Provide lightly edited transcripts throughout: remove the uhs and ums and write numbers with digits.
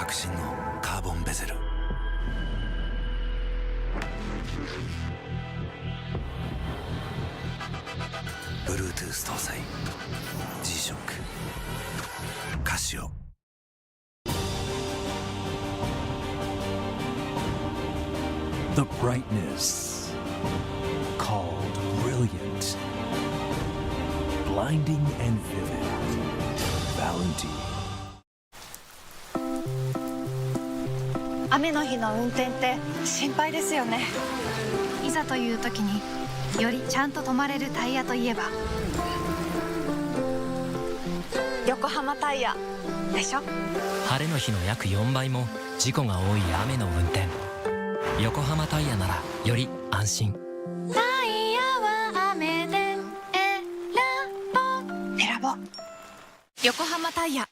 革新のカーボンベゼル、Bluetooth 搭載 G-SHOCK カシオ。The brightness called brilliant, blinding and vivid. Valentine。雨の日の運転って心配ですよね。いざという時によりちゃんと止まれるタイヤといえば横浜タイヤでしょ。晴れの日の約4倍も事故が多い雨の運転。横浜タイヤならより安心。タイヤは雨で選ぼう。横浜タイヤ。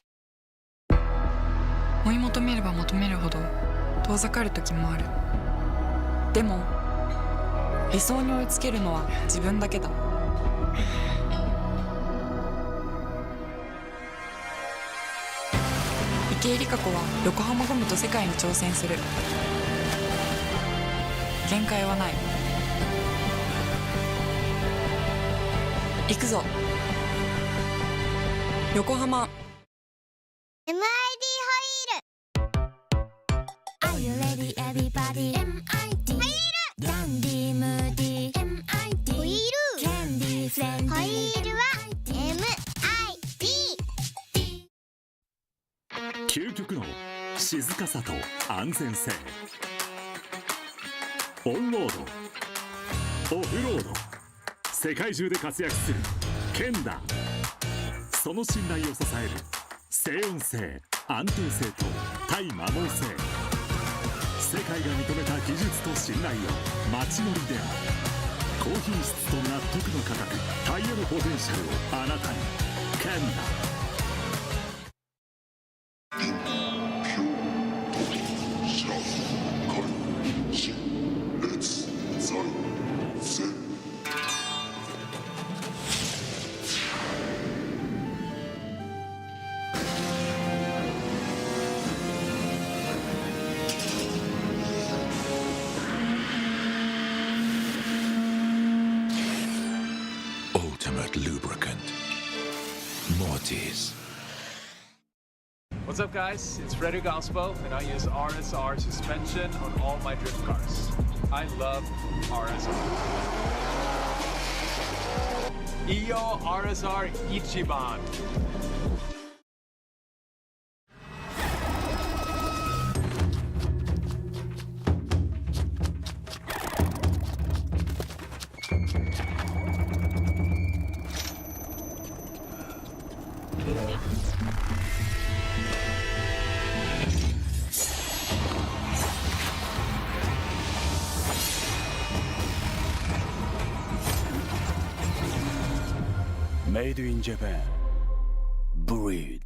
追い求めれば求めるほど遠ざかる時もある。でも理想に追いつけるのは自分だけだ。池江璃花子は横浜ゴムと世界に挑戦する。限界はない。行くぞ横浜。 MID ホイール Are you ready everybody MID ホイールダンディムーディ MID ホイールキャンディフレンディホイールは MID。 究極の静かさと安全性。オンロードオフロード、世界中で活躍するケンダ。その信頼を支える静音性、安定性と対摩耗性。世界が認めた技術と信頼を街乗りである。高品質と納得の価格、タイヤのポテンシャルをあなたに。ケンダ。Ultimate lubricant. Mortis. What's up, guys? It's Frederick Ospo, and I use RSR suspension on all my drift cars. I love RSR. Iyo RSR Ichiban. Made in Japan. Breed.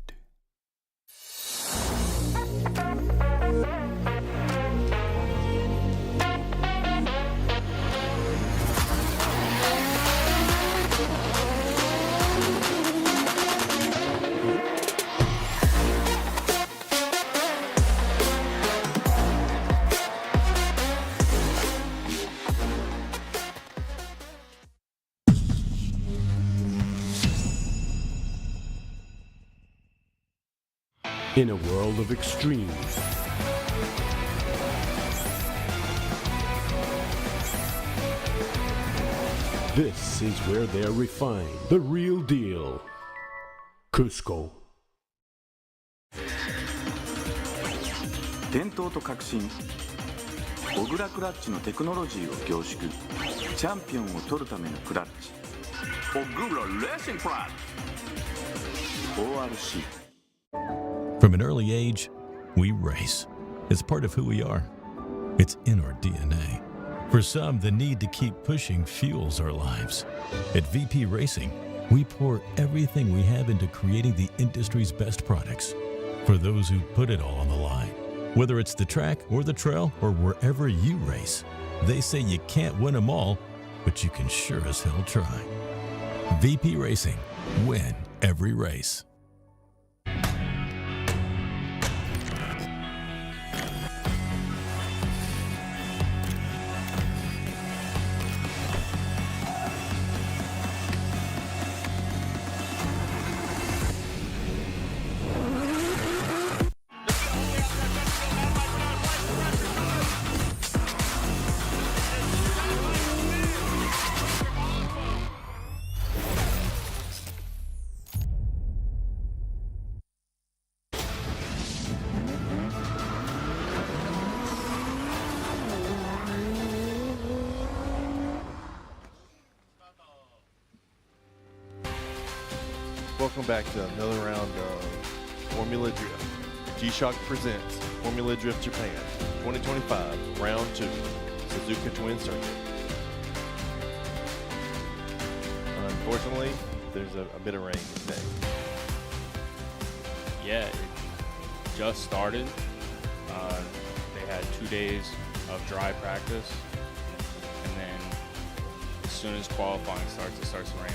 In a world of extremes, this is where they're refined. The real deal. Cusco. 伝統と革新、小倉クラッチのテクノロジーを凝縮。チャンピオンを取るためのクラッチ、小倉レーシングクラッチ ORC。From an early age, we race. It's part of who we are. It's in our DNA. For some, the need to keep pushing fuels our lives. At VP Racing, we pour everything we have into creating the industry's best products. For those who put it all on the line, whether it's the track or the trail or wherever you race, they say you can't win them all, but you can sure as hell try. VP Racing. Win every race. Welcome back to another round of Formula Drift. G-Shock presents Formula Drift Japan 2025 Round 2 Suzuka Twin Circuit. Unfortunately, there's a bit of rain today. Yeah, it just started. They had 2 days of dry practice, and then as soon as qualifying starts, it starts to rain.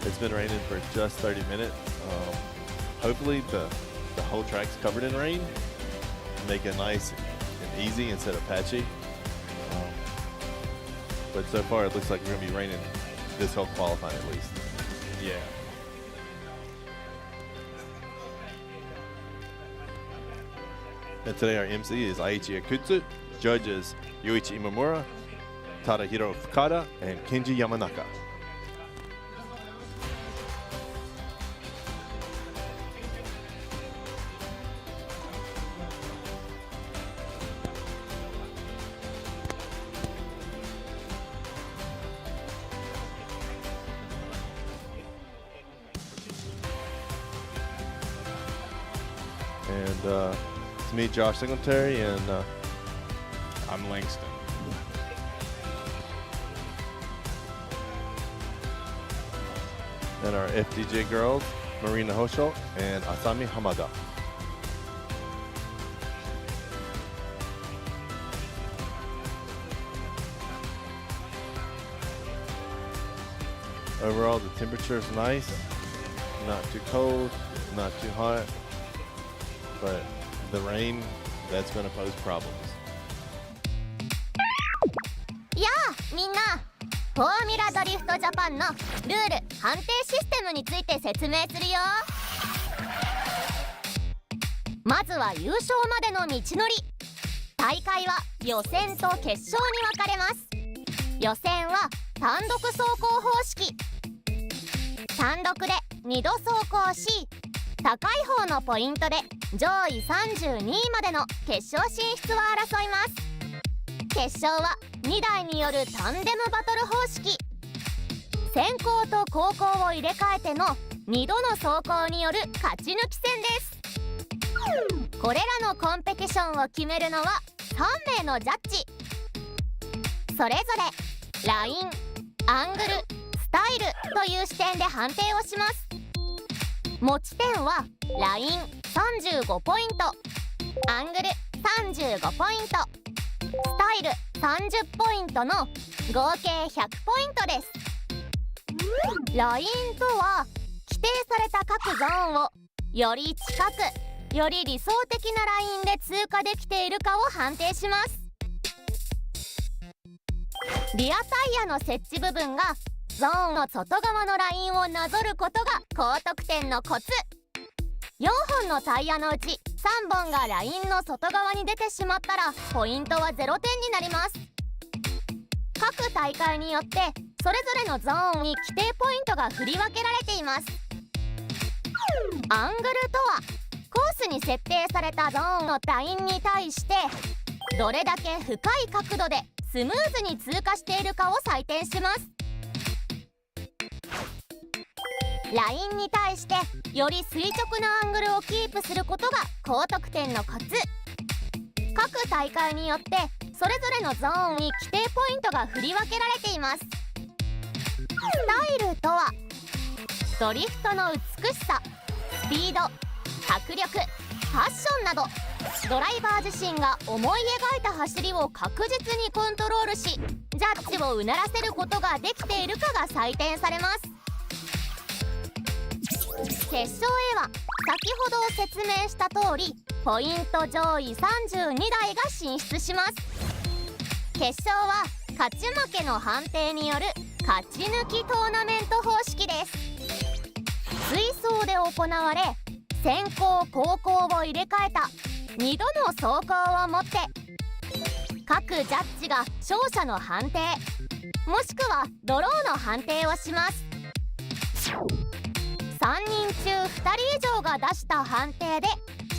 It's been raining for just 30 minutes. Hopefully the whole track's covered in rain. Make it nice and easy instead of patchy. But so far it looks like it's going to be raining this whole qualifying at least. Yeah. And today our MC is Aichi Akutsu, judges Yoichi Imamura, Tadahiro Fukada, and Kenji Yamanaka. And it's me, Josh Singletary, and I'm Langston. And our FDJ girls, Marina Hosho and Asami Hamada. Overall, the temperature is nice, not too cold, not too hot, but the rain, that's going to pose problems. やあみんな、フォーミュラドリフトジャパンのルール判定システムについて説明するよ。まずは優勝までの道のり。大会は予選と決勝に分かれます。予選は単独走行方式。単独で2度走行し、高い方のポイントで上位32位までの決勝進出を争います。決勝は2台によるタンデムバトル方式。先行と後攻を入れ替えての2度の走行による勝ち抜き戦です。これらのコンペティションを決めるのは3名のジャッジ。それぞれライン、アングル、スタイルという視点で判定をします。持ち点はライン35ポイント、アングル35ポイント、スタイル30ポイントの合計100ポイントです。ラインとは規定された各ゾーンをより近く、より理想的なラインで通過できているかを判定します。リアタイヤの設置部分がゾーンの外側のラインをなぞることが高得点のコツ。4本のタイヤのうち3本がラインの外側に出てしまったらポイントは0点になります。各大会によってそれぞれのゾーンに規定ポイントが振り分けられています。アングルとはコースに設定されたゾーンのラインに対してどれだけ深い角度でスムーズに通過しているかを採点します。ラインに対してより垂直なアングルをキープすることが高得点のコツ。各大会によってそれぞれのゾーンに規定ポイントが振り分けられています。スタイルとはドリフトの美しさ、スピード、迫力、ファッションなどドライバー自身が思い描いた走りを確実にコントロールし、ジャッジをうならせることができているかが採点されます。決勝へは先ほど説明した通りポイント上位32台が進出します。決勝は勝ち負けの判定による勝ち抜きトーナメント方式です。追走で行われ先行後攻を入れ替えた2度の走行をもって各ジャッジが勝者の判定もしくはドローの判定をします。3人中2人以上が出した判定で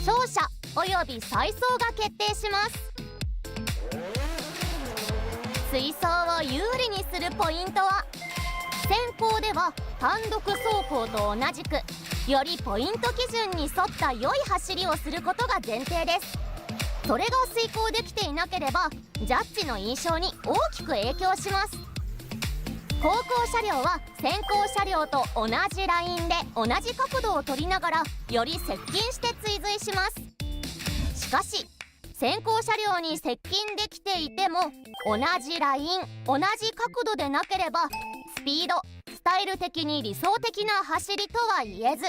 勝者および再走が決定します。追走を有利にするポイントは選考では単独走行と同じくよりポイント基準に沿った良い走りをすることが前提です。それが遂行できていなければジャッジの印象に大きく影響します。後方車両は先行車両と同じラインで同じ角度を取りながらより接近して追随します。しかし先行車両に接近できていても同じライン同じ角度でなければスピードスタイル的に理想的な走りとは言えず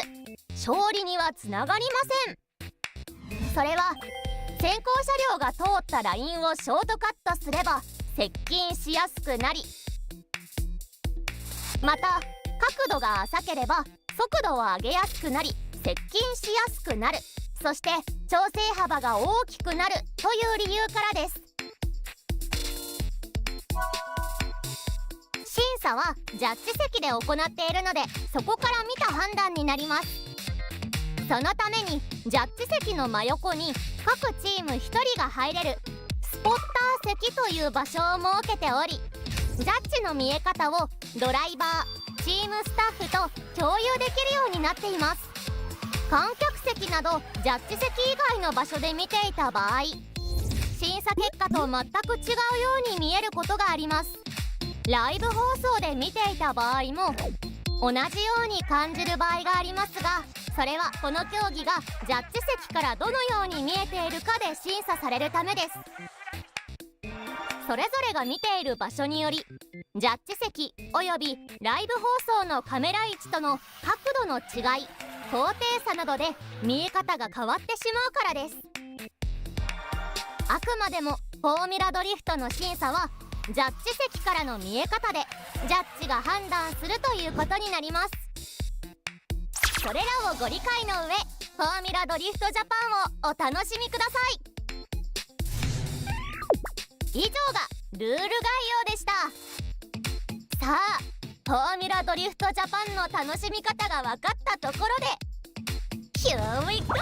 勝利にはつながりません。それは先行車両が通ったラインをショートカットすれば接近しやすくなり、また角度が浅ければ速度を上げやすくなり接近しやすくなる、そして調整幅が大きくなるという理由からです。審査はジャッジ席で行っているのでそこから見た判断になります。そのためにジャッジ席の真横に各チーム1人が入れるスポッター席という場所を設けており、ジャッジの見え方をドライバー、チームスタッフと共有できるようになっています。観客席などジャッジ席以外の場所で見ていた場合、審査結果と全く違うように見えることがあります。ライブ放送で見ていた場合も同じように感じる場合がありますが、それはこの競技がジャッジ席からどのように見えているかで審査されるためです。それぞれが見ている場所によりジャッジ席およびライブ放送のカメラ位置との角度の違い、高低差などで見え方が変わってしまうからです。あくまでもフォーミュラドリフトの審査はジャッジ席からの見え方でジャッジが判断するということになります。それらをご理解の上、フォーミュラドリフトジャパンをお楽しみください。以上がルール概要でした。さあ、フォーミュラドリフトジャパンの楽しみ方が分かったところで Here we go!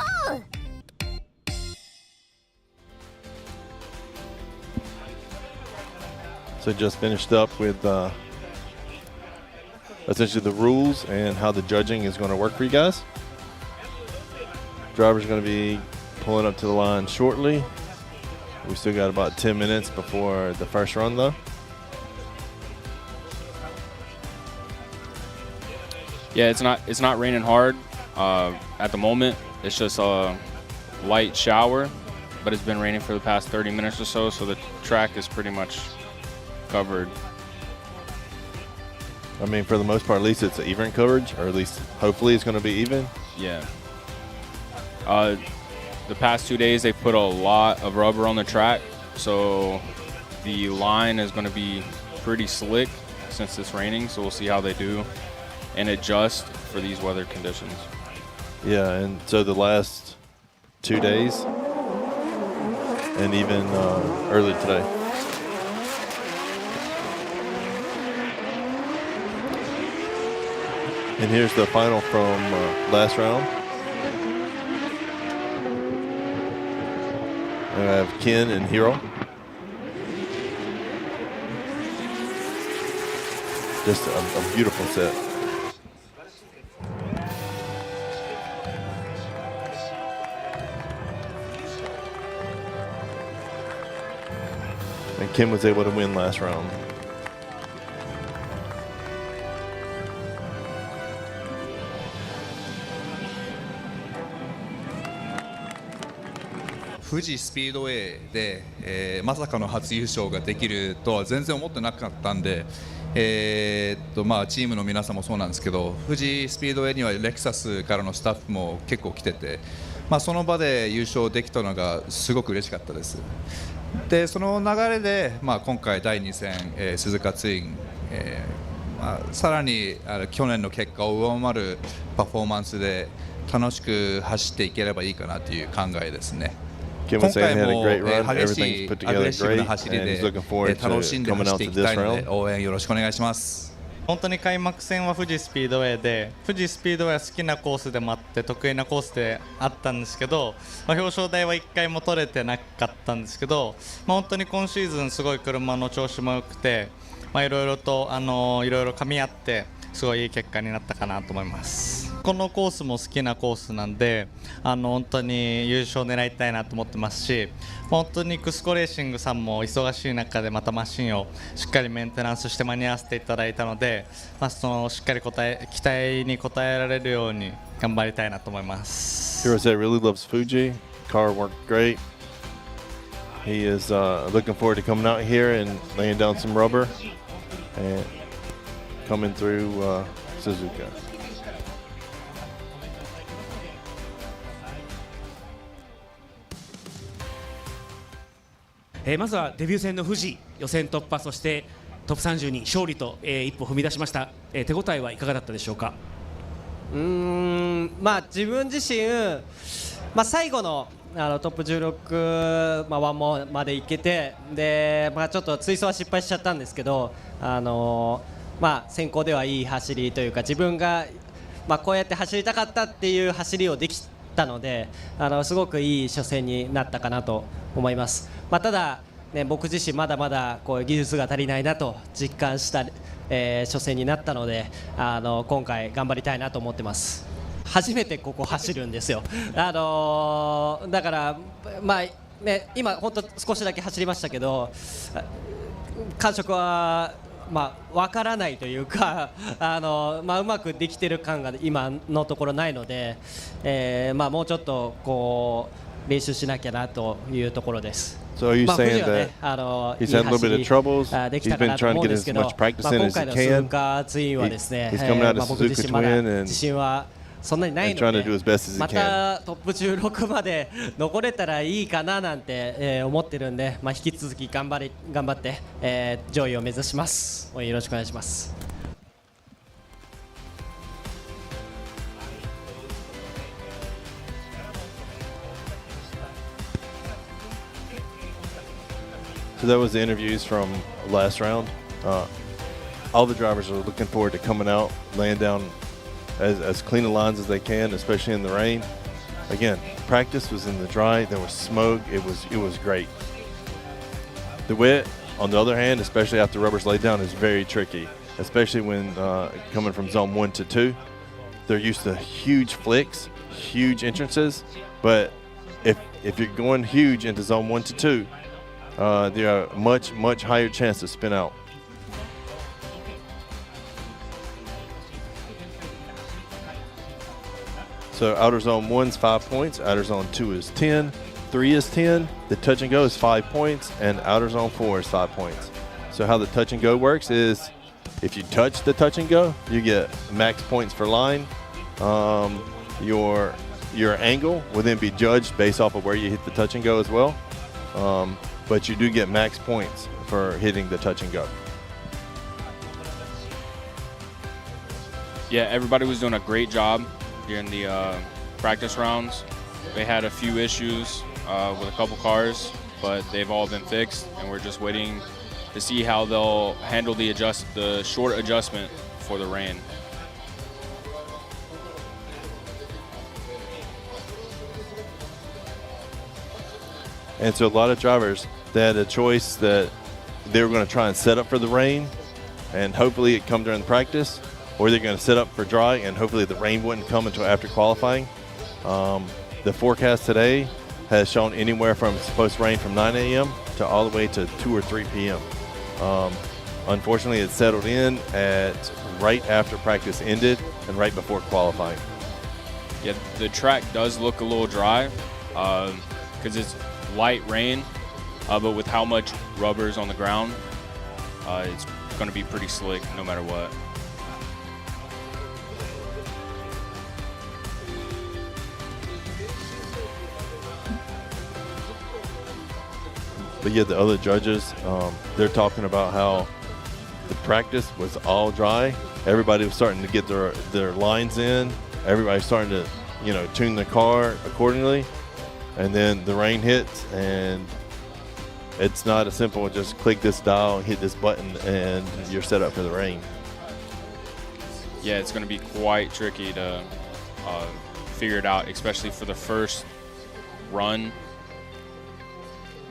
So just finished up with essentially the rules and how the judging is going to work for you guys. Driver's going to be pulling up to the line shortly. We still got about 10 minutes before the first run though. Yeah, it's not raining hard at the moment. It's just a light shower, but it's been raining for the past 30 minutes or so, so the track is pretty much covered. I mean, for the most part, at least it's even coverage, or at least hopefully it's going to be even. Yeah. The past 2 days they put a lot of rubber on the track, so the line is going to be pretty slick since it's raining, so we'll see how they do and adjust for these weather conditions. Yeah, and so the last 2 days and even early today. And here's the final from last round. I have Ken and Hiro. Just a beautiful set. And Ken was able to win last round. Fuji スピードウェイで、まさかの初優勝ができるとは全然思ってなかったんで、チームの皆さんもそうなんですけど、富士スピードウェイにはレクサスからのスタッフも結構来てて、その場で優勝できたのがすごく嬉しかったです。でその流れで、今回第2戦、鈴鹿ツイン、さらに去年の結果を上回るパフォーマンスで楽しく走っていければいいかなという考えですね。今回も激しいアグレッシブな走りで楽しんで走っていきたいので応援よろしくお願いします。本当に開幕戦は富士スピードウェイで、富士スピードウェイは好きなコースでもあって得意なコースであったんですけど、表彰台は1回も取れてなかったんですけど、本当に今シーズンすごい車の調子も良くて、いろいろといろいろ噛み合ってすごいいい結果になったかなと思います。このコースも好きなコースなんで本当に優勝狙いたいなと思ってますし、本当にクスコレーシングさんも忙しい中でまたマシンをしっかりメンテナンスして間に合わせていただいたので、そのしっかり期待に応えられるように頑張りたいなと思います。Hirose really loves Fuji. Car worked great. He is looking forward to coming out here and laying down some rubber and coming through Suzuka. まずはデビュー戦の富士予選突破、そしてトップ30に勝利と、一歩踏み出しました。手応えはいかがだったでしょうか。自分自身、最後のトップ16、ワンモアまで行けて、で、ちょっと追走は失敗しちゃったんですけど、先行ではいい走りというか、自分が、こうやって走りたかったっていう走りをできたので、すごくいい初戦になったかなと思います。ただ、僕自身まだまだこう技術が足りないなと実感した、初戦になったので、今回頑張りたいなと思ってます。初めてここ走るんですよ。だから、今本当少しだけ走りましたけど、感触は分からないというかうまくできてる感が今のところないので、もうちょっとこう練習しなきゃなというところです。So are you saying that he's had a little bit of troubles? He's been trying to get as much practice in as he can. He's coming out of Suzuka Twin and そんなにないので、またトップ16まで残れたらいいかななんて、思ってるんで、引き続き頑張って、上位を目指します。よろしくお願いします。So that was the interviews from last round. All the drivers are looking forward to coming out, laying down as clean a lines as they can, especially in the rain. Again, practice was in the dry. There was smoke. It was great. The wet, on the other hand, especially after rubber's laid down, is very tricky, especially when coming from zone 1 to 2. They're used to huge flicks, huge entrances, but if you're going huge into zone 1 to 2, there are much higher chance to spin out. So outer zone 1 is 5 points, outer zone 2 is 10, 3 is 10, the touch and go is 5 points, and outer zone 4 is 5 points. So how the touch and go works is if you touch the touch and go, you get max points for line. Your angle will then be judged based off of where you hit the touch and go as well. But you do get max points for hitting the touch and go. Yeah, everybody was doing a great job during the practice rounds. They had a few issues with a couple cars, but they've all been fixed, and we're just waiting to see how they'll handle the short adjustment for the rain. And so a lot of drivers, they had a choice that they were going to try and set up for the rain, and hopefully it come during the practice, or they're going to set up for dry, and hopefully the rain wouldn't come until after qualifying. The forecast today has shown anywhere from it's supposed to rain from 9 a.m. to all the way to 2 or 3 p.m. Unfortunately, it settled in at right after practice ended and right before qualifying. Yeah, the track does look a little dry because it's light rain, but with how much rubber is on the ground, it's going to be pretty slick no matter what. But yeah, the other judges, they're talking about how the practice was all dry. Everybody was starting to get their lines in. Everybody's starting to, tune the car accordingly. And then the rain hits, and it's not as simple as just click this dial and hit this button and you're set up for the rain. Yeah, it's going to be quite tricky to figure it out, especially for the first run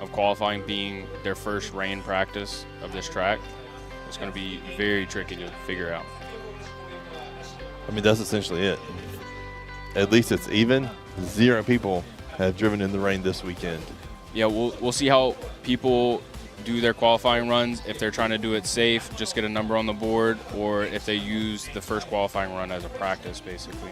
of qualifying being their first rain practice of this track. It's going to be very tricky to figure out. I mean, that's essentially it. At least it's even. 0 people have driven in the rain this weekend. Yeah, we'll see how people do their qualifying runs, if they're trying to do it safe, just get a number on the board, or if they use the first qualifying run as a practice, basically.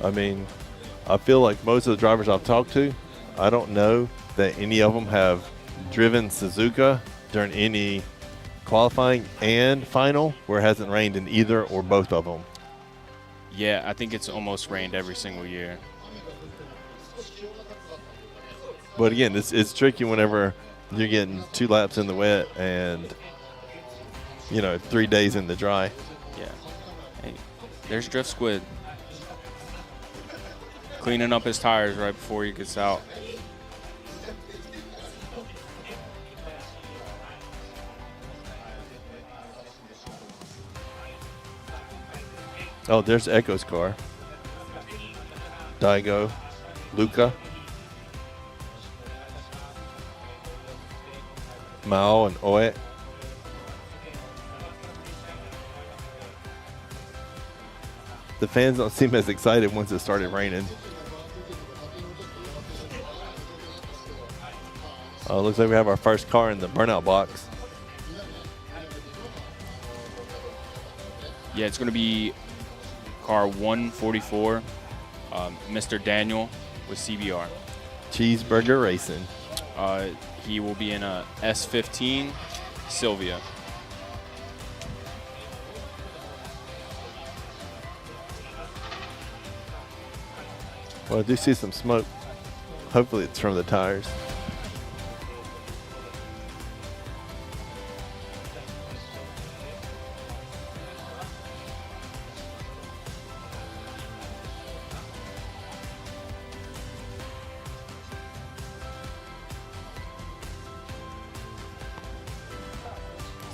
I mean, I feel like most of the drivers I've talked to, I don't know that any of them have driven Suzuka during any qualifying and final where it hasn't rained in either or both of them. Yeah, I think it's almost rained every single year. But again, it's tricky whenever you're getting 2 laps in the wet and, 3 days in the dry. Yeah. Hey, there's Drift Squid. Cleaning up his tires right before he gets out. Oh, there's Echo's car. Daigo, Luca, Mao, and Oe. The fans don't seem as excited once it started raining. Looks like we have our first car in the burnout box. Yeah, it's going to be car 144, Mr. Daniel with CBR. Cheeseburger Racing. He will be in a S15 Sylvia. Well, I do see some smoke. Hopefully it's from the tires.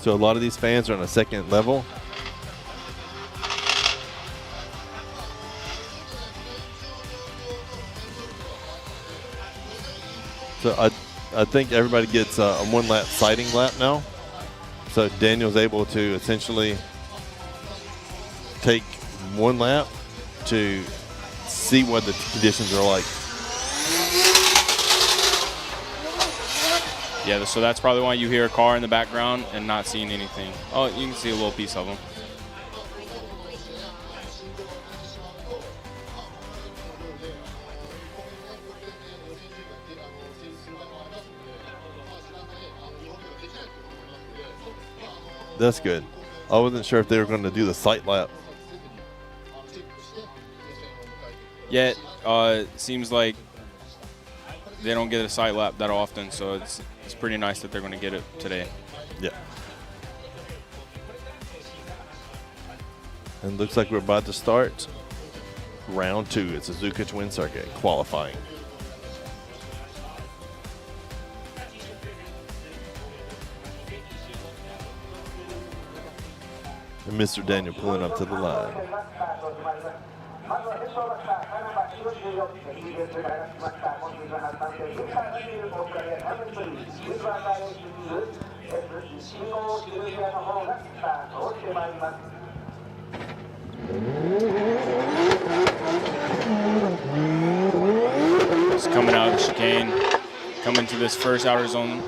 So a lot of these fans are on a second level. So I think everybody gets a 1 lap sighting lap now. So Daniel's able to essentially take 1 lap to see what the conditions are like. Yeah, so that's probably why you hear a car in the background and not seeing anything. Oh, you can see a little piece of them. That's good. I wasn't sure if they were going to do the sight lap. Yeah, it seems like they don't get a sight lap that often, so it's pretty nice that they're going to get it today. Yeah. And looks like we're about to start round 2 at Suzuka Twin Circuit qualifying. And Mr. Daniel pulling up to the line. Just coming out of the chicane, coming to this first outer zone,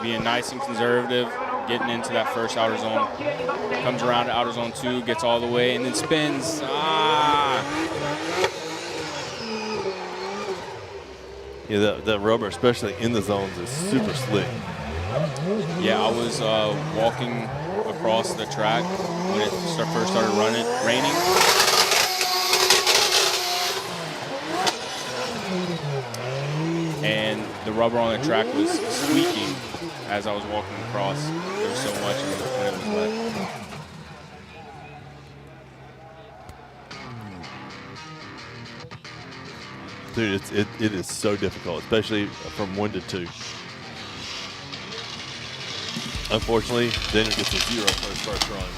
being nice and conservative, getting into that first outer zone. Comes around to outer zone 2, gets all the way, and then spins. Yeah, that rubber, especially in the zones, is super slick. Yeah, I was walking across the track when it first started raining. And the rubber on the track was squeaking as I was walking across. There was so much when it was wet. Dude, it is so difficult, especially from 1 to 2. Unfortunately, Daniel gets a 0 for his first run.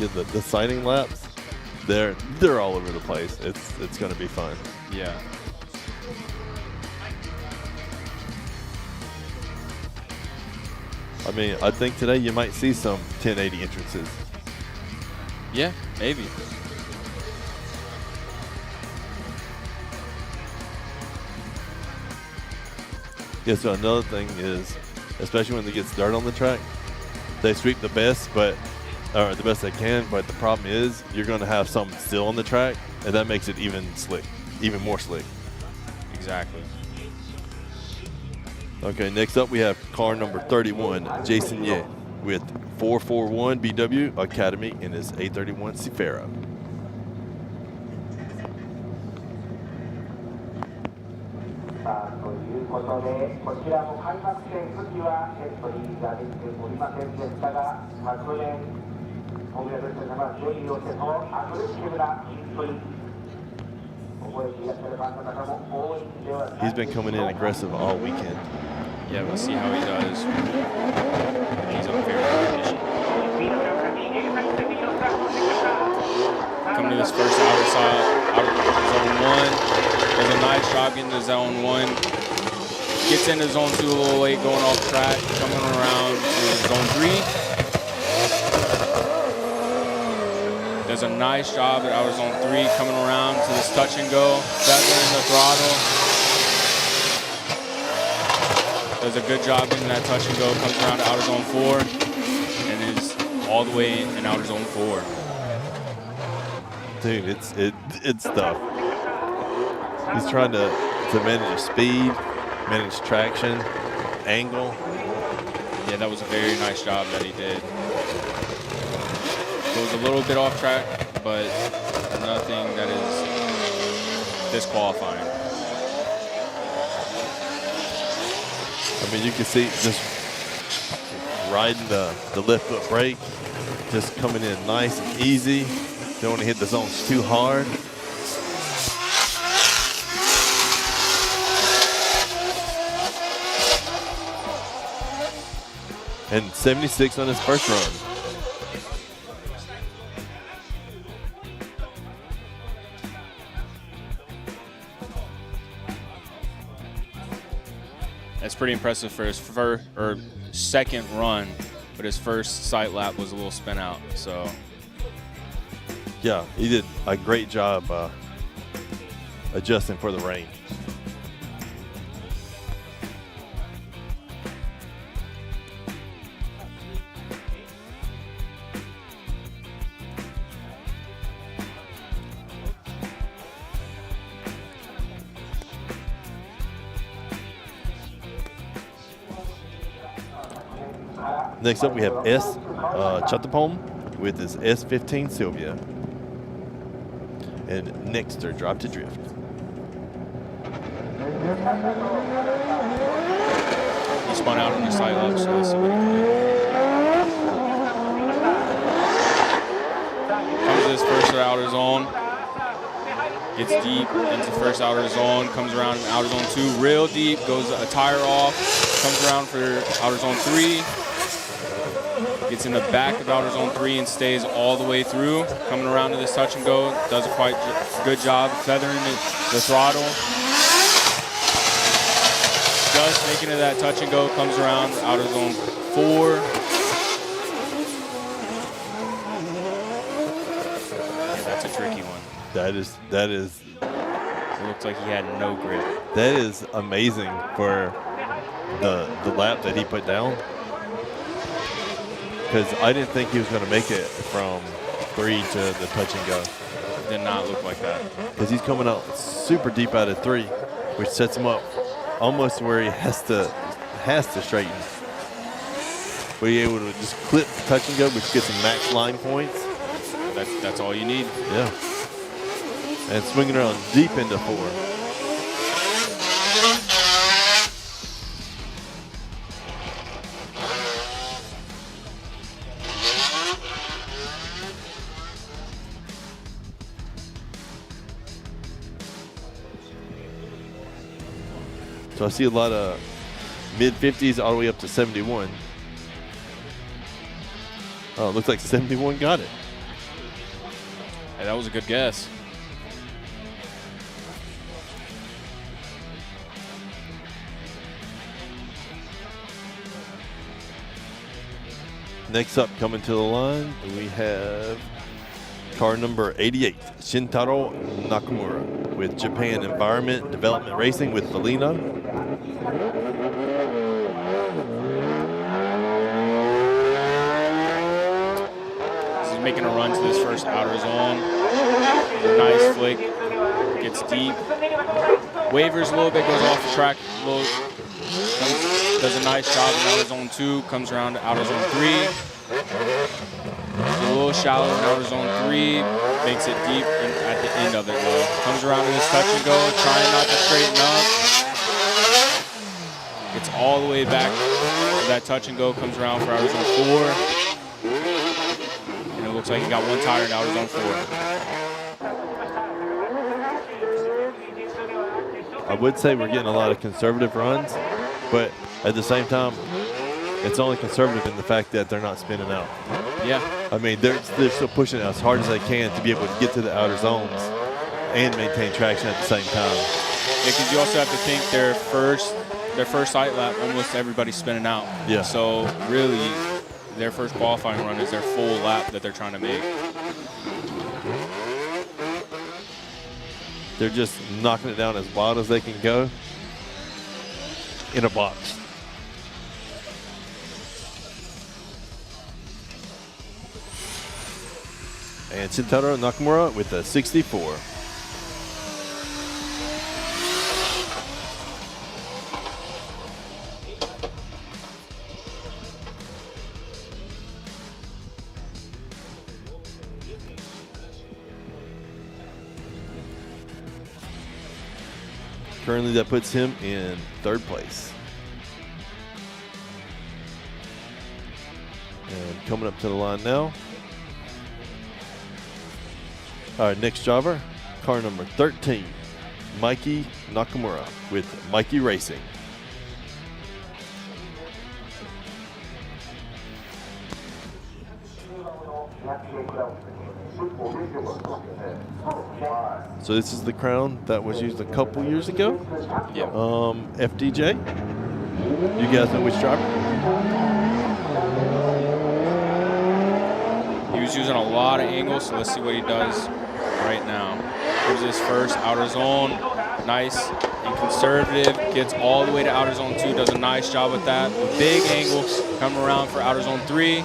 did the sighting laps, they're all over the place. It's going to be fun. Yeah. I mean, I think today you might see some 1080 entrances. Yeah, maybe. Yeah, so another thing is, especially when it gets dirt on the track, they sweep the best, or the best they can, but the problem is you're going to have some still on the track, and that makes it even more slick. Exactly. Okay, next up we have car number 31, Jason Ye, with 441 BW Academy in his A31 Cifera. He's been coming in aggressive all weekend. Yeah, we'll see how he does. He's up very good condition. Coming to this first outer zone 1. Does a nice job getting to zone 1. Gets into zone 2 a little late, going off track, coming around to zone 3. Does a nice job at outer zone 3, coming around to this touch and go, feathering the throttle. Does a good job getting that touch and go, comes around to outer zone 4, and is all the way in outer zone 4. Dude, it's tough. He's trying to manage speed, manage traction, angle. Yeah, that was a very nice job that he did. Goes a little bit off track, but nothing that is disqualifying. I mean, you can see just riding the left foot brake, just coming in nice and easy. Don't want to hit the zones too hard. And 76 on his first run. That's pretty impressive for his second run, but his first sight lap was a little spin out. So yeah, he did a great job adjusting for the rain. Next up, we have S. Chatapom with his S15 Sylvia. And Nexter Drive to Drift. he spun out on the side lap, so let's see what he can do. Comes to his first outer zone. Gets deep into first outer zone, comes around in outer zone 2, real deep, goes a tire off, comes around for outer zone 3. Gets in the back of outer zone 3 and stays all the way through. Coming around to this touch and go, does a quite good job feathering the throttle. Just making it that touch and go, comes around outer zone 4. Yeah, that's a tricky one. That is. It looks like he had no grip. That is amazing for the lap that he put down. Because I didn't think he was going to make it from 3 to the touch and go. It did not look like that. Because he's coming out super deep out of 3, which sets him up almost where he has to straighten. But he's able to just clip touch and go, which gets him max line points. That's all you need. Yeah. And swinging around deep into 4. So I see a lot of mid-50s all the way up to 71. Oh, it looks like 71 got it. Hey, that was a good guess. Next up, coming to the line, we have car number 88, Shintaro Nakamura with Japan Environment Development Racing with Felino. He's making a run to this first outer zone. Nice flick, gets deep. Wavers a little bit, goes off the track a little. Does a nice job in outer zone 2, comes around to outer zone 3. A little shallow in outer zone 3, makes it deep at the end of it though. Comes around to this touch and go, trying not to straighten up. Gets all the way back to that touch and go, comes around for outer zone 4. And it looks like he got one tire in outer zone 4. I would say we're getting a lot of conservative runs, but at the same time, it's only conservative in the fact that they're not spinning out. Yeah. I mean, they're still pushing it as hard as they can to be able to get to the outer zones and maintain traction at the same time. Yeah, because you also have to think their first sight lap, almost everybody's spinning out. Yeah. So really, their first qualifying run is their full lap that they're trying to make. They're just knocking it down as wild as they can go in a box. And Shintaro Nakamura with a 64. Currently, that puts him in 3rd place. And coming up to the line now, our next driver, car number 13, Mikey Nakamura with Mikey Racing. So this is the crown that was used a couple years ago. Yeah. FDJ. You guys know which driver? He was using a lot of angles, so let's see what he does right now. Here's his first outer zone. Nice and conservative. Gets all the way to outer zone 2. Does a nice job with that. Big angle. Come around for outer zone 3.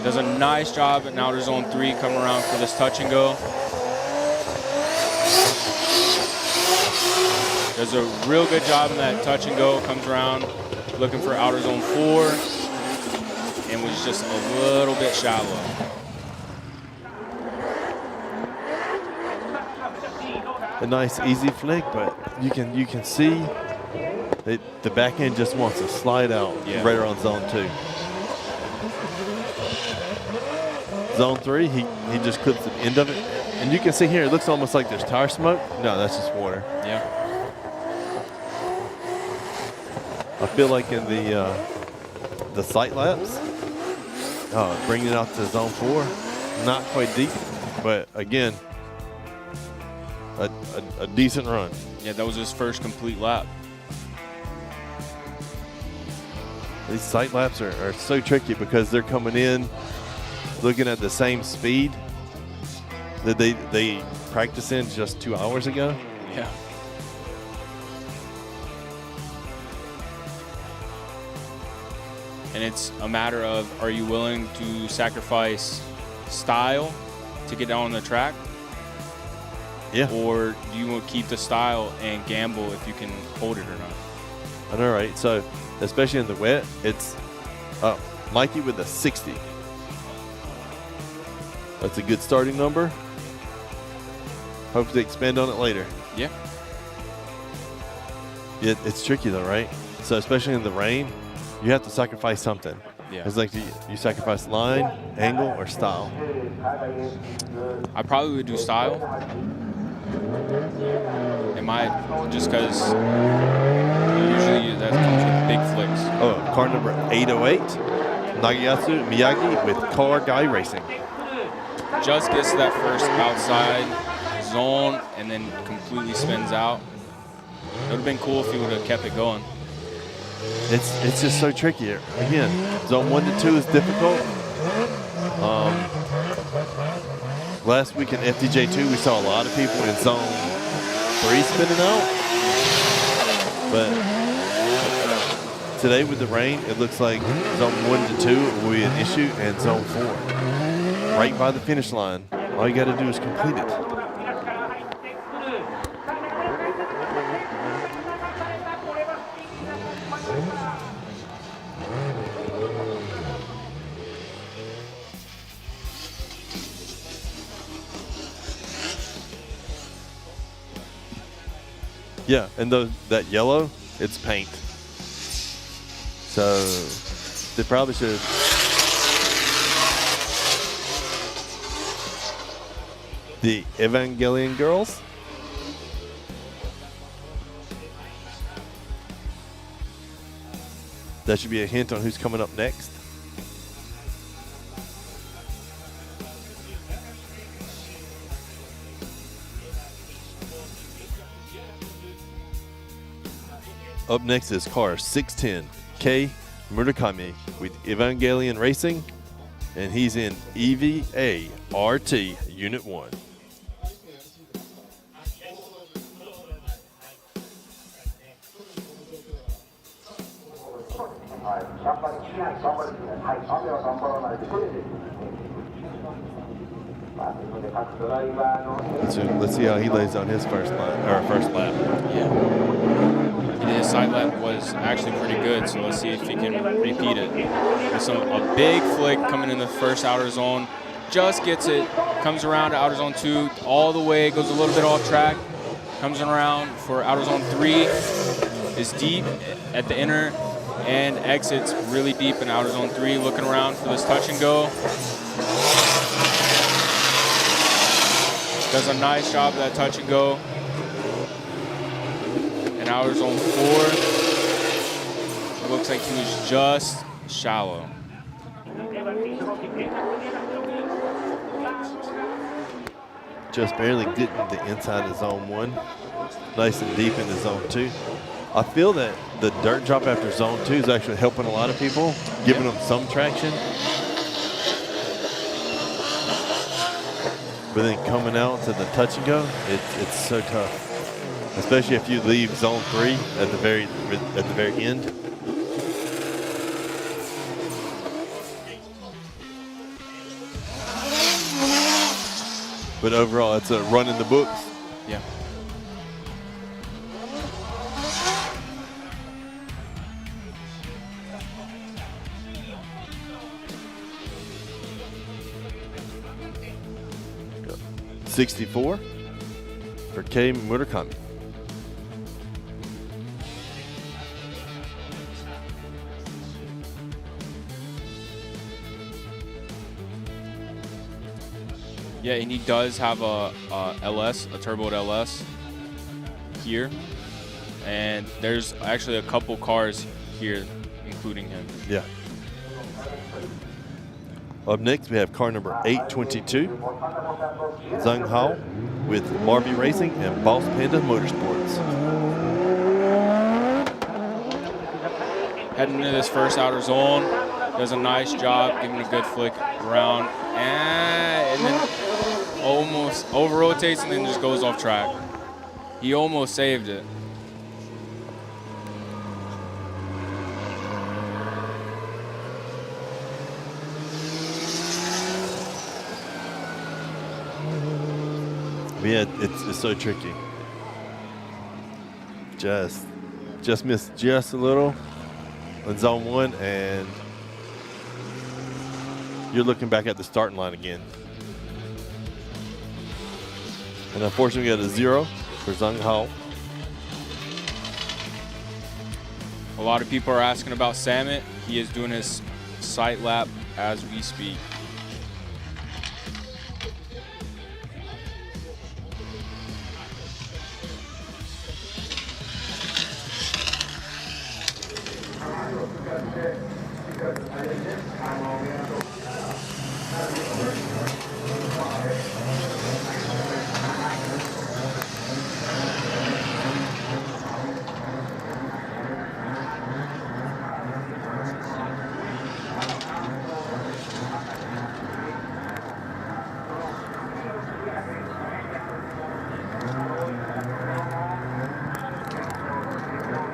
Does a nice job in outer zone 3. Come around for this touch and go. Does a real good job in that touch and go. Comes around looking for outer zone 4. And was just a little bit shallow. A nice easy flick, but you can see the back end just wants to slide out right around zone 2. Zone 3, he just clips the end of it. And you can see here, it looks almost like there's tire smoke. No, that's just water. Yeah. I feel like in the sight laps, bringing it out to zone 4, not quite deep, but again, a decent run. Yeah, that was his first complete lap. These sight laps are so tricky because they're coming in looking at the same speed that they practiced in just 2 hours ago. Yeah. And it's a matter of, are you willing to sacrifice style to get down on the track? Yeah. Or do you want to keep the style and gamble if you can hold it or not? I know, right? So, especially in the wet, it's Mikey with a 60. That's a good starting number. Hope to expand on it later. Yeah. It's tricky though, right? So especially in the rain, you have to sacrifice something. Yeah. It's like you sacrifice line, angle, or style. I probably would do style. It might, just because usually that comes with big flicks. Oh, car number 808, Nagayatsu Miyagi with Car Guy Racing. Just gets to that first outside zone and then completely spins out. It would have been cool if he would have kept it going. It's just so tricky. Again, zone 1 to 2 is difficult. Last week in FDJ 2, we saw a lot of people in zone 3 spinning out. But today with the rain, it looks like zone 1 to 2 will be an issue, and zone 4. Right by the finish line. All you got to do is complete it. Yeah, and that yellow, it's paint. So they probably should. The Evangelion girls. That should be a hint on who's coming up next. Up next is car 610, Kei Murakami with Evangelion Racing, and he's in EVA RT Unit 1. Let's see how he lays on his first lap. Yeah. His side lap was actually pretty good, so let's see if he can repeat it. With a big flick coming in the first outer zone, just gets it, comes around to outer zone 2, all the way, goes a little bit off track, comes around for outer zone 3, is deep at the inner, and exits really deep in outer zone 3, looking around for this touch and go. Does a nice job of that touch and go. And outer zone 4, looks like he was just shallow. Just barely getting the inside of zone 1. Nice and deep into zone 2. I feel that the dirt drop after zone 2 is actually helping a lot of people, giving them some traction. But then coming out to the touch and go, it's so tough. Especially if you leave zone 3 at the very end. But overall, it's a run in the books. Yeah. Go. 64 for Kei Murakami. Yeah, and he does have a LS, a turboed LS here. And there's actually a couple cars here, including him. Yeah. Up next, we have car number 822, Zhang Hao with Marby Racing and Boss Panda Motorsports. Heading into this first outer zone, does a nice job, giving a good flick around, and then almost over-rotates and then just goes off track. He almost saved it. Yeah, it's so tricky. Just missed just a little in zone 1, and you're looking back at the starting line again. And unfortunately, we got a 0 for Zhang Hao. A lot of people are asking about Samet. He is doing his sight lap as we speak.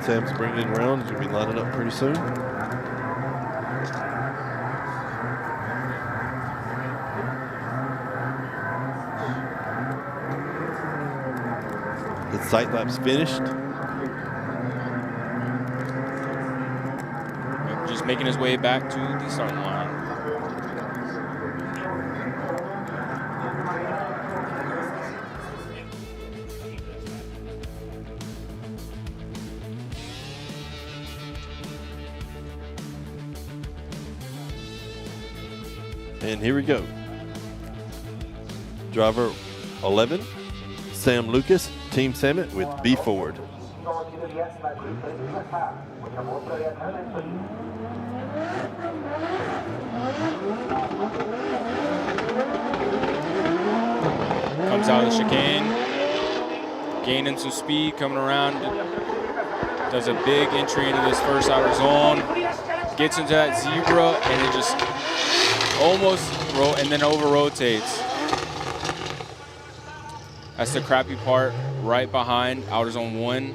Sam's bringing it around. He's going to be lining up pretty soon. His sight lap's finished. Just making his way back to the starting line. And here we go. Driver 11, Sam Lucas, Team Summit with B Ford. Comes out of the chicane, gaining some speed, coming around, does a big entry into this first outer zone, gets into that zebra, and it just almost and then over rotates. That's the crappy part. Right behind outer zone 1,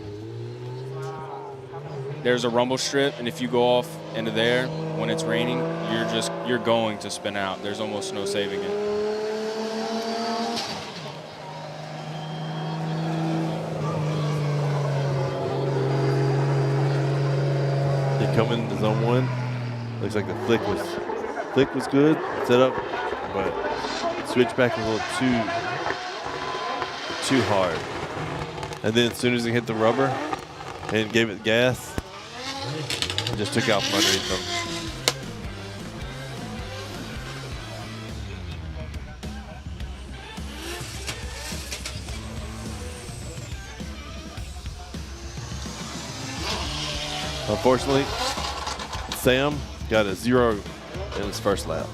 there's a rumble strip, and if you go off into there when it's raining, you're going to spin out. There's almost no saving it. They come into zone 1. Looks like the flick was good, set up, but switch back a little too hard. And then as soon as he hit the rubber and gave it gas, it just took out from underneath them. Unfortunately, Sam got a 0 in his first lap.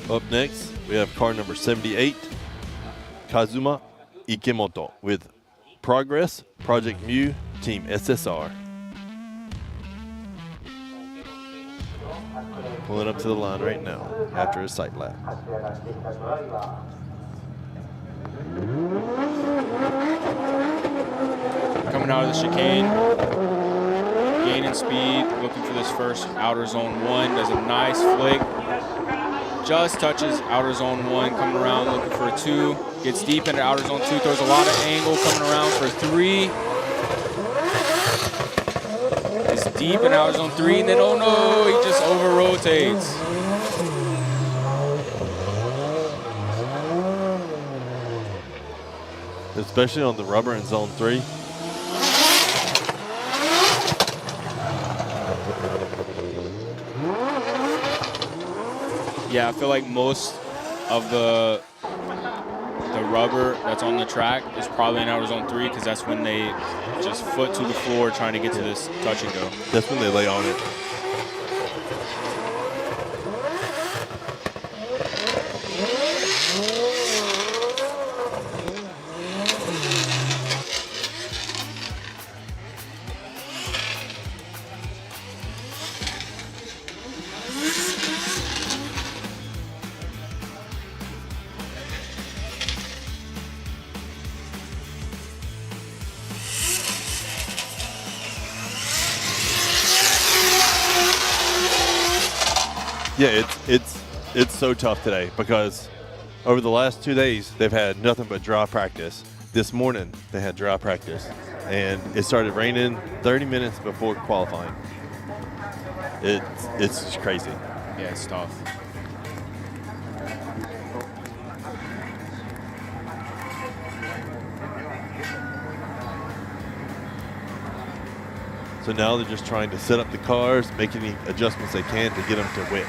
Up next, we have car number 78, Kazuma Ikemoto with Progress, Project Mu, Team SSR. Pulling up to the line right now after his sight lap. Coming out of the chicane, gaining speed, looking for this first outer zone 1, does a nice flick. Just touches outer zone 1, coming around looking for a 2. Gets deep into outer zone 2, throws a lot of angle, coming around for a 3. It's deep in outer zone 3, and then oh no, he just over rotates. Especially on the rubber in zone 3. Yeah, I feel like most of the rubber that's on the track is probably in outer zone 3 because that's when they just foot to the floor trying to get to this touch and go. That's when they lay on it. Yeah, it's so tough today because over the last 2 days they've had nothing but dry practice. This morning they had dry practice and it started raining 30 minutes before qualifying. It's just crazy. Yeah, it's tough. So now they're just trying to set up the cars, make any adjustments they can to get them to wet.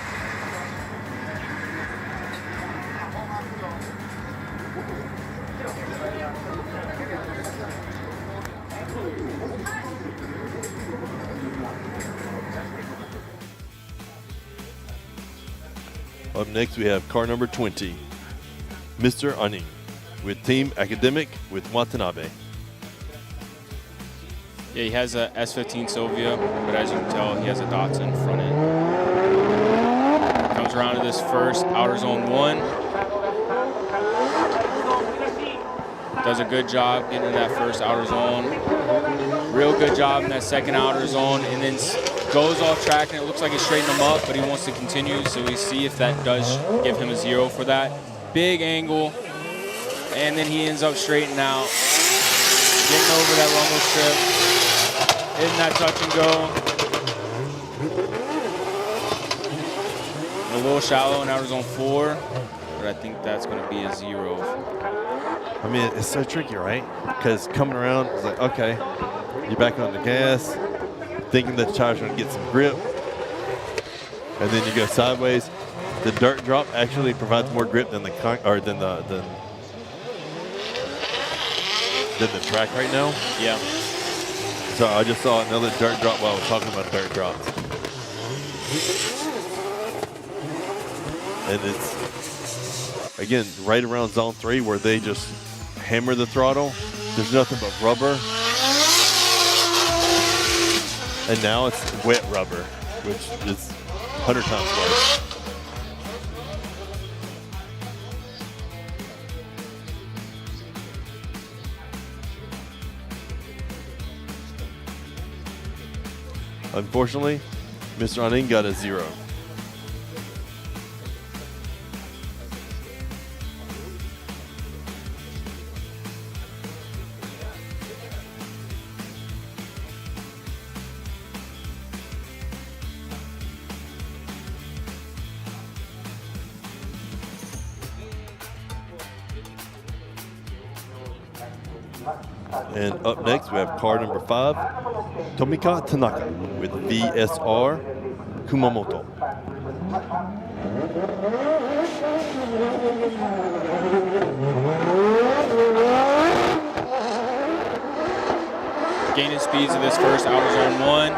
Up next, we have car number 20, Mr. Aning, with Team Academic with Watanabe. Yeah, he has a S15 Sylvia, but as you can tell, he has a Datsun front end. Comes around to this first outer zone 1. Does a good job getting to that first outer zone. Real good job in that second outer zone, and then goes off track, and it looks like he's straightening him up, but he wants to continue, so we see if that does give him a 0 for that. Big angle, and then he ends up straightening out, getting over that rumble strip, hitting that touch and go. A little shallow in outer zone 4, but I think that's going to be a 0. I mean, it's so tricky, right? Because coming around, it's like, okay, you're back on the gas, thinking that the tire's going to get some grip, and then you go sideways. The dirt drop actually provides more grip than the than the track right now. Yeah. So I just saw another dirt drop while I was talking about dirt drops, and it's again right around zone 3 where they just hammer the throttle. There's nothing but rubber. And now it's wet rubber, which is 100 times worse. Unfortunately, Mr. Anin got a 0. And up next, we have car number 5, Tomika Tanaka with VSR Kumamoto. Gaining speeds of this first outer zone 1.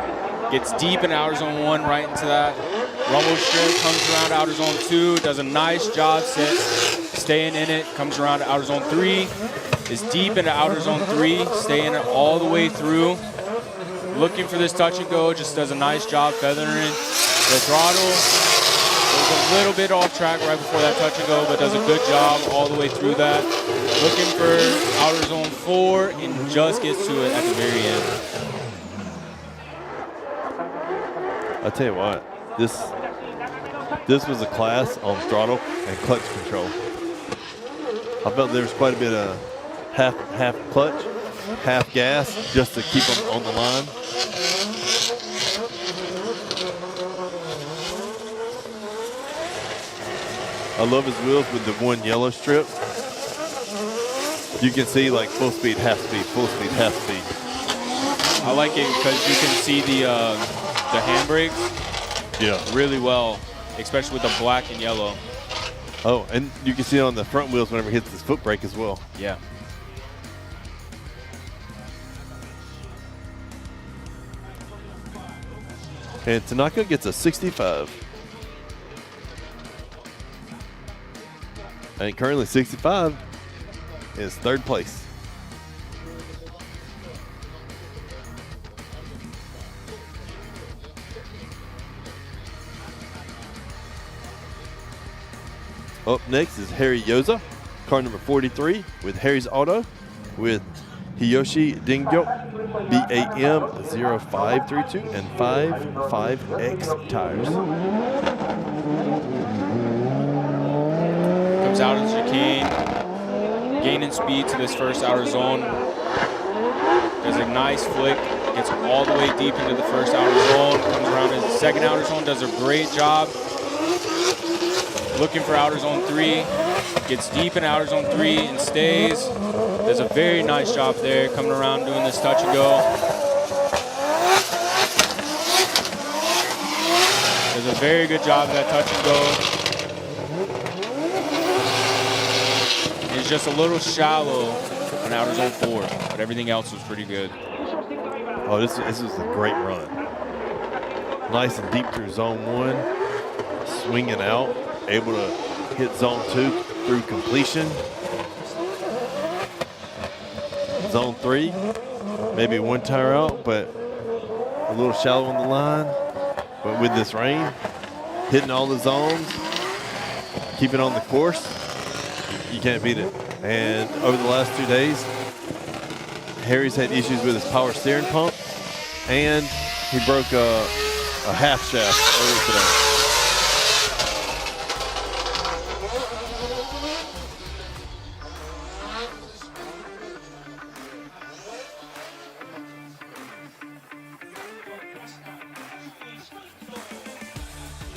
Gets deep in outer zone 1, right into that rumble strip. Comes around outer zone 2. Does a nice job staying in it. Comes around to outer zone 3. Is deep into outer zone 3, staying it all the way through. Looking for this touch and go, just does a nice job feathering the throttle. Goes a little bit off track right before that touch and go, but does a good job all the way through that. Looking for outer zone 4 and just gets to it at the very end. I'll tell you what, this was a class on throttle and clutch control. I felt there was quite a bit of half clutch, half gas, just to keep them on the line. I love his wheels with the one yellow strip. You can see like full speed, half speed, full speed, half speed. I like it because you can see the handbrakes really well, especially with the black and yellow. Oh, and you can see it on the front wheels whenever he hits his foot brake as well. Yeah. And Tanaka gets a 65. And currently 65 is 3rd place. Up next is Harry Yoza, car number 43 with Harry's Auto with Hiyoshi Dingyo BAM 0532 and 55X tires. Comes out of the chicane, gaining speed to this first outer zone. Does a nice flick, gets all the way deep into the first outer zone. Comes around to the second outer zone, does a great job. Looking for outer zone 3, gets deep in outer zone 3 and stays. Does a very nice job there, coming around doing this touch and go. Does a very good job of that touch and go. It's just a little shallow on outer zone 4, but everything else was pretty good. Oh, this is a great run. Nice and deep through zone 1, swinging out. Able to hit zone 2 through completion. zone 3, maybe one tire out, but a little shallow on the line. But with this rain, hitting all the zones, keeping on the course, you can't beat it. And over the last 2 days, Harry's had issues with his power steering pump, and he broke a half shaft earlier today.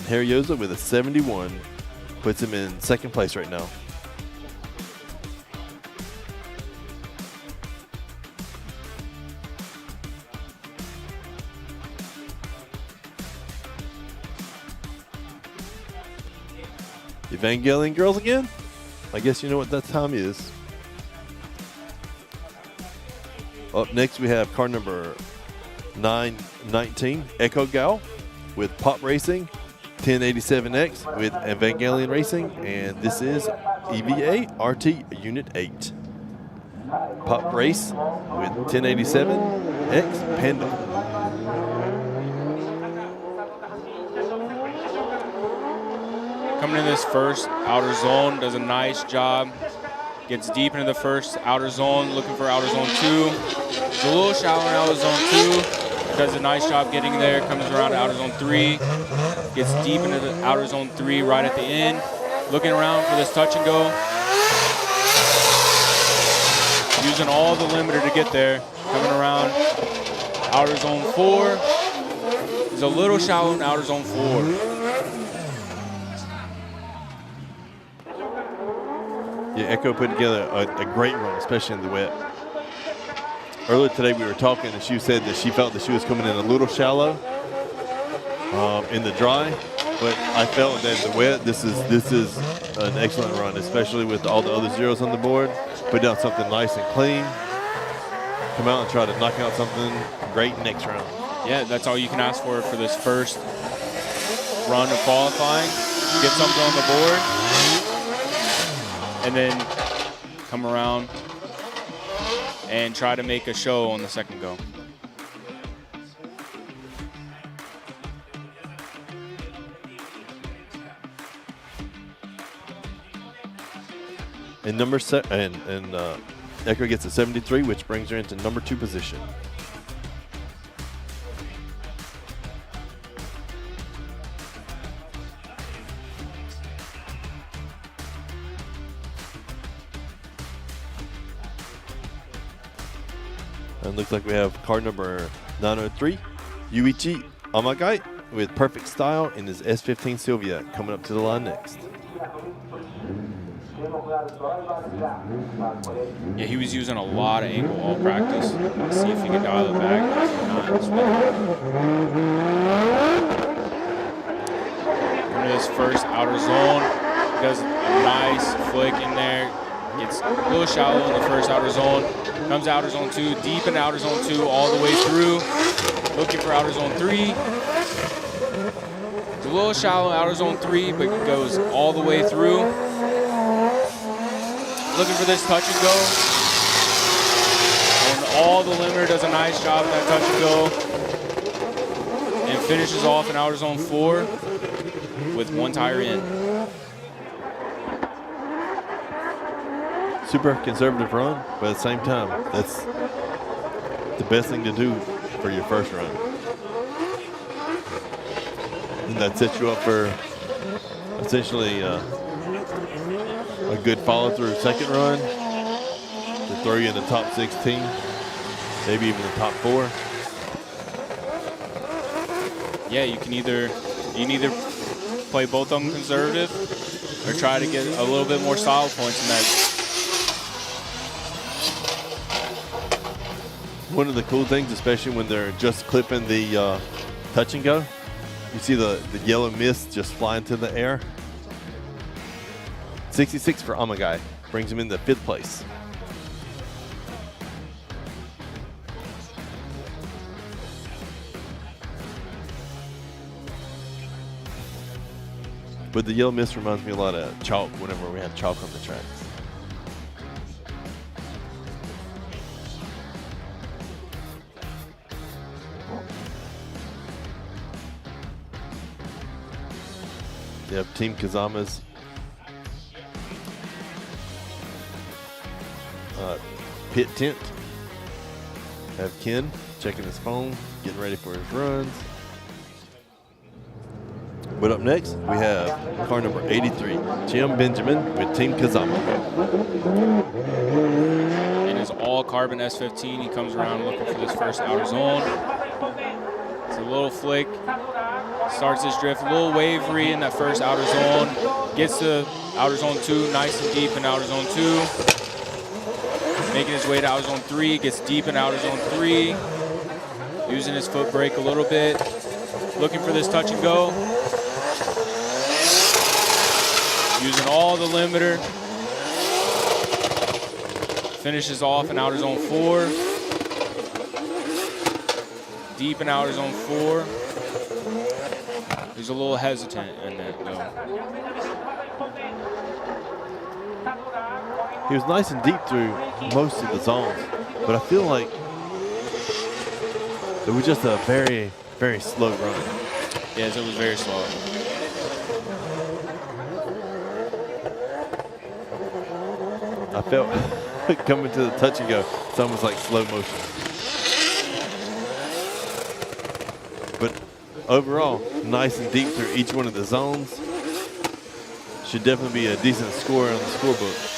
Harry Yoza with a 71 puts him in second place right now. Evangelion girls again? I guess you know what that time is. Up next we have car number 919, Echo Gal with Pop Racing, 1087X with Evangelion Racing, and this is EVA RT Unit 8. Pop Race with 1087X Panda. Coming in this first outer zone, does a nice job. Gets deep into the first outer zone, looking for outer zone 2. It's a little shallow in outer zone 2. Does a nice job getting there, comes around to outer zone 3. Gets deep into the outer zone 3 right at the end. Looking around for this touch and go. Using all the limiter to get there. Coming around outer zone 4. It's a little shallow in outer zone 4. Yeah, Echo put together a great run, especially in the wet. Earlier today we were talking and she said that she felt that she was coming in a little shallow in the dry, but I felt that in the wet this is an excellent run, especially with all the other zeros on the board. Put down something nice and clean, come out and try to knock out something great next round. Yeah, that's all you can ask for this first run of qualifying. Get something on the board, and then come around and try to make a show on the second go. And Echo gets a 73, which brings her into number 2 position. And looks like we have car number 903, Yuichi Amagai with Perfect Style in his S15 Sylvia coming up to the line next. Yeah, he was using a lot of angle all practice. Let's see if he can dial it back. Into this first outer zone, does a nice flick in there. Gets a little shallow in the first outer zone. Comes outer zone 2, deep in outer zone 2, all the way through. Looking for outer zone 3. It's a little shallow in outer zone 3, but it goes all the way through. Looking for this touch and go. And all the limiter does a nice job with that touch and go. And finishes off in outer zone 4 with one tire in. Super conservative run, but at the same time, that's the best thing to do for your first run. And that sets you up for essentially a good follow-through second run to throw you in the top 16, maybe even the top 4. Yeah, you can either play both of them conservative or try to get a little bit more style points in that. One of the cool things, especially when they're just clipping the touch and go, you see the yellow mist just fly into the air. 66 for Amagai, brings him into 5th place. But the yellow mist reminds me a lot of chalk whenever we had chalk on the tracks. You have Team Kazama's pit tent. Have Ken checking his phone, getting ready for his runs. But up next, we have car number 83, Jim Benjamin with Team Kazama. In his all-carbon S15, he comes around looking for this first outer zone. It's a little flick. Starts his drift a little wavery in that first outer zone. Gets to outer zone 2, nice and deep in outer zone 2. Making his way to outer zone 3, gets deep in outer zone 3. Using his foot brake a little bit. Looking for this touch and go. Using all the limiter. Finishes off in outer zone 4. Deep in outer zone 4. He's a little hesitant in that though. He was nice and deep through most of the zones, but I feel like it was just a very, very slow run. Yes, it was very slow. I felt coming to the touch and go, it's almost like slow motion. But overall, nice and deep through each one of the zones. Should definitely be a decent score on the scorebook.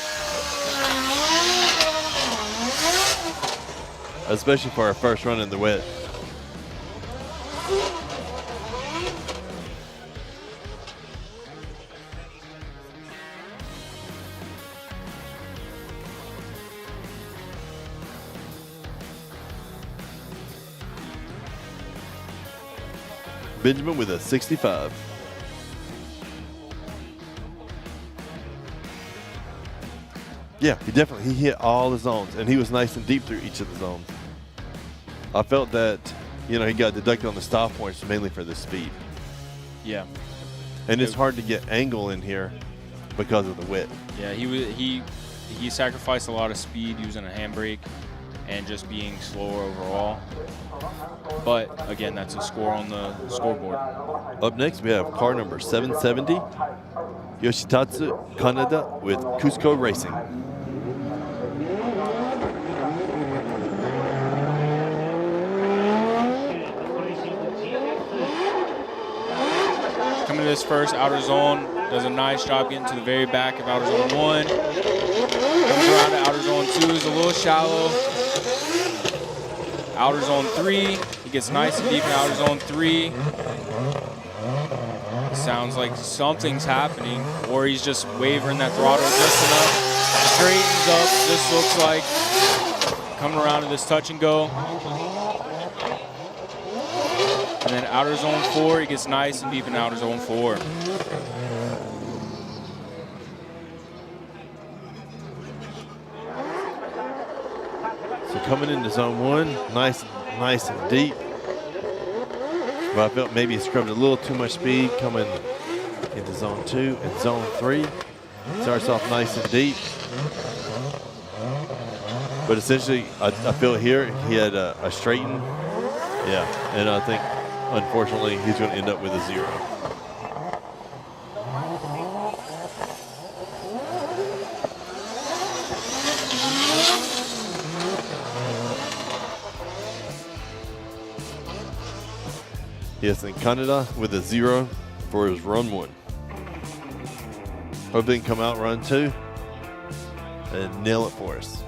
Especially for our first run in the wet. Benjamin with a 65. Yeah, he hit all the zones, and he was nice and deep through each of the zones. I felt that, he got deducted on the stop points mainly for the speed. Yeah. And it's hard to get angle in here because of the wet. Yeah, he sacrificed a lot of speed using a handbrake and just being slower overall. But again, that's a score on the scoreboard. Up next, we have car number 770, Yoshitatsu Kaneda with Cusco Racing. Coming to this first outer zone, does a nice job getting to the very back of outer zone 1. Comes around to outer zone 2, is a little shallow. Outer zone 3, he gets nice and deep in outer zone 3. Sounds like something's happening, or he's just wavering that throttle just enough. Straightens up, this looks like. Coming around to this touch and go. And then outer zone 4, he gets nice and deep in outer zone 4. So coming into zone 1, nice and deep. But I felt maybe he scrubbed a little too much speed coming into zone 2 and zone 3. Starts off nice and deep. But essentially, I feel here he had a straighten. Yeah, and I think, unfortunately, he's going to end up with a 0. Yes, and Kaneda with a 0 for his run 1. Hope they can come out run 2 and nail it for us.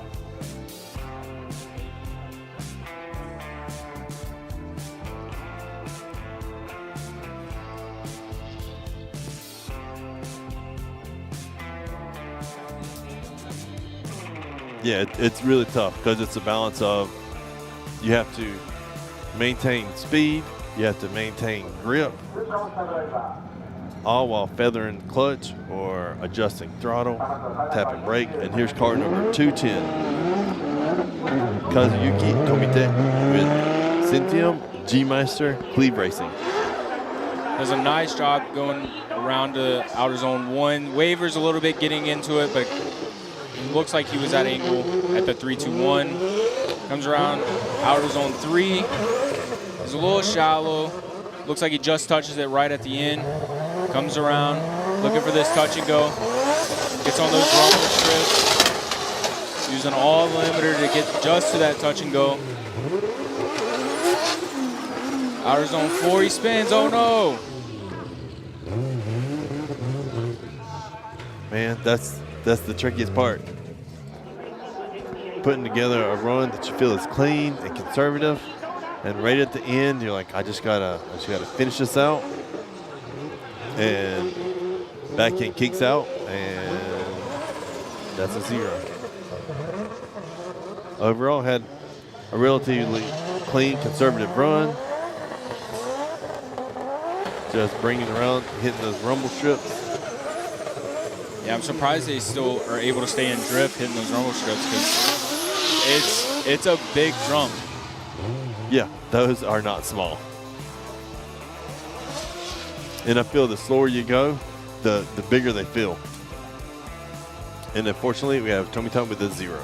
Yeah, it's really tough because it's a balance of you have to maintain speed, you have to maintain grip, all while feathering clutch or adjusting throttle, tapping brake. And here's car number 210, Kazuyuki Tomite with Cyntium G-Meister Cleve Racing. Does a nice job going around to outer zone 1. Wavers a little bit getting into it, but looks like he was at angle at the 3-2-1. Comes around outer zone 3. He's a little shallow. Looks like he just touches it right at the end. Comes around. looking for this touch and go. Gets on those rumble strips. Using all limiter to get just to that touch and go. Outer zone 4, he spins, oh no! Man, that's the trickiest part. Putting together a run that you feel is clean and conservative, and right at the end, you're like, I just gotta finish this out. And back end kicks out, and that's a 0. Overall, had a relatively clean, conservative run. Just bringing around, hitting those rumble strips. Yeah, I'm surprised they still are able to stay in drift, hitting those rumble strips, because it's a big drum. Yeah, those are not small. And I feel the slower you go, the bigger they feel. And unfortunately, we have Tommy Tom with a 0.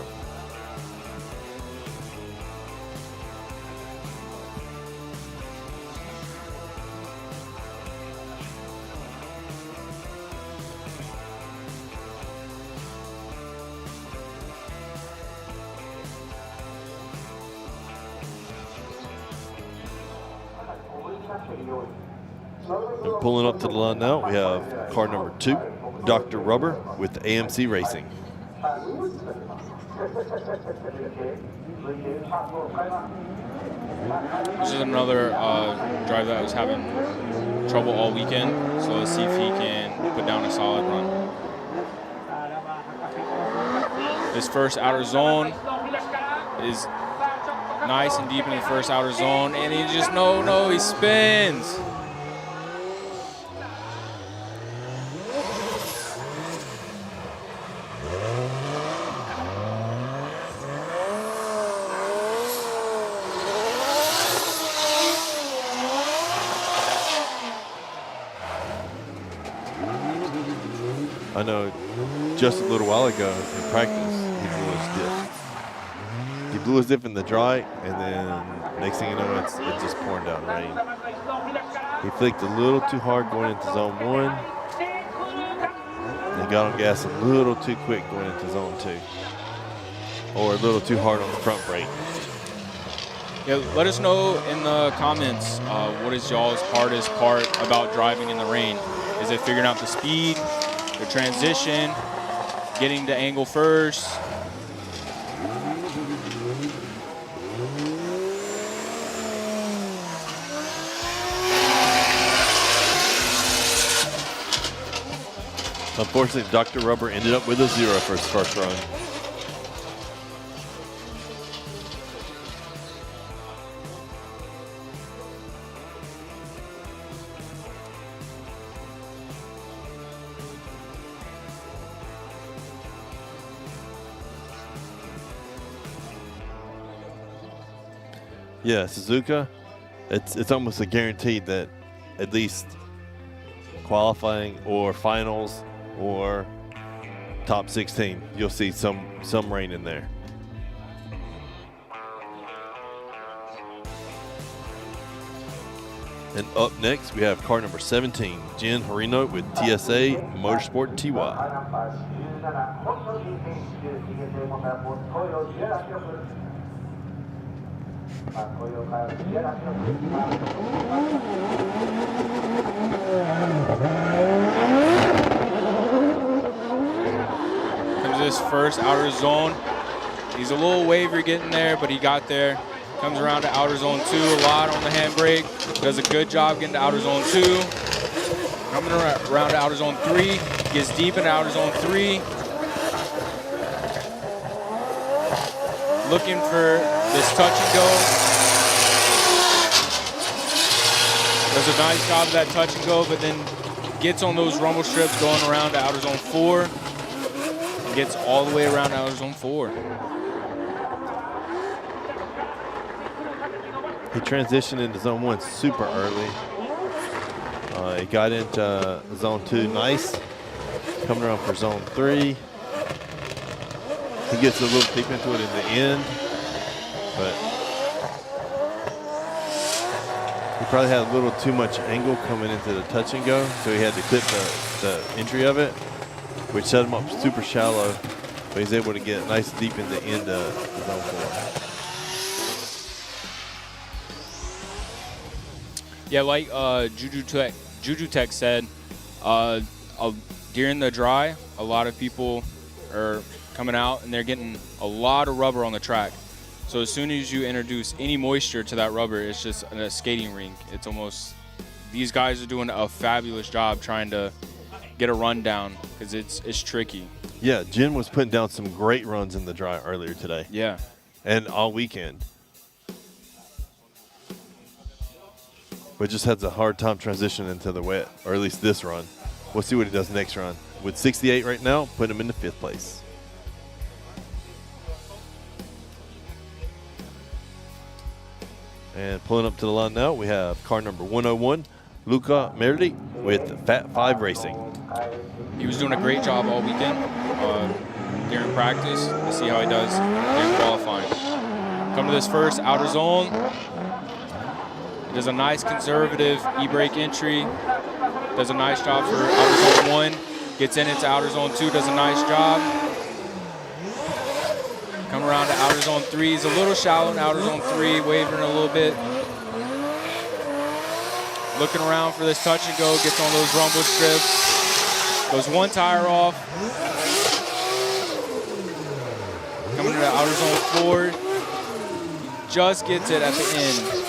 And pulling up to the line now, we have car number 2, Dr. Rubber with AMC Racing. This is another driver that was having trouble all weekend, so let's see if he can put down a solid run. This first outer zone is nice and deep in the first outer zone, and he just, no, he spins. I know just a little while ago in practice, he blew his diff. He blew his diff in the dry, and then next thing you know, it's just pouring down rain. He flicked a little too hard going into zone 1. And he got on gas a little too quick going into zone 2. Or a little too hard on the front brake. Yeah, let us know in the comments what is y'all's hardest part about driving in the rain. Is it figuring out the speed, the transition, getting to angle first? Unfortunately, Dr. Rubber ended up with a 0 for his first run. Yeah, Suzuka, it's almost a guarantee that at least qualifying or finals or top 16, you'll see some rain in there. And up next, we have car number 17, Jen Harino with TSA Motorsport TY. Comes this first outer zone. He's a little wavery getting there, but he got there. Comes around to outer zone 2, a lot on the handbrake. Does a good job getting to outer zone 2. Coming around to outer zone 3. Gets deep into outer zone 3. Looking for this touch and go. Does a nice job of that touch and go, but then gets on those rumble strips going around to outer zone 4. And gets all the way around to outer zone 4. He transitioned into zone 1 super early. He got into zone 2 nice. Coming around for zone 3. He gets a little deep into it in the end, but He probably had a little too much angle coming into the touch and go, so he had to clip the entry of it, which set him up super shallow, but he's able to get nice deep in the end of zone 4. Yeah, like Juju Tech said, during the dry, a lot of people are coming out and they're getting a lot of rubber on the track. So as soon as you introduce any moisture to that rubber, it's just a skating rink. It's almost, these guys are doing a fabulous job trying to get a run down because it's tricky. Yeah, Jen was putting down some great runs in the dry earlier today. Yeah. And all weekend. But just has a hard time transitioning into the wet, or at least this run. We'll see what he does next run. With 68 right now, put him into 5th place. And pulling up to the line now, we have car number 101, Luca Merli with Fat 5 Racing. He was doing a great job all weekend during practice. Let's see how he does during qualifying. Come to this first outer zone. He does a nice conservative e-brake entry. Does a nice job for outer zone 1. Gets into outer zone 2, does a nice job. Come around to outer zone 3. He's a little shallow in outer zone 3, wavering a little bit. Looking around for this touch and go, gets on those rumble strips. Goes one tire off. Coming to outer zone 4. He just gets it at the end.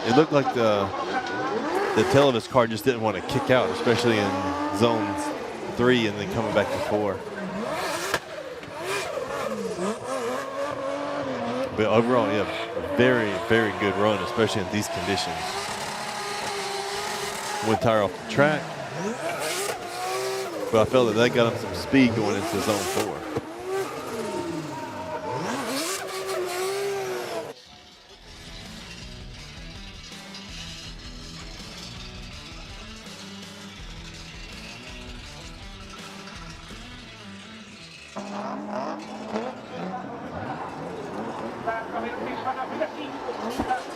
It looked like the tail of his car just didn't want to kick out, especially in zone 3 and then coming back to 4. But overall, yeah, a very, very good run, especially in these conditions. One tire off the track. But I felt that got him some speed going into zone 4.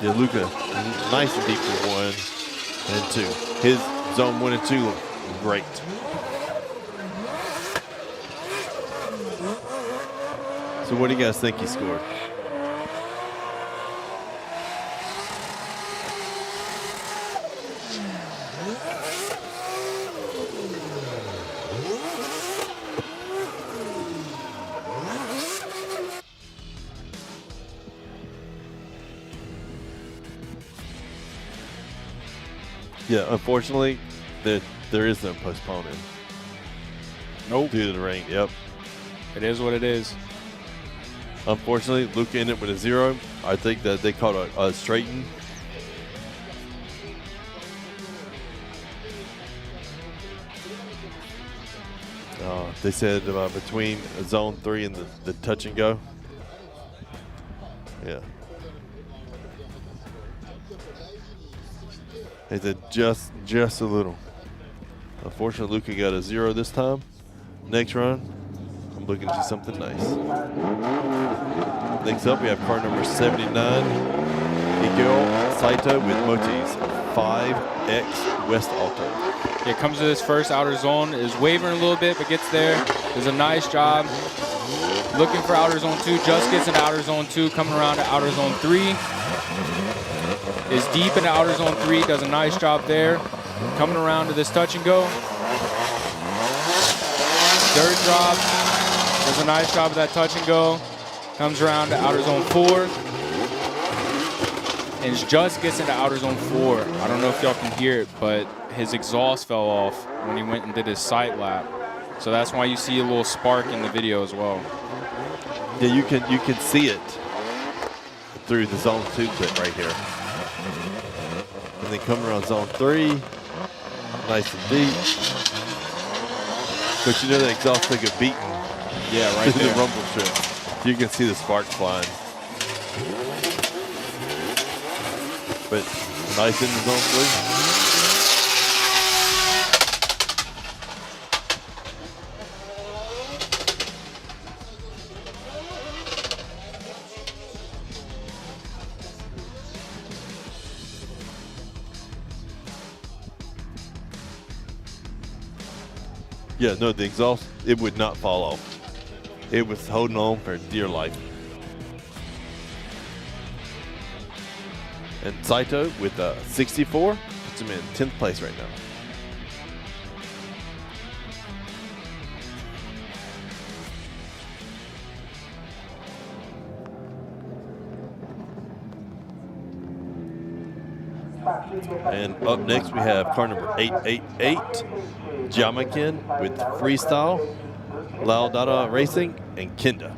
Yeah, Luca, nice and deep for 1 and 2. His zone 1 and 2 look great. So what do you guys think he scored? Yeah, unfortunately, there is no postponing. Nope. Due to the rain, yep. It is what it is. Unfortunately, Luca ended with a 0. I think that they caught a straighten. They said between zone 3 and the touch and go. Yeah. They said just a little. Unfortunately, Luca got a 0 this time. Next run, I'm looking to see something nice. Next up, we have car number 79, Ikeo Saito with Motis 5X West Alto. It comes to this first outer zone, is wavering a little bit, but gets there. Does a nice job. Looking for outer zone 2, just gets into outer zone 2, coming around to outer zone 3. Is deep into outer zone 3, does a nice job there. Coming around to this touch and go. Third drop, does a nice job of that touch and go. Comes around to outer zone 4. And just gets into outer zone 4. I don't know if y'all can hear it, but his exhaust fell off when he went and did his sight lap. So that's why you see a little spark in the video as well. Yeah, you can see it through the zone 2 clip right here. And then coming around zone 3, nice and deep. But you know the exhaust took a beating. Yeah, right through there. the rumble strip. You can see the sparks flying. But nice in the zone 3. Yeah, no, the exhaust, it would not fall off. It was holding on for dear life. And Saito with a 64 puts him in 10th place right now. And up next we have car number 888, Jamakin with Freestyle, Laodada Racing, and Kenda.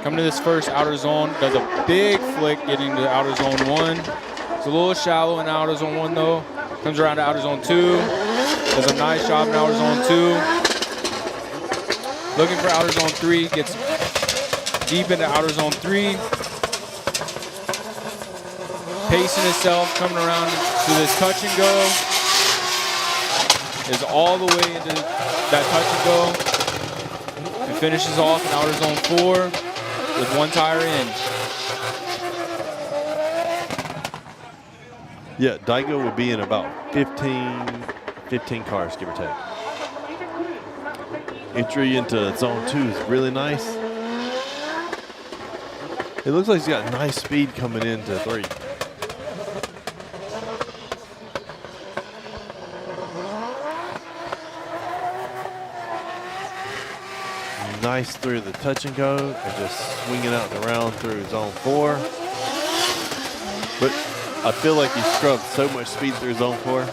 Coming to this first outer zone, does a big flick getting to outer zone 1. It's a little shallow in outer zone 1 though. Comes around to outer zone 2. Does a nice job in outer zone 2. Looking for outer zone 3, gets deep into outer zone 3. Pacing himself, coming around to this touch and go. Is all the way into that touch and go. And finishes off in outer zone 4 with 1 tire in. Yeah, Daigo would be in about 15 cars, give or take. Entry into zone 2 is really nice. It looks like he's got nice speed coming into 3. Nice through the touch and go and just swinging out and around through zone 4. But I feel like he scrubbed so much speed through zone 4.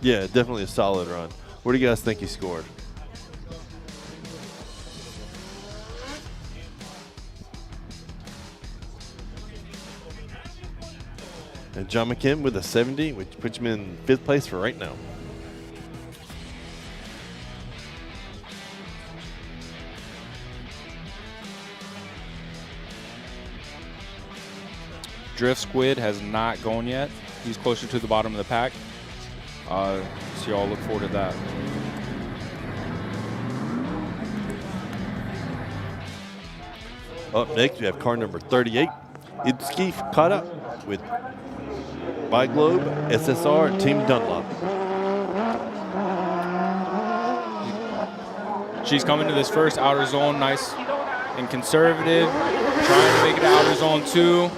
Yeah, definitely a solid run. What do you guys think he scored? And John McKim with a 70, which puts him in 5th place for right now. Drift Squid has not gone yet. He's closer to the bottom of the pack. So y'all look forward to that. Up next, we have car number 38, Itsuki Fukada with Biglobe, SSR, Team Dunlop. She's coming to this first outer zone, nice and conservative. Trying to make it to outer zone 2.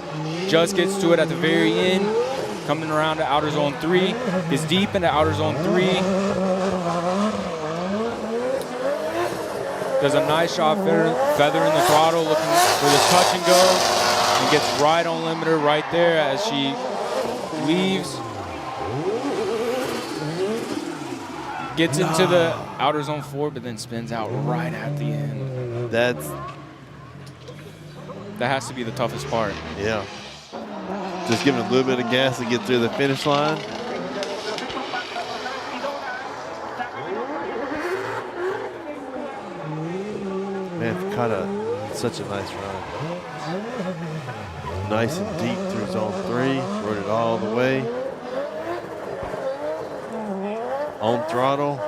Just gets to it at the very end. Coming around to outer zone 3. Is deep into outer zone 3. Does a nice job feathering the throttle, looking for this touch and go. And gets right on limiter right there as she leaves. Gets into the outer zone 4, but then spins out right at the end. That has to be the toughest part. Yeah. Just giving a little bit of gas to get through the finish line. Man, Fukada, such a nice run. Nice and deep through zone 3. Rode it all the way. On throttle.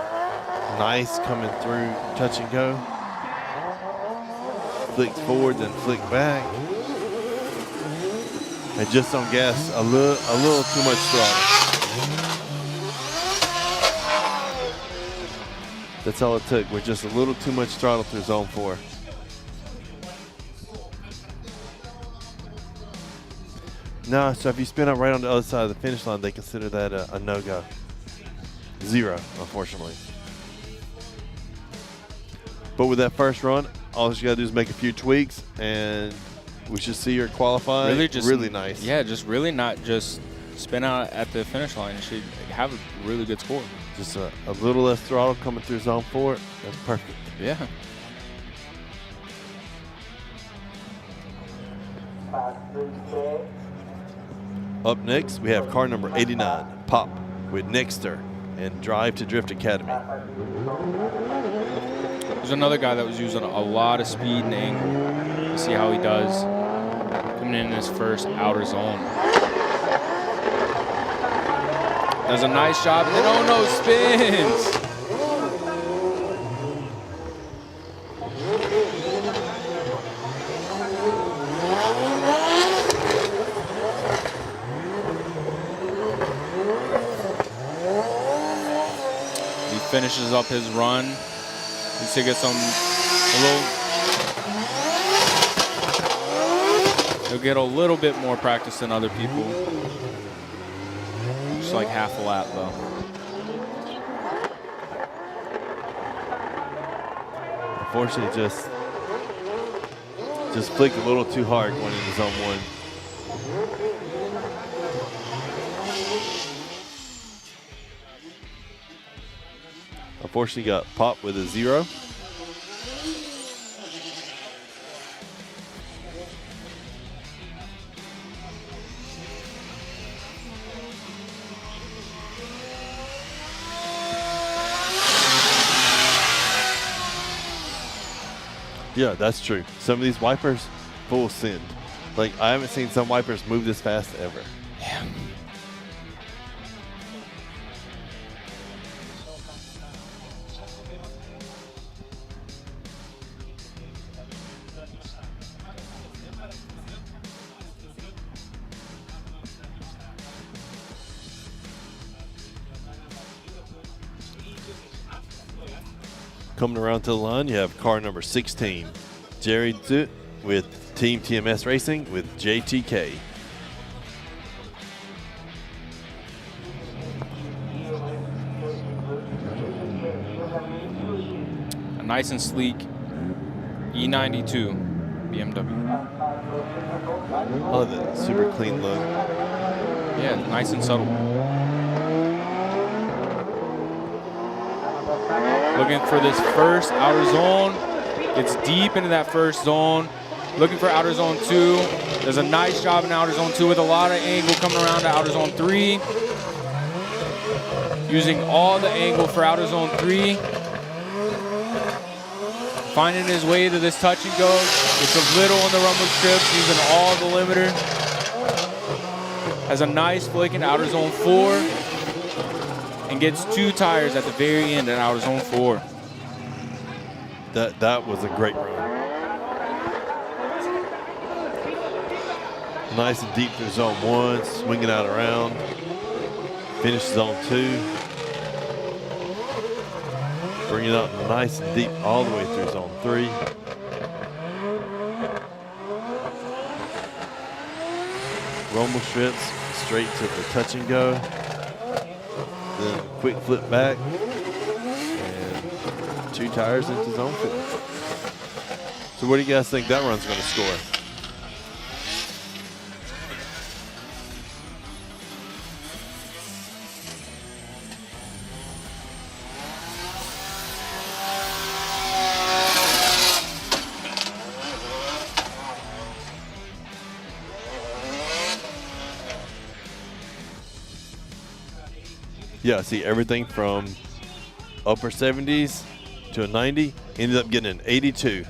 Nice coming through touch and go. Flicked forward, then flicked back. And just on gas, a little too much throttle. That's all it took, with just a little too much throttle through zone 4. No, so if you spin out right on the other side of the finish line, they consider that a no-go. 0, unfortunately. But with that first run, all you gotta do is make a few tweaks, and we should see her qualify. Really nice. Yeah, just really not just spin out at the finish line. She have a really good score. Just a little less throttle coming through zone 4. That's perfect. Yeah. Up next, we have car number 89, Pop, with Nexter and Drive to Drift Academy. There's another guy that was using a lot of speed and angle. You see how he does coming in his first outer zone. Does a nice job, and then oh no, spins. He finishes up his run. Needs to get he'll get a little bit more practice than other people. Just like half a lap though. Unfortunately, just flicked a little too hard going into zone 1. Unfortunately, got popped with a 0. Yeah, that's true. Some of these wipers, full send. Like, I haven't seen some wipers move this fast ever. Yeah. Coming around to the line, you have car number 16, Jerry Zut with Team TMS Racing with JTK. A nice and sleek E92 BMW. Oh, the super clean look. Yeah, nice and subtle. Looking for this first outer zone. Gets deep into that first zone. Looking for outer zone 2. Does a nice job in outer zone 2 with a lot of angle coming around to outer zone 3. Using all the angle for outer zone 3. Finding his way to this touch and go. Gets a little on the rumble strips, using all the limiter. Has a nice flick in outer zone 4. And gets 2 tires at the very end at outer zone 4. That was a great run. Nice and deep through zone 1, swinging out around. Finish zone 2. Bringing it up nice and deep all the way through zone 3. Rumble strips straight to the touch and go. Then quick flip back. And 2 tires into zone 4. So what do you guys think that run's going to score? Yeah, see, everything from upper 70s to a 90, ended up getting an 82.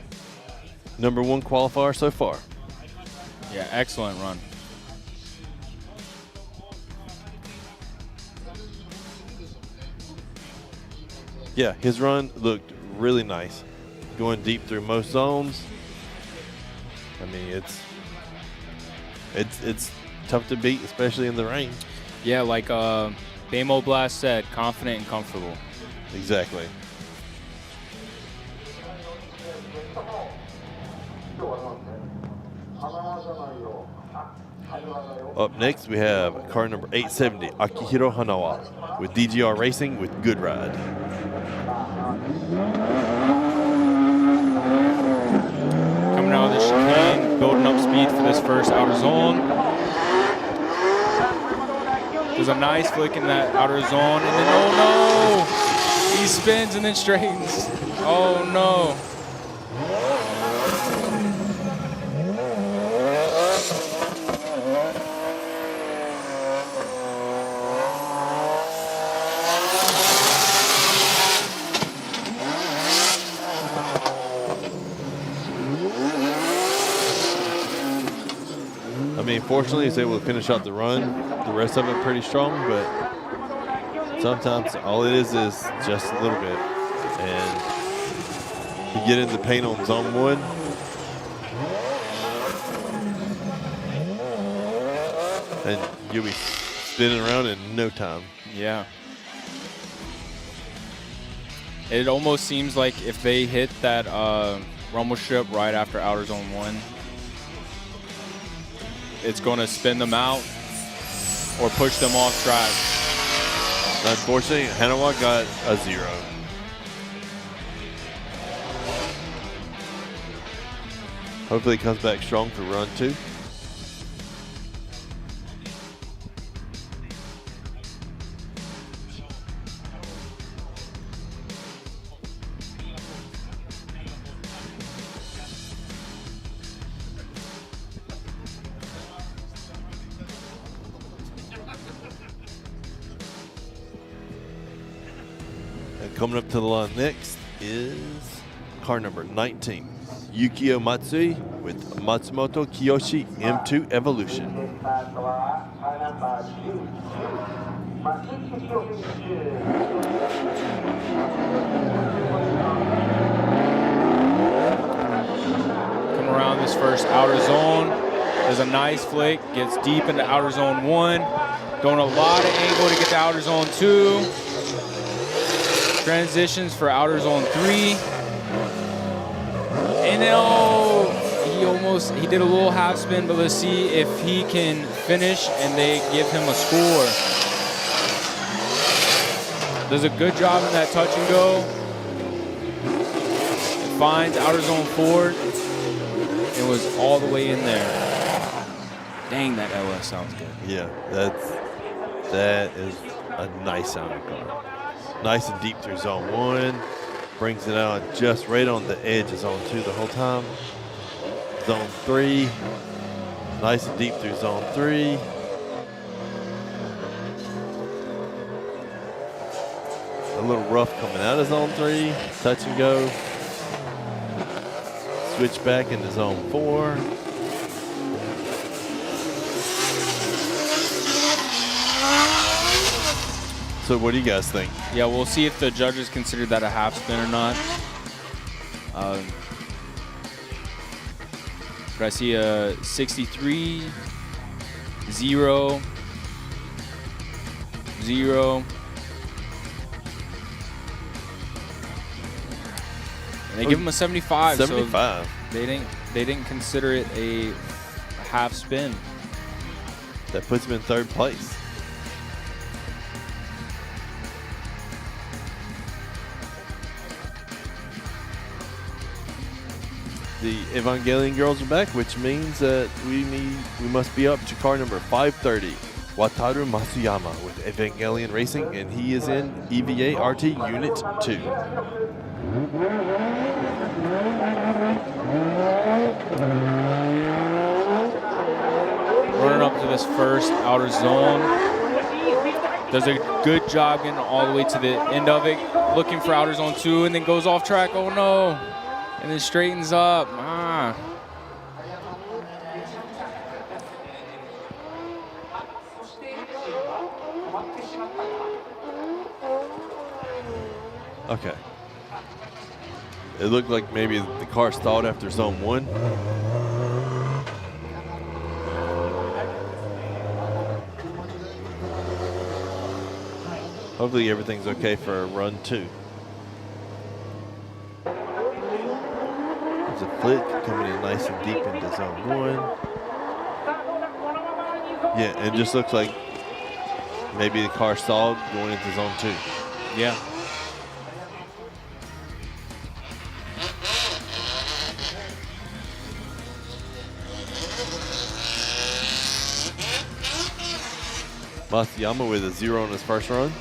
Number 1 qualifier so far. Yeah, excellent run. Yeah, his run looked really nice. Going deep through most zones. I mean, it's tough to beat, especially in the rain. Yeah, like Bamo Blast said, confident and comfortable. Exactly. Up next, we have car number 870, Akihiro Hanawa, with DGR Racing with Good Ride. Coming out of the chicane, building up speed for this first outer zone. There's a nice flick in that outer zone, and then, oh no! He spins and then straightens. Oh no. I mean, fortunately, he's able to finish out the run. The rest of it pretty strong, but Sometimes all it is just a little bit. And you get in the paint on zone 1. And you'll be spinning around in no time. Yeah. It almost seems like if they hit that rumble strip right after outer zone 1, it's going to spin them out or push them off track. Unfortunately, Hanawa got a 0. Hopefully he comes back strong for run 2. Coming up to the line next is car number 19, Yukio Matsui with Matsumoto Kiyoshi M2 Evolution. Coming around this first outer zone, there's a nice flick, gets deep into outer zone 1, going a lot of angle to get to outer zone 2. Transitions for outer zone 3. And then, he did a little half spin, but let's see if he can finish and they give him a score. Does a good job in that touch and go. It finds outer zone 4. It was all the way in there. Dang, that LS sounds good. Yeah, that is a nice sounding car. Nice and deep through zone 1. Brings it out just right on the edge of zone 2 the whole time. Zone 3. Nice and deep through zone 3. A little rough coming out of zone 3. Touch and go. Switch back into zone 4. So what do you guys think? Yeah, we'll see if the judges consider that a half spin or not. But I see a 63, 0, 0. And they give him a 75. 75. So they didn't consider it a half spin. That puts him in 3rd place. The Evangelion girls are back, which means that we must be up to car number 530, Wataru Masuyama with Evangelion Racing, and he is in EVA RT Unit 2. Running up to this first outer zone. Does a good job getting all the way to the end of it, looking for outer zone 2, and then goes off track. Oh no. And then straightens up. Okay. It looked like maybe the car stalled after zone 1. Hopefully everything's okay for run 2. There's a flick coming in nice and deep into zone 1. Yeah, it just looks like maybe the car stalled going into zone 2. Yeah. Masuyama with a 0 on his first run.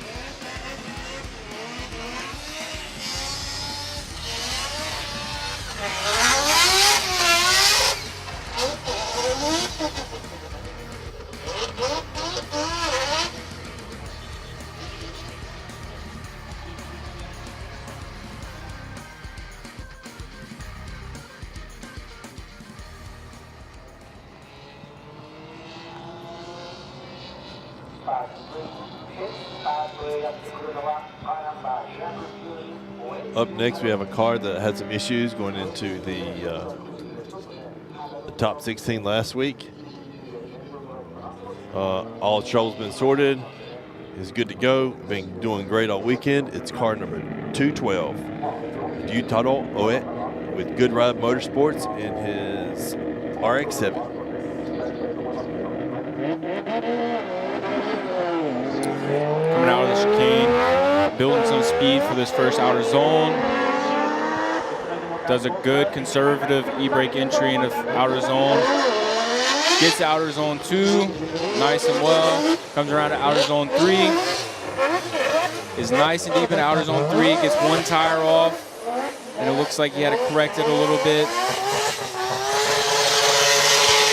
Up next, we have a car that had some issues going into the top 16 last week. All troubles been sorted. It's good to go. Been doing great all weekend. It's car number 212, Yutaro Oe, with Good Ride Motorsports in his RX-7. Coming out of the chicane, building some speed for this first outer zone. Does a good conservative e-brake entry into outer zone. Gets to outer zone 2, nice and well. Comes around to outer zone 3. Is nice and deep in outer zone 3. Gets one tire off, and it looks like he had to correct it a little bit.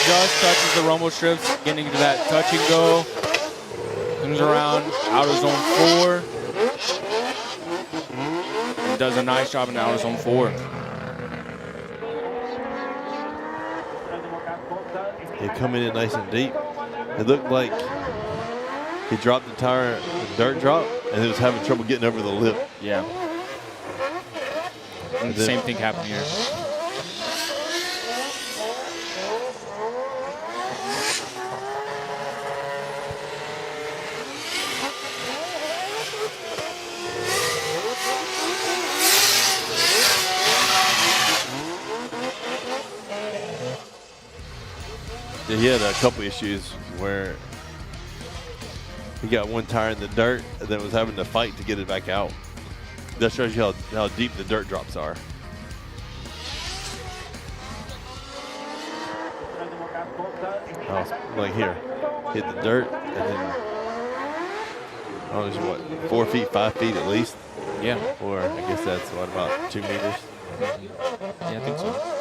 Just touches the rumble strips, getting to that touch and go. Comes around outer zone 4. And does a nice job in outer zone 4. They come in nice and deep. It looked like he dropped the tire, the dirt drop, and he was having trouble getting over the lip. Yeah. And the same thing happened here. He had a couple issues where he got one tire in the dirt and then was having to fight to get it back out. That shows you how deep the dirt drops are. Like here, hit the dirt and then, I don't know, what, 4 feet, 5 feet at least? Yeah. Or I guess that's what, about 2 meters? Yeah, I think so.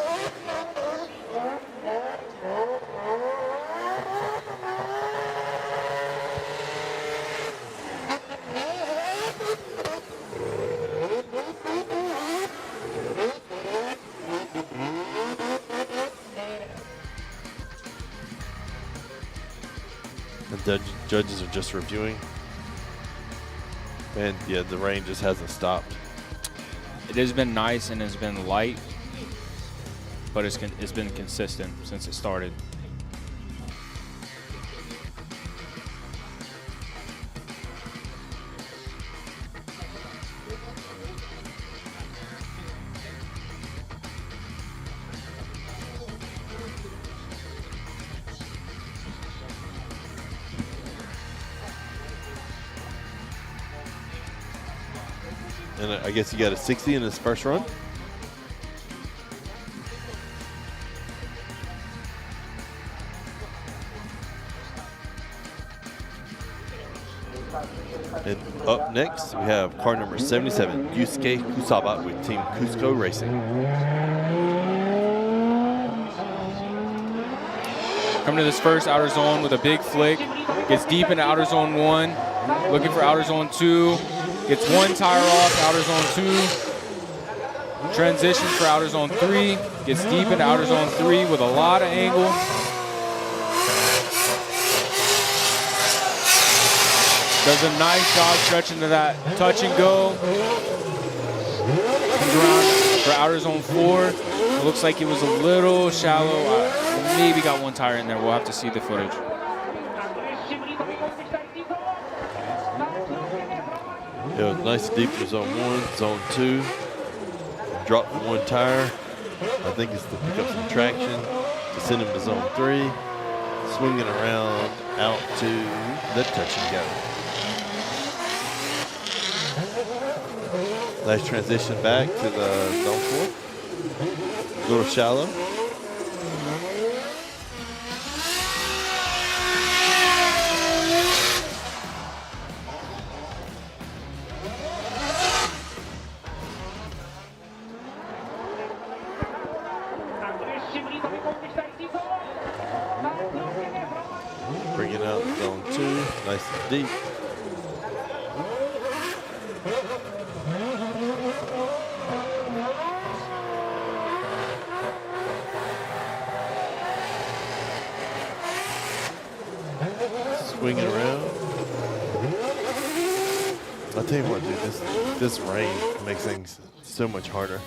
The judges are just reviewing. And yeah, the rain just hasn't stopped. It has been nice and it's been light, but it's been consistent since it started. And I guess he got a 60 in his first run. And up next, we have car number 77, Yusuke Kusaba with Team Cusco Racing. Coming to this first outer zone with a big flick. Gets deep into outer zone 1. Looking for outer zone 2. Gets one tire off, outer zone 2. Transitions for outer zone 3. Gets deep into outer zone 3 with a lot of angle. Does a nice job stretching to that touch and go. Comes around for outer zone 4. It looks like it was a little shallow. Maybe got one tire in there. We'll have to see the footage. It was nice deep for zone 1, zone 2. Dropped one tire. I think it's to pick up some traction to send him to zone 3. Swinging around out to the touch and go. Nice transition back to the zone 4. A little shallow. Bringing out zone 2, nice and deep. Swinging around. I'll tell you what, dude, this rain makes things so much harder.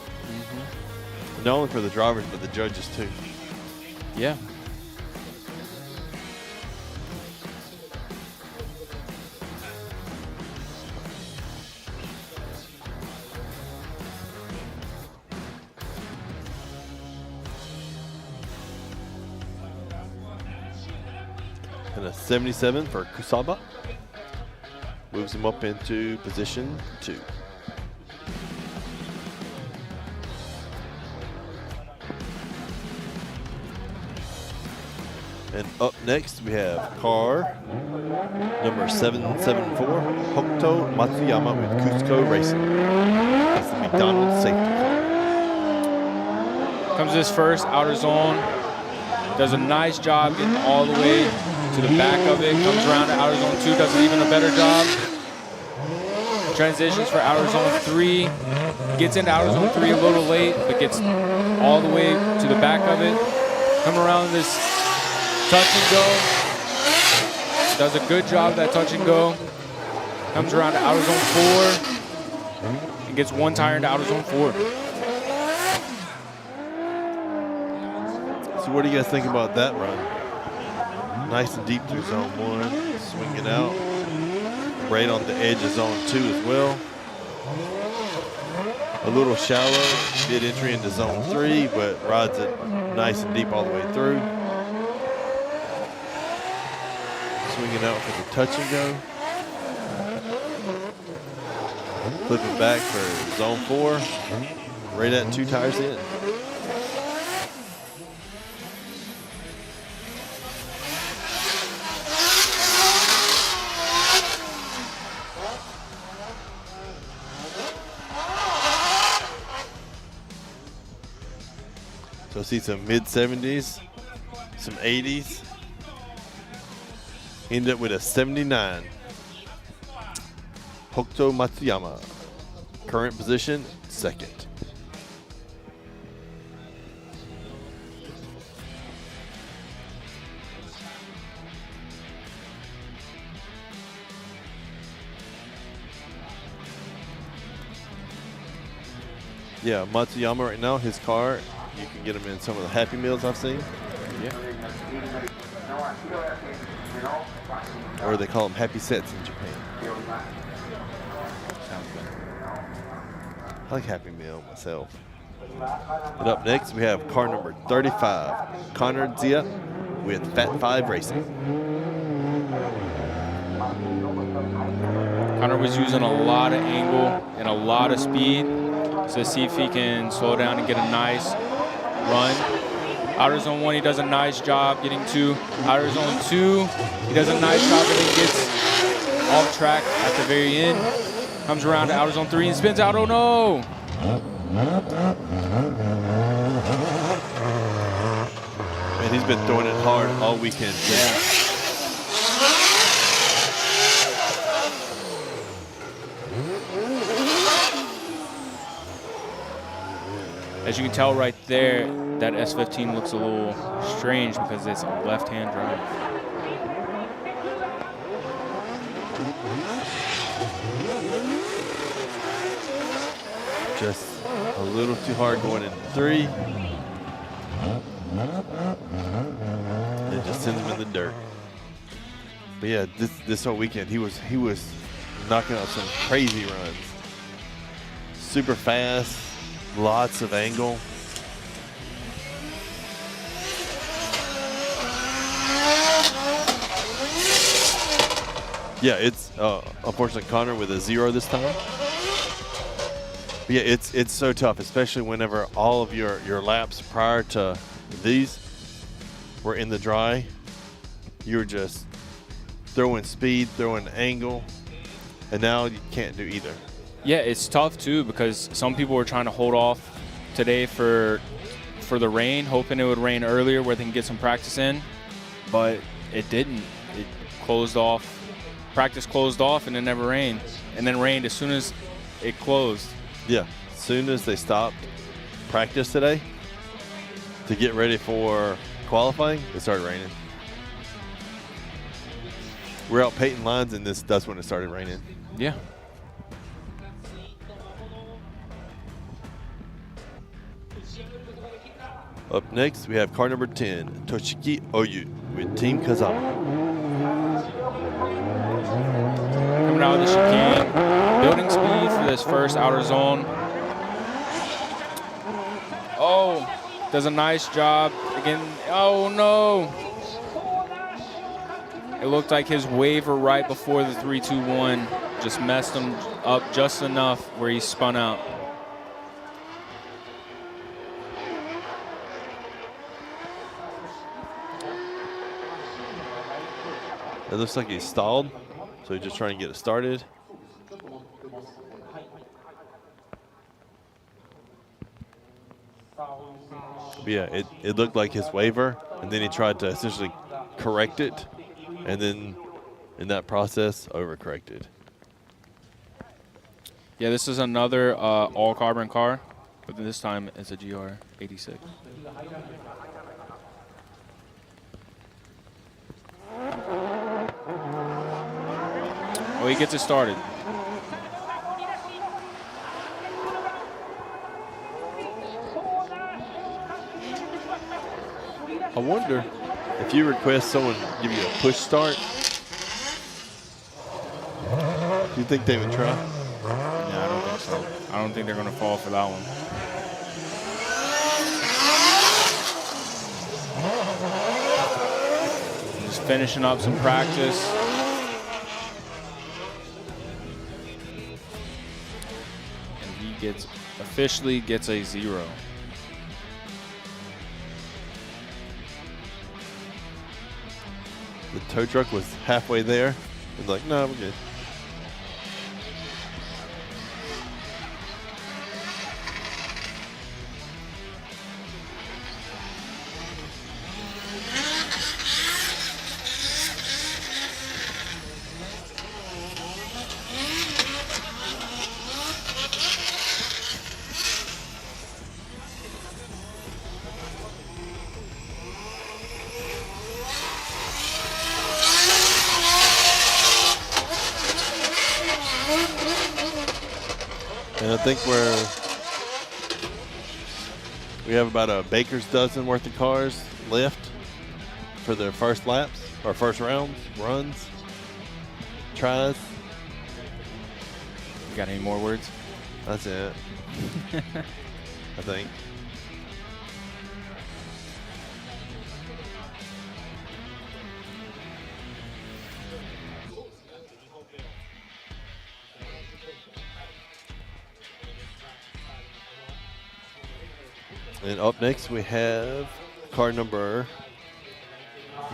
Not only for the drivers, but the judges too. Yeah. And a 77 for Kusaba. Moves him up into position 2. And up next we have car number 774, Hokuto Matsuyama with Cusco Racing. That's the McDonald's safety car. Comes his first outer zone. Does a nice job getting all the way to the back of it. Comes around to outer zone 2, does even a better job. Transitions for outer zone 3. Gets into outer zone 3 a little late, but gets all the way to the back of it. Come around this touch and go. Does a good job of that touch and go. Comes around to outer zone 4. And gets one tire into outer zone 4. So what do you guys think about that run? Nice and deep through zone 1, swinging out. Right on the edge of zone 2 as well. A little shallow, did entry into zone 3, but rides it nice and deep all the way through. Swinging out for the touch and go. Flipping back for zone 4. Right at 2 tires in. So see some mid-70s, some 80s. End up with a 79. Hokuto Matsuyama. Current position, 2nd. Yeah, Matsuyama right now, his car, you can get him in some of the Happy Meals I've seen. Yeah. Or they call them Happy Sets in Japan. Sounds good. I like Happy Meal myself. And up next, we have car number 35, Connor Zia with Fat 5 Racing. Connor was using a lot of angle and a lot of speed. So see if he can slow down and get a nice run. Outer zone 1, he does a nice job getting to. Outer zone 2, he does a nice job and then gets off track at the very end. Comes around to outer zone 3 and spins out. Oh no! Man, he's been throwing it hard all weekend. Yeah. As you can tell right there, that S15 looks a little strange because it's a left-hand drive. Just a little too hard going in 3. It just sends him in the dirt. But yeah, this whole weekend he was knocking out some crazy runs. Super fast, lots of angle. Yeah, it's unfortunately Connor with a 0 this time. But yeah, it's so tough, especially whenever all of your laps prior to these were in the dry. You're just throwing speed, throwing angle, and now you can't do either. Yeah, it's tough too because some people were trying to hold off today for the rain, hoping it would rain earlier where they can get some practice in, but it didn't. It closed off. Practice closed off and it never rained, and then rained as soon as it closed. Yeah, as soon as they stopped practice today to get ready for qualifying, it started raining. We're out painting lines and that's when it started raining. Yeah. Up next, we have car number 10, Toshiki Oyu with Team Kazama. Coming out of the chicane, building speed for this first outer zone. Oh, does a nice job again. Oh no! It looked like his waiver right before the 3-2-1 just messed him up just enough where he spun out. It looks like he's stalled, so he's just trying to get it started. But yeah, it looked like his waiver, and then he tried to essentially correct it, and then in that process, overcorrected. Yeah, this is another all-carbon car, but this time it's a GR86. Oh, he gets it started. I wonder if you request someone give you a push start, do you think they would try? Yeah, I don't think so. I don't think they're going to fall for that one. Just finishing up some practice. And he officially gets a 0. The tow truck was halfway there. It's like, no, we're good. And I think we have about a baker's dozen worth of cars left for their first laps, or first rounds, runs, tries. You got any more words? That's it. I think. And up next we have car number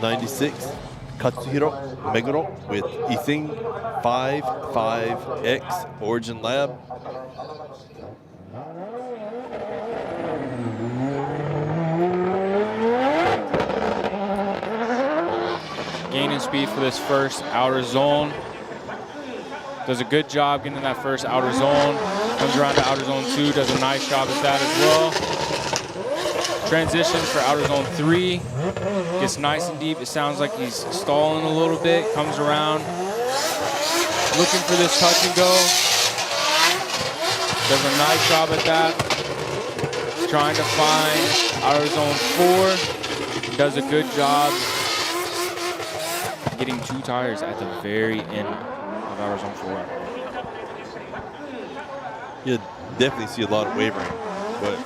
96, Katsuhiro Meguro with Ising 55X Origin Lab. Gaining speed for this first outer zone. Does a good job getting in that first outer zone. Comes around to outer zone 2, does a nice job at that as well. Transitions for outer zone 3. Gets nice and deep. It sounds like he's stalling a little bit. Comes around. Looking for this touch and go. Does a nice job at that. Trying to find outer zone 4. Does a good job getting 2 tires at the very end of outer zone 4. You definitely see a lot of wavering, but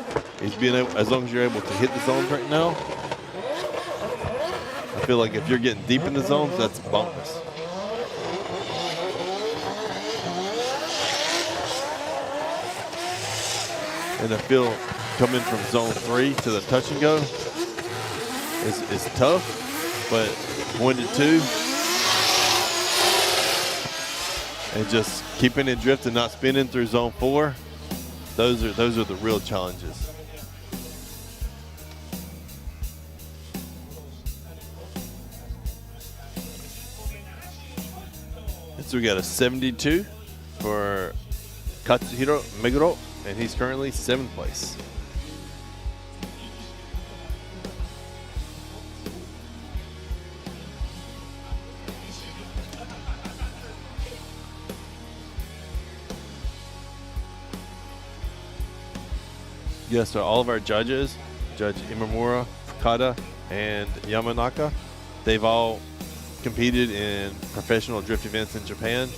it's being able, as long as you're able to hit the zones right now, I feel like if you're getting deep in the zones, that's a bonus. And I feel coming from zone 3 to the touch and go is tough, but 1 to 2 and just keeping it drift and not spinning through zone 4, those are the real challenges. So we got a 72 for Katsuhiro Meguro, and he's currently 7th place. Yes, so all of our judges Judge Imamura, Fukada, and Yamanaka. They've all competed in professional drift events in Japan.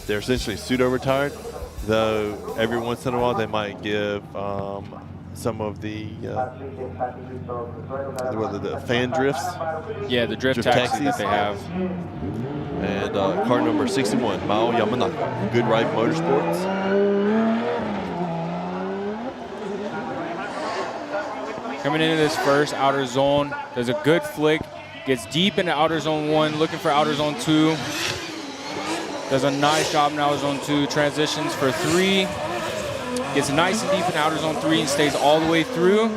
They're essentially pseudo-retired, though every once in a while they might give some of the fan drifts. Yeah, the drift taxi that they have. And car number 61, Mao Yamanaka, Good Ride Motorsports. Coming into this first outer zone, does a good flick, gets deep into outer zone 1, looking for outer zone 2. Does a nice job in outer zone 2, transitions for 3. Gets nice and deep in outer zone 3 and stays all the way through.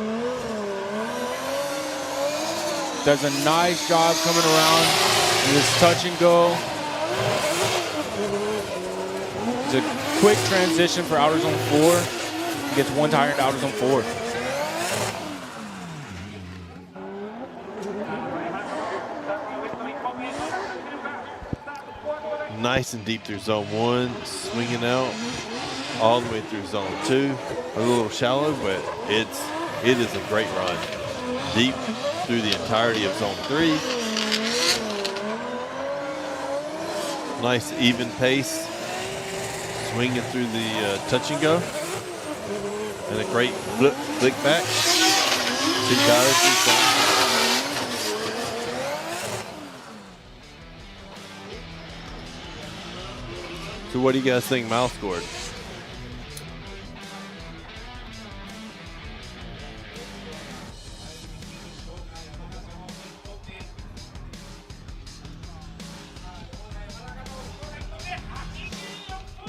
Does a nice job coming around in this touch and go. It's a quick transition for outer zone 4. He gets one tire into outer zone 4. Nice and deep through zone 1, swinging out all the way through zone 2. A little shallow, but it is a great run. Deep through the entirety of zone 3. Nice even pace, swinging through the touch and go. And a great flick back. 2 tires through zone. So what do you guys think Mal scored?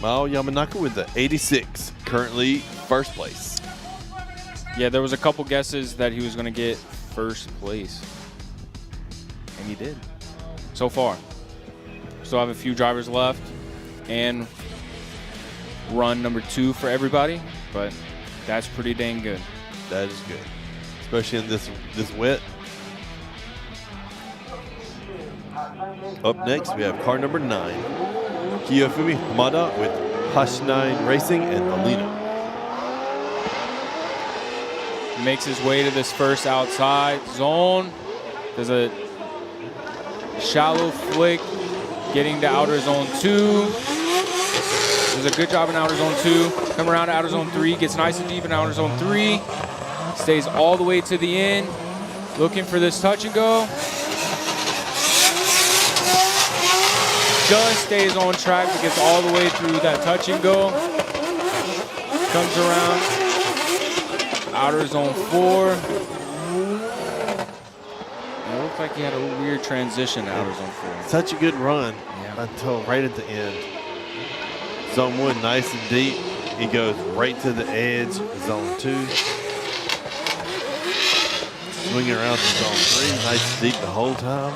Mao Yamanaka with the 86, currently first place. Yeah, there was a couple guesses that he was going to get first place. And he did. So far. Still have a few drivers left. And run number 2 for everybody, but that's pretty dang good. That is good, especially in this wet. Up next, we have car number 9, Kiyofumi Hamada with Hash9 Racing and Alino. Makes his way to this first outside zone. There's a shallow flick getting to outer zone 2. Does a good job in outer zone 2. Come around to outer zone 3. Gets nice and deep in outer zone 3. Stays all the way to the end. Looking for this touch and go. Just stays on track, but gets all the way through that touch and go. Comes around. Outer zone 4. It looked like he had a weird transition out of zone 4. Such a good run until right at the end. Zone 1 nice and deep. He goes right to the edge. Zone 2. Swinging around to zone 3. Nice and deep the whole time.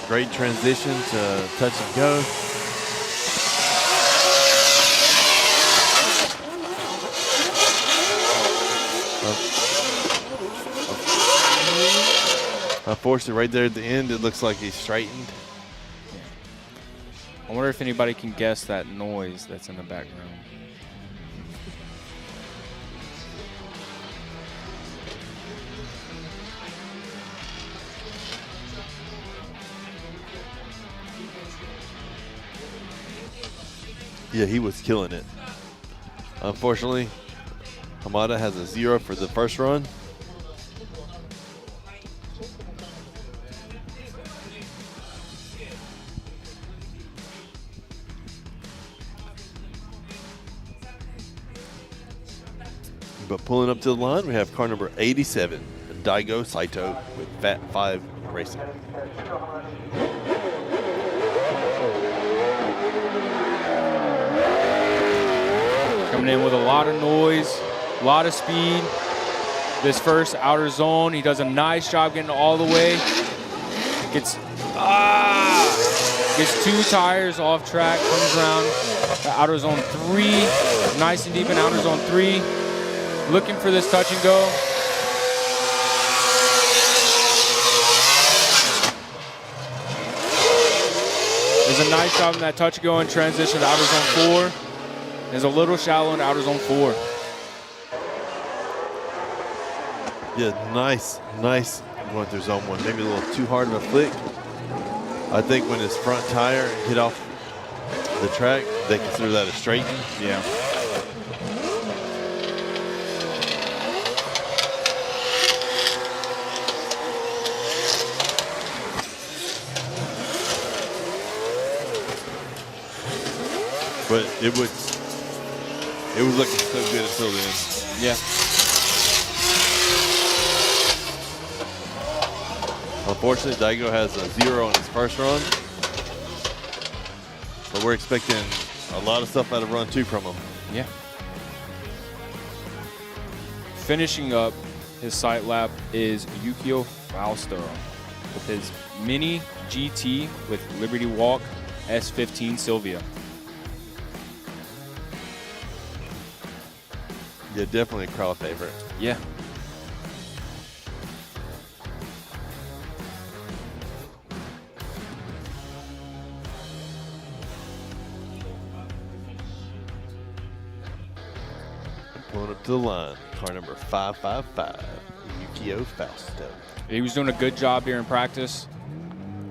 Great transition to touch and go. Unfortunately, right there at the end, it looks like he's straightened. I wonder if anybody can guess that noise that's in the background. Yeah, he was killing it. Unfortunately, Hamada has a 0 for the first run. But pulling up to the line, we have car number 87, Daigo Saito with Fat 5 Racing. Coming in with a lot of noise, a lot of speed. This first outer zone, he does a nice job getting all the way. Gets 2 tires off track, comes around to outer zone 3. Nice and deep in outer zone 3. Looking for this touch and go. There's a nice job in that touch and go and transition to outer zone 4. Is a little shallow in outer zone 4. Yeah, nice going through zone 1. Maybe a little too hard of a flick. I think when his front tire hit off the track, they consider that a straight. Yeah. But it was looking so good until then. Yeah. Unfortunately, Daigo has a 0 on his first run. But we're expecting a lot of stuff out of run 2 from him. Yeah. Finishing up his sight lap is Yukio Fausto with his Mini GT with Liberty Walk S15 Silvia. Yeah, definitely a crowd favorite. Yeah. Going up to the line, car number 555, Yukio Fausto. He was doing a good job here in practice.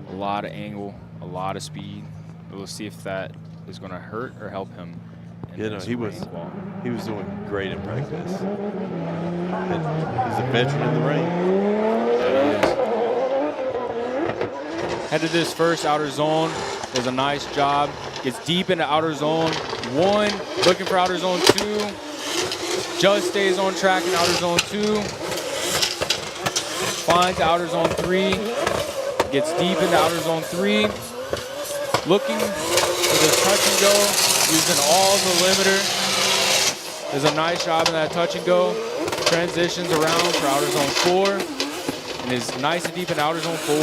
A lot of angle, a lot of speed. We'll see if that is going to hurt or help him. Yeah, no, he was doing great in practice. And he's a veteran in the rain. Yeah, he is. Headed this first outer zone. Does a nice job. Gets deep into outer zone 1. Looking for outer zone 2. Just stays on track in outer zone 2. Finds outer zone 3. Gets deep into outer zone 3. Looking for this touch and go. Using all the limiter. Does a nice job in that touch and go. Transitions around for outer zone 4. And is nice and deep in outer zone 4.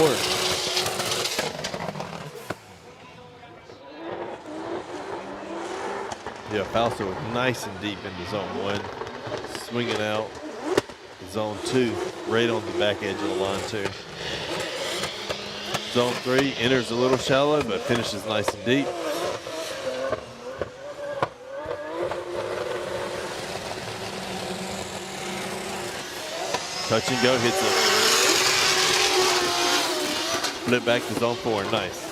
Yeah, Fausto was nice and deep into zone 1. Swinging out. Zone 2, right on the back edge of the line 2. Zone 3 enters a little shallow, but finishes nice and deep. Touch and go, hits it. Flip back to zone 4, nice.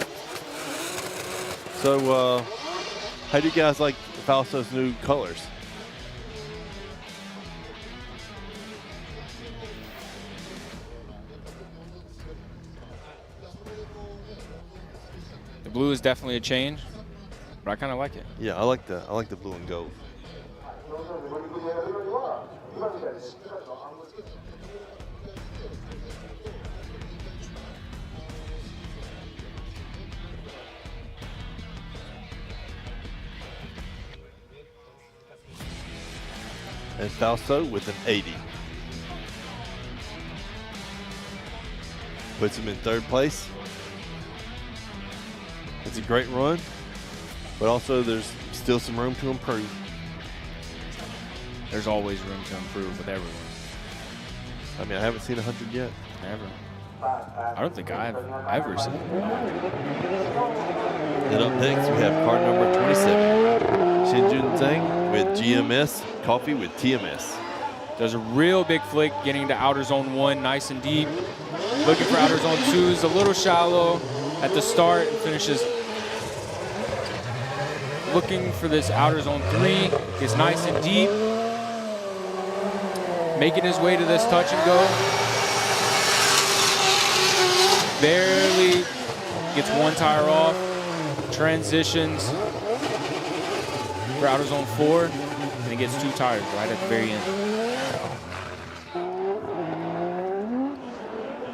So, how do you guys like Fausto's new colors? The blue is definitely a change, but I kind of like it. Yeah, I like the blue and gold. And Fausto with an 80. Puts him in 3rd place. It's a great run, but also there's still some room to improve. There's always room to improve with everyone. I mean, I haven't seen 100 yet. Ever. I don't think I've ever seen it. Then up next, we have car number 27, Shinjun Zhang with GMS, Coffee with TMS. Does a real big flick getting to outer zone 1, nice and deep. Looking for outer zone 2, is a little shallow at the start and finishes looking for this outer zone 3, gets nice and deep. Making his way to this touch and go. Barely gets 1 tire off. Transitions for outer zone 4, and he gets 2 tires right at the very end.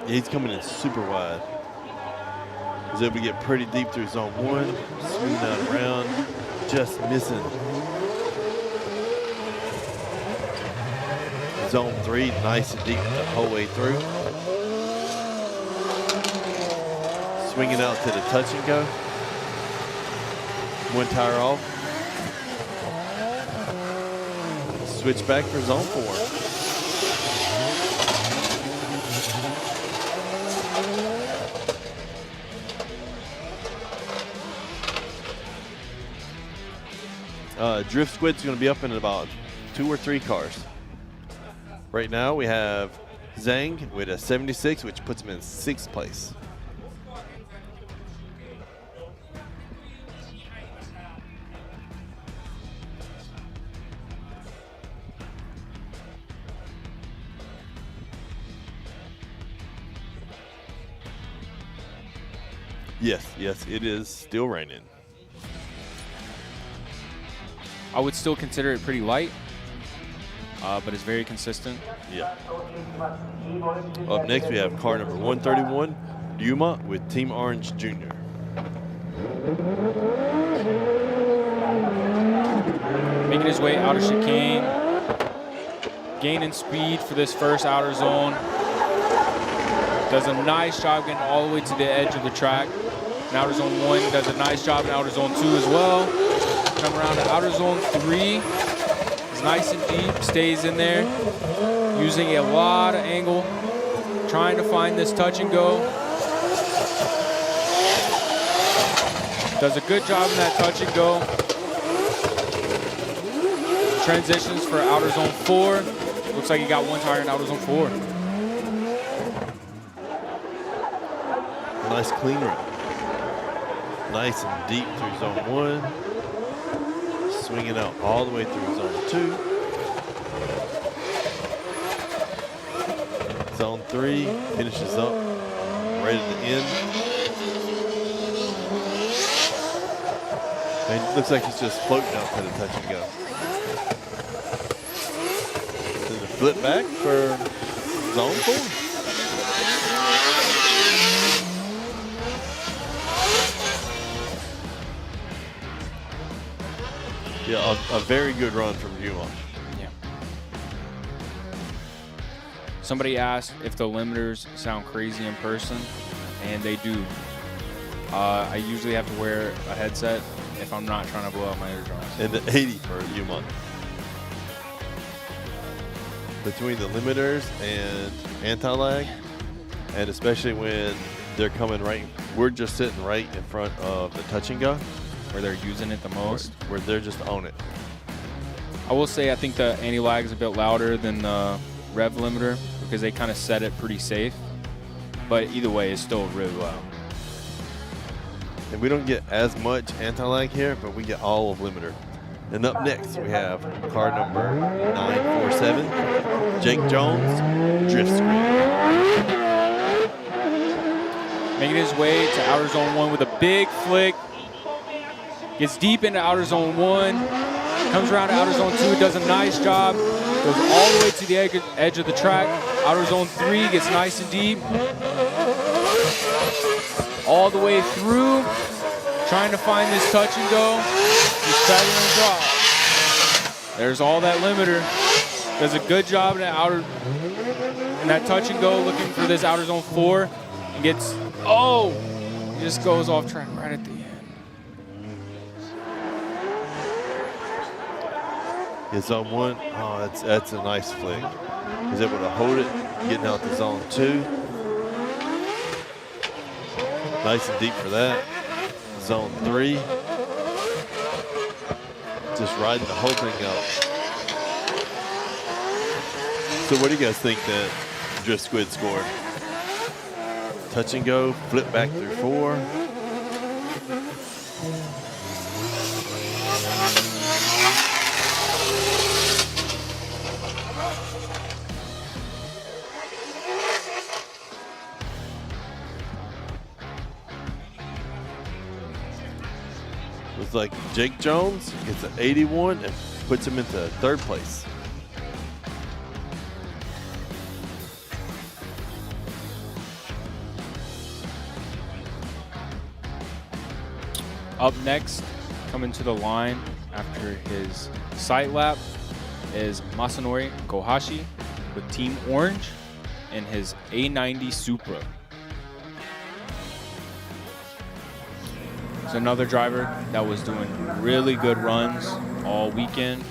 Yeah, he's coming in super wide. He's able to get pretty deep through zone 1, swing that around, just missing. Zone 3, nice and deep the whole way through. Swinging out to the touch and go. 1 tire off. Switch back for zone 4. Drift Squid's going to be up in about 2 or 3 cars. Right now we have Zhang with a 76, which puts him in 6th place. Yes, it is still raining. I would still consider it pretty light, but it's very consistent. Yeah. Up next, we have car number 131, Yuma with Team Orange Jr. Making his way out of chicane, gaining speed for this first outer zone. Does a nice job getting all the way to the edge of the track. In outer zone 1, does a nice job in outer zone 2 as well. Come around to outer zone 3. It's nice and deep, stays in there. Using a lot of angle, trying to find this touch and go. Does a good job in that touch and go. Transitions for outer zone 4. Looks like he got 1 tire in outer zone 4. Nice clean run. Nice and deep through zone 1. Swinging out all the way through zone 2. Zone 3 finishes up right at the end. And it looks like he's just floating out to the touch and go. To the flip back for zone 4. Yeah, a very good run from Yuma. Yeah. Somebody asked if the limiters sound crazy in person, and they do. I usually have to wear a headset if I'm not trying to blow out my eardrums. And the 80 for Yuma. Between the limiters and anti-lag, and especially when they're coming right, we're just sitting right in front of the touch and go. Where they're using it the most. Where they're just on it. I will say I think the anti-lag is a bit louder than the rev limiter because they kind of set it pretty safe. But either way, it's still really loud. And we don't get as much anti-lag here, but we get all of limiter. And up next, we have car number 947, Jake Jones, Drift Squid. Making his way to outer zone 1 with a big flick. Gets deep into outer zone 1, comes around to outer zone 2, does a nice job, goes all the way to the edge of the track. Outer zone 3 gets nice and deep. All the way through, trying to find this touch and go. He's feathering and drop. There's all that limiter. Does a good job in that touch and go, looking for this outer zone 4. And gets, he just goes off track right at the end. It's on 1. Oh, that's a nice flick. He's able to hold it, getting out to zone 2. Nice and deep for that. Zone 3. Just riding the whole thing out. So what do you guys think that Drift Squid scored? Touch and go, flip back through 4. Looks like Jake Jones gets an 81 and puts him into 3rd place. Up next, coming to the line after his sight lap is Masanori Kohashi with Team Orange in his A90 Supra. It's another driver that was doing really good runs all weekend,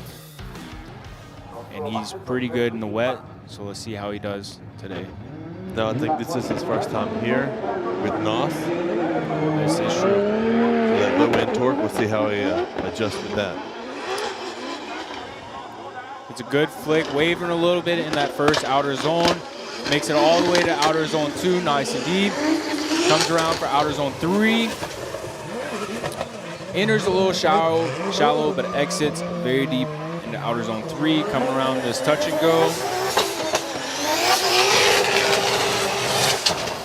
and he's pretty good in the wet, so let's see how he does today. No, I think this is his first time here with NOS. This is true. That low end torque, we'll see how he adjusts with that. It's a good flick, wavering a little bit in that first outer zone. Makes it all the way to outer zone 2, nice and deep. Comes around for outer zone 3. Enters a little shallow, but exits very deep into outer zone 3. Coming around this touch and go.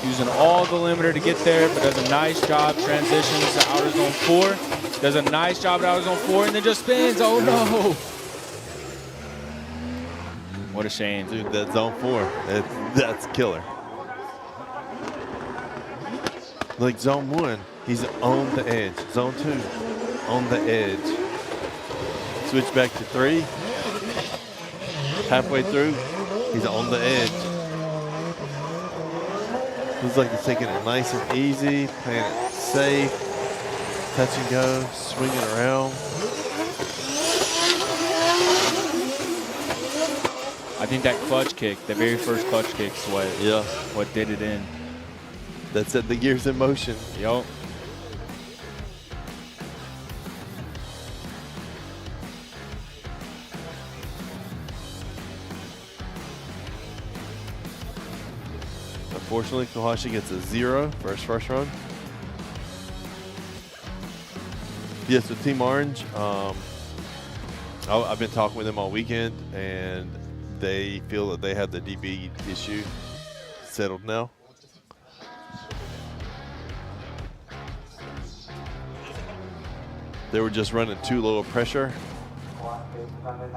Using all the limiter to get there, but does a nice job. Transitions to outer zone 4. Does a nice job at outer zone 4, and then just spins. Oh no! What a shame. Dude, that zone 4, that's killer. Like zone 1, he's on the edge. Zone 2, on the edge. Switch back to 3. Halfway through, he's on the edge. Looks like he's taking it nice and easy, playing it safe. Touch and go, swinging around. I think that clutch kick, the very first clutch kick, is what did it in. That set the gears in motion. Yup. Unfortunately, Kohashi gets a 0 for his first run. Yeah, so Team Orange, I've been talking with them all weekend, and they feel that they have the DB issue settled now. They were just running too low of pressure.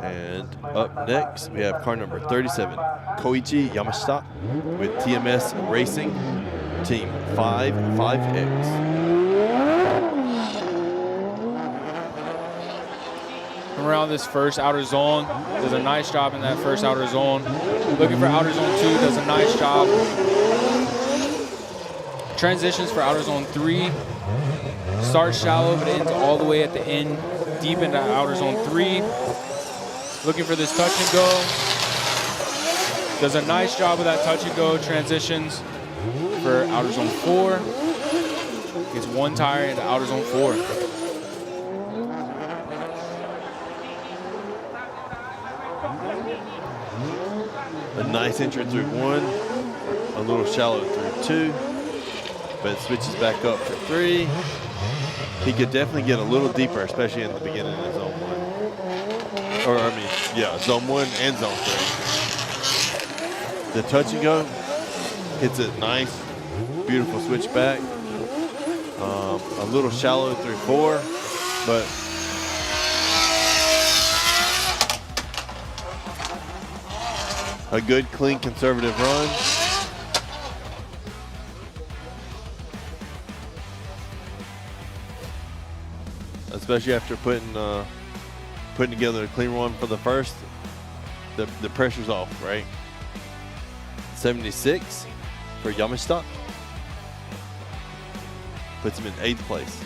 And up next, we have car number 37, Koichi Yamashita with TMS Racing, Team 5X. Around this first outer zone, does a nice job in that first outer zone. Looking for outer zone 2, does a nice job. Transitions for outer zone 3. Starts shallow, but ends all the way at the end, deep into outer zone 3. Looking for this touch and go. Does a nice job with that touch and go. Transitions for outer zone 4. Gets one tire into outer zone 4. A nice entry through 1, a little shallow through 2, but it switches back up for 3. He could definitely get a little deeper, especially in the beginning of zone 1. Or, I mean, yeah, zone 1 and zone 3. The touch and go hits it nice, beautiful switch back. A little shallow through 4, but a good, clean, conservative run. Especially after putting together a clean run for the first, the pressure's off, right? 76 for Yamashita. Puts him in 8th place.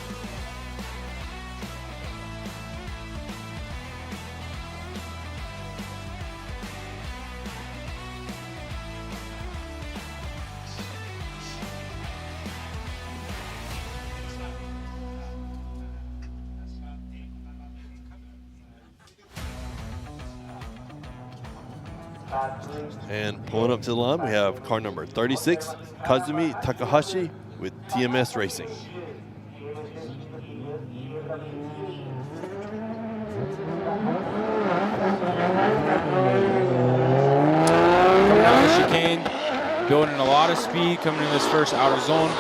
And pulling up to the line, we have car number 36, Kazumi Takahashi with TMS Racing. Coming down the chicane, building a lot of speed, coming in this first outer zone.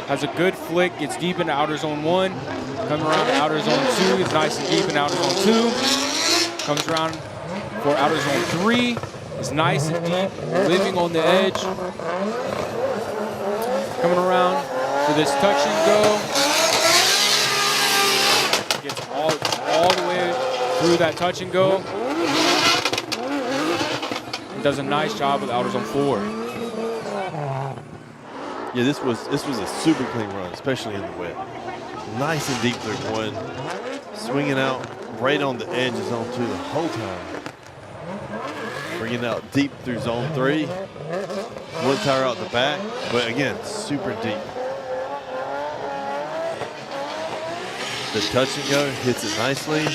Has a good flick, gets deep into outer zone 1. Coming around to outer zone 2, gets nice and deep in outer zone 2. Comes around for outer zone 3. Is nice and deep, living on the edge. Coming around for this touch and go. Gets all the way through that touch and go. And does a nice job with outer zone 4. Yeah, this was a super clean run, especially in the wet. Nice and deep through 1, swinging out right on the edge of zone 2 the whole time. Bringing out deep through zone 3. 1 tire out the back, but again, super deep. The touch and go hits it nicely.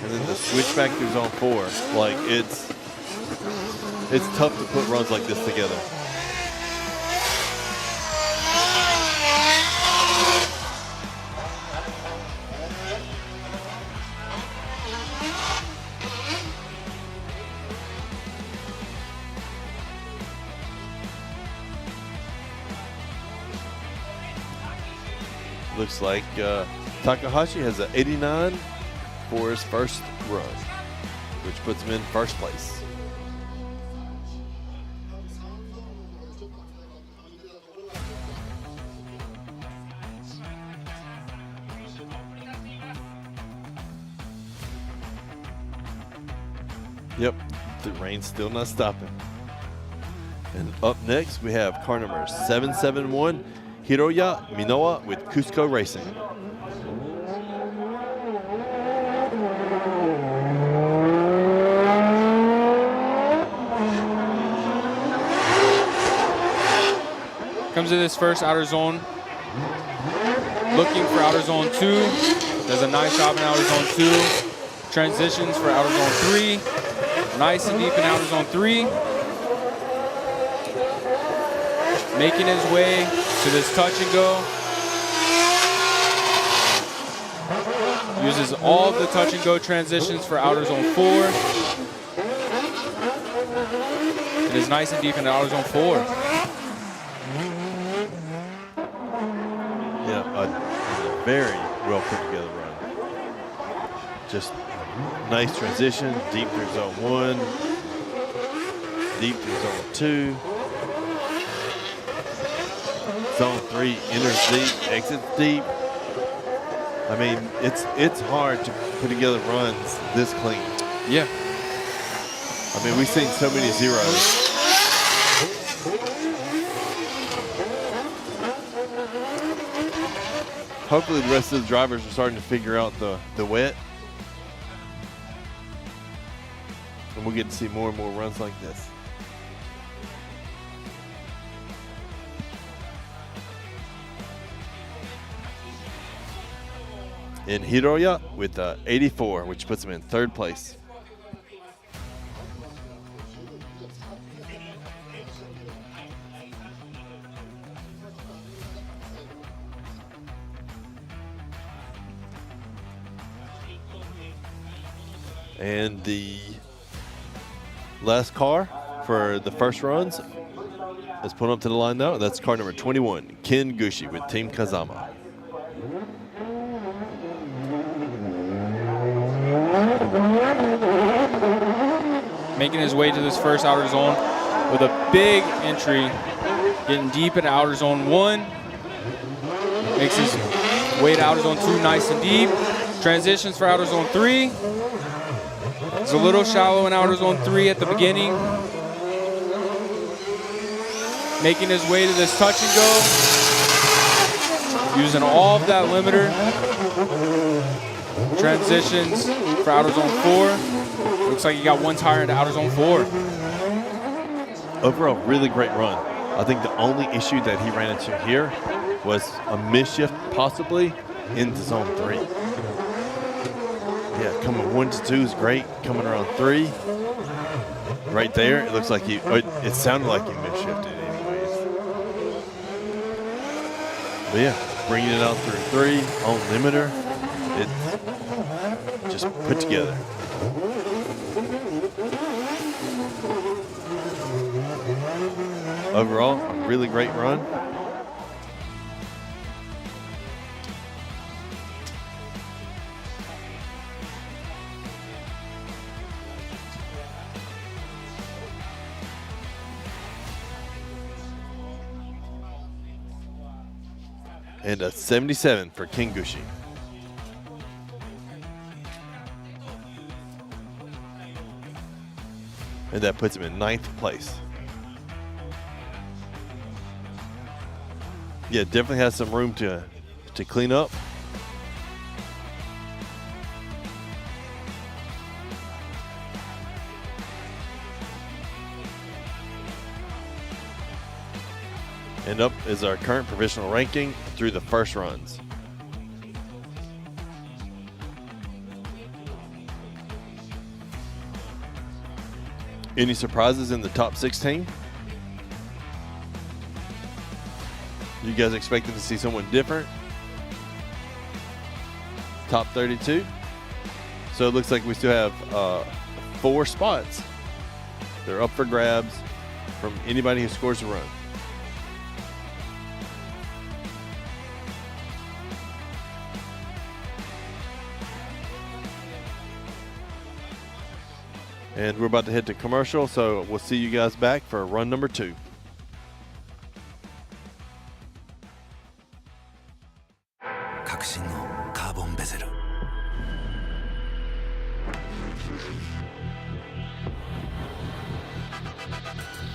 And then to switch back through zone 4. Like it's tough to put runs like this together. Looks like Takahashi has an 89 for his first run, which puts him in first place. Yep, the rain's still not stopping. And up next, we have car number 771, Hiroya Minowa with Cusco Racing. Comes to this first outer zone, looking for outer zone 2. Does a nice job in outer zone 2. Transitions for outer zone 3. Nice and deep in outer zone 3. Making his way to this touch and go. Uses all of the touch and go transitions for outer zone 4. It is nice and deep in outer zone 4. Yeah, a very well put together run. Just nice transition, deep through zone 1, deep through zone 2. Zone 3 enters deep, exits deep. I mean, it's hard to put together runs this clean. Yeah. I mean, we've seen so many zeros. Hopefully the rest of the drivers are starting to figure out the wet. And we'll get to see more and more runs like this. And Hiroya with 84, which puts him in third place. And the last car for the first runs is put up to the line now. That's car number 21, Ken Gushi with Team Kazama. Making his way to this first outer zone with a big entry, getting deep in outer zone 1. Makes his way to outer zone 2 nice and deep. Transitions for outer zone 3. It's a little shallow in outer zone 3 at the beginning. Making his way to this touch and go. Using all of that limiter. Transitions for outer zone 4. Looks like he got one tire into outer zone 4. Overall, really great run. I think the only issue that he ran into here was a misshift possibly into zone 3. Yeah, coming 1 to 2 is great. Coming around 3, right there, it looks like it sounded like he misshifted anyways. But yeah, bringing it out through 3 on limiter, it just put together. Overall, a really great run. And a 77 for Ken Gushi. And that puts him in 9th place. Yeah, definitely has some room to clean up. And up is our current provisional ranking through the first runs. Any surprises in the top 16? You guys expected to see someone different? Top 32? So it looks like we still have 4 spots. They're up for grabs from anybody who scores a run. And we're about to head to commercial, so we'll see you guys back for run number 2.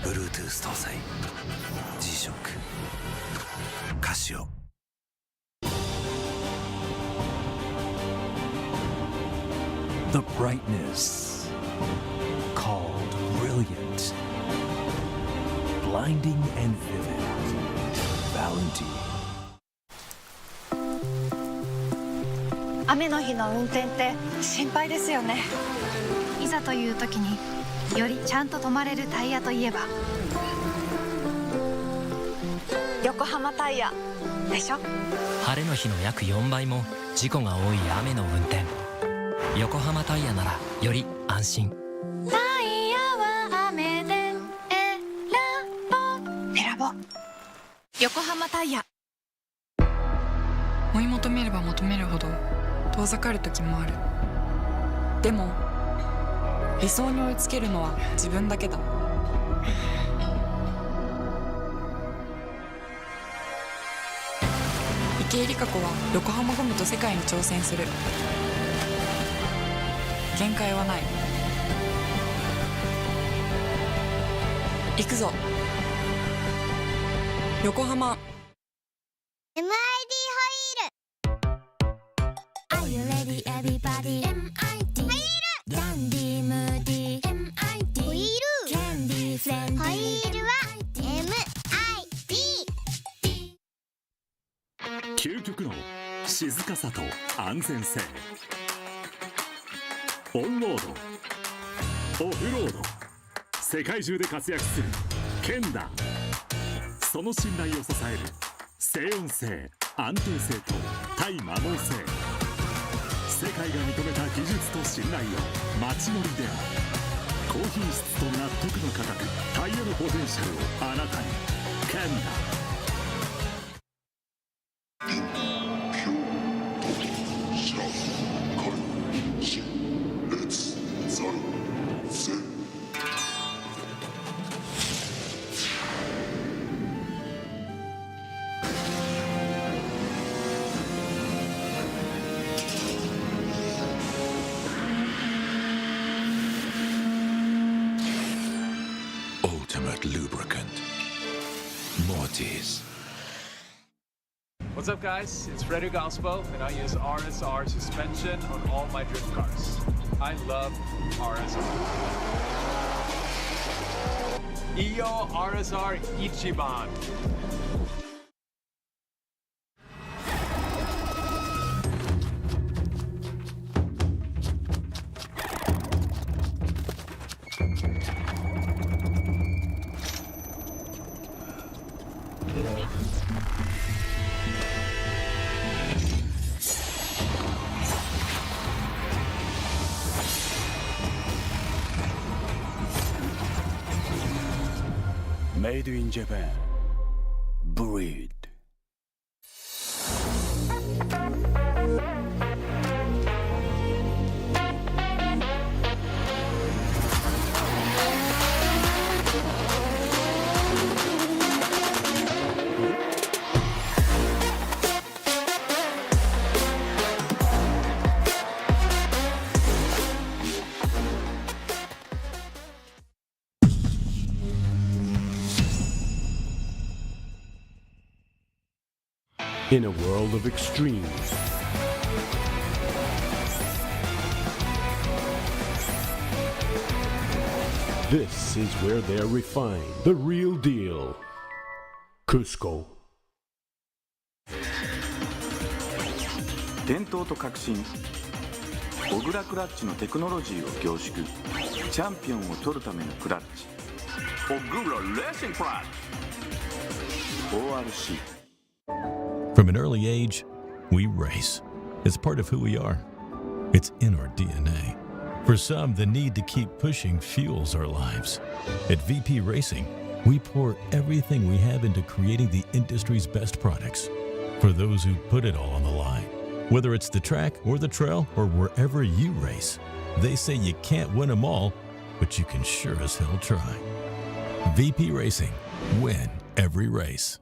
Bluetooth 搭載 G-SHOCK カシオ The brightness called brilliant, blinding and vivid. Valentine. 雨の日の運転って心配ですよね。いざという時によりちゃんと止まれるタイヤといえば横浜タイヤでしょ。晴れの日の約4倍も事故が多い雨の運転。横浜タイヤならより安心。タイヤは雨で選ぼう。横浜タイヤ。追い求めれば求めるほど遠ざかる時もある。でも理想に追いつけるのは自分だけだ。池江璃花子は横浜ゴムと世界に挑戦する。限界はない。行くぞ横浜。 MID ホイール Are you ready everybody MID ホイールダンディムーディ MID ホイールキャンディーフレンディホイールは MID 究極の静かさと安全性。オンロードオフロード世界中で活躍するケンダ。その信頼を支える静音性安定性と対摩耗性。世界が認めた技術と信頼を街乗りである。高品質と納得の価格タイヤのポテンシャルをあなたに。ケンダ。Ultimate lubricant. Mortis. What's up, guys? It's Frederick Galspo, and I use RSR suspension on all my drift cars. I love RSR. Iyo RSR Ichiban. Made in Japan. Breed. In a world of extremes, this is where they're refined. The real deal. Cusco. 伝統と革新小倉クラッチのテクノロジーを凝縮、チャンピオンを取るためのクラッチ、小倉レーシングクラッチ ORC。 From an early age, we race. It's part of who we are. It's in our DNA. For some, the need to keep pushing fuels our lives. At VP Racing, we pour everything we have into creating the industry's best products. For those who put it all on the line, whether it's the track or the trail or wherever you race, they say you can't win them all, but you can sure as hell try. VP Racing. Win every race.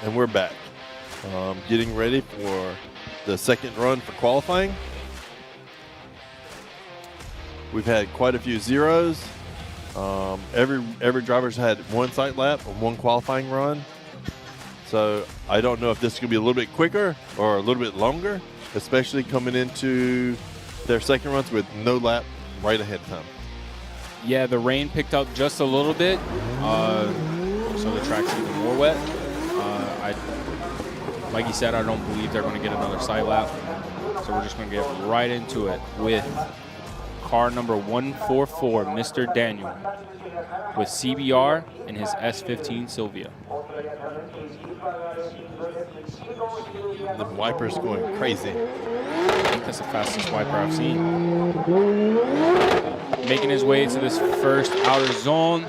And we're back. Getting ready for the second run for qualifying. We've had quite a few zeros. Every driver's had one sight lap and one qualifying run. So I don't know if this is going to be a little bit quicker or a little bit longer, especially coming into their second runs with no lap right ahead of time. Yeah, the rain picked up just a little bit, so the track's even more wet. Like you said, I don't believe they're going to get another side lap, so we're just going to get right into it with car number 144, Mr. Daniel, with CBR and his S15 Silvia. The wiper's going crazy. I think that's the fastest wiper I've seen. Making his way to this first outer zone.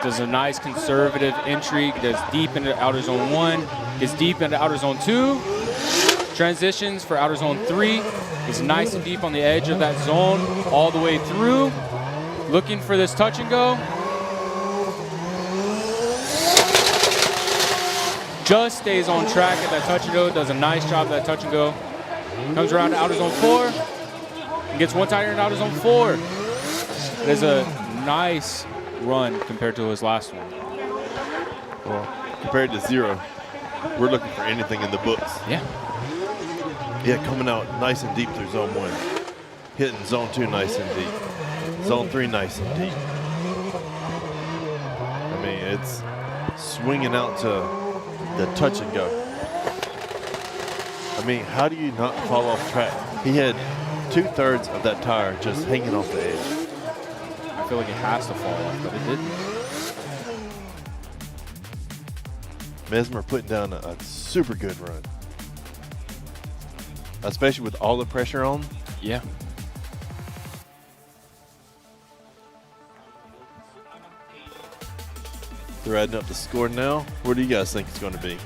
Does a nice conservative entry, goes deep into outer zone 1, gets deep into outer zone 2, transitions for outer zone 3, is nice and deep on the edge of that zone, all the way through, looking for this touch and go. Just stays on track at that touch and go, does a nice job at that touch and go. Comes around to outer zone 4, and gets one tire in outer zone 4. It is a nice run compared to his last one. Well, compared to zero, we're looking for anything in the books. Yeah. Yeah, coming out nice and deep through zone 1. Hitting zone 2 nice and deep. Zone 3 nice and deep. I mean, it's swinging out to the touch and go. I mean, how do you not fall off track? He had 2/3 of that tire just hanging off the edge. I feel like it has to fall off, but it didn't. Mesmer putting down a super good run. Especially with all the pressure on. Yeah. They're adding up the score now. What do you guys think it's going to be?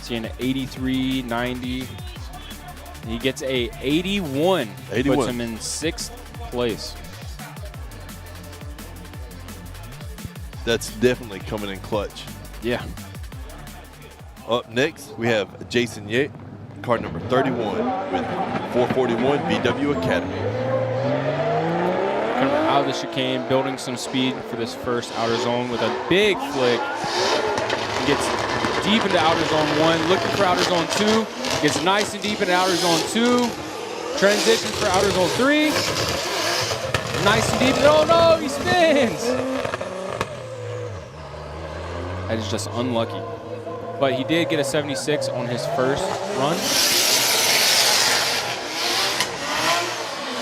Seeing an 83, 90. He gets a 81. 81. Puts him in 6th place. That's definitely coming in clutch. Yeah. Up next, we have Jason Yates, car number 31 with 441 BW Academy. Coming out of the chicane, building some speed for this first outer zone with a big flick. He gets deep into outer zone 1, looking for outer zone 2. Gets nice and deep into outer zone 2. Transitions for outer zone 3. Nice and deep. Oh no, he spins! That is just unlucky. But he did get a 76 on his first run.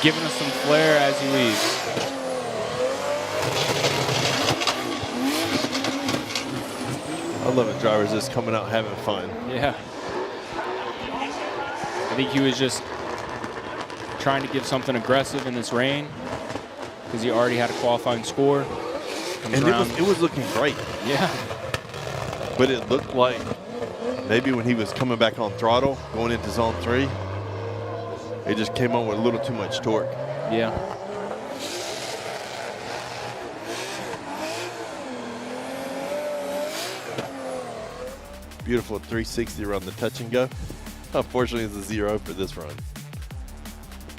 Giving us some flair as he leaves. I love it, drivers just coming out having fun. Yeah. I think he was just trying to give something aggressive in this rain because he already had a qualifying score. And it was looking great. Yeah. But it looked like maybe when he was coming back on throttle, going into zone 3, it just came on with a little too much torque. Yeah. Beautiful 360 around the touch and go. Unfortunately, it's a 0 for this run.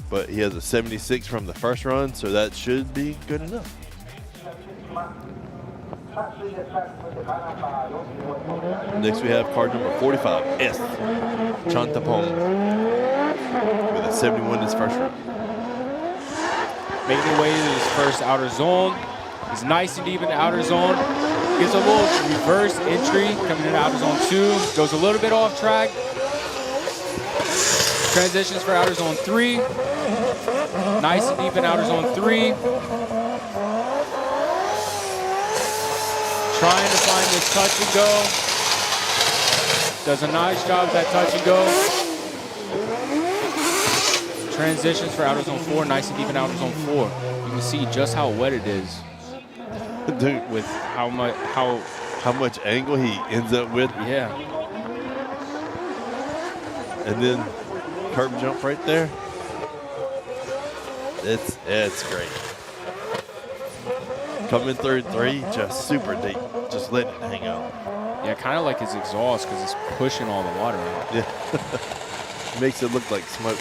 But he has a 76 from the first run, so that should be good enough. Next we have car number 45, S. Chantapong with a 71 in his first run. Making his way to his first outer zone. He's nice and deep in the outer zone. Gives a little reverse entry coming into outer zone 2. Goes a little bit off track. Transitions for outer zone 3. Nice and deep in outer zone 3. Trying to find this touch and go. Does a nice job of that touch and go. Transitions for outer zone 4. Nice and deep in outer zone 4. You can see just how wet it is. Dude, with how much angle he ends up with. Yeah. And then curb jump right there. It's great. Coming through 3, just super deep. Just letting it hang out. Yeah, kind of like his exhaust because it's pushing all the water out. Yeah. Makes it look like smoke.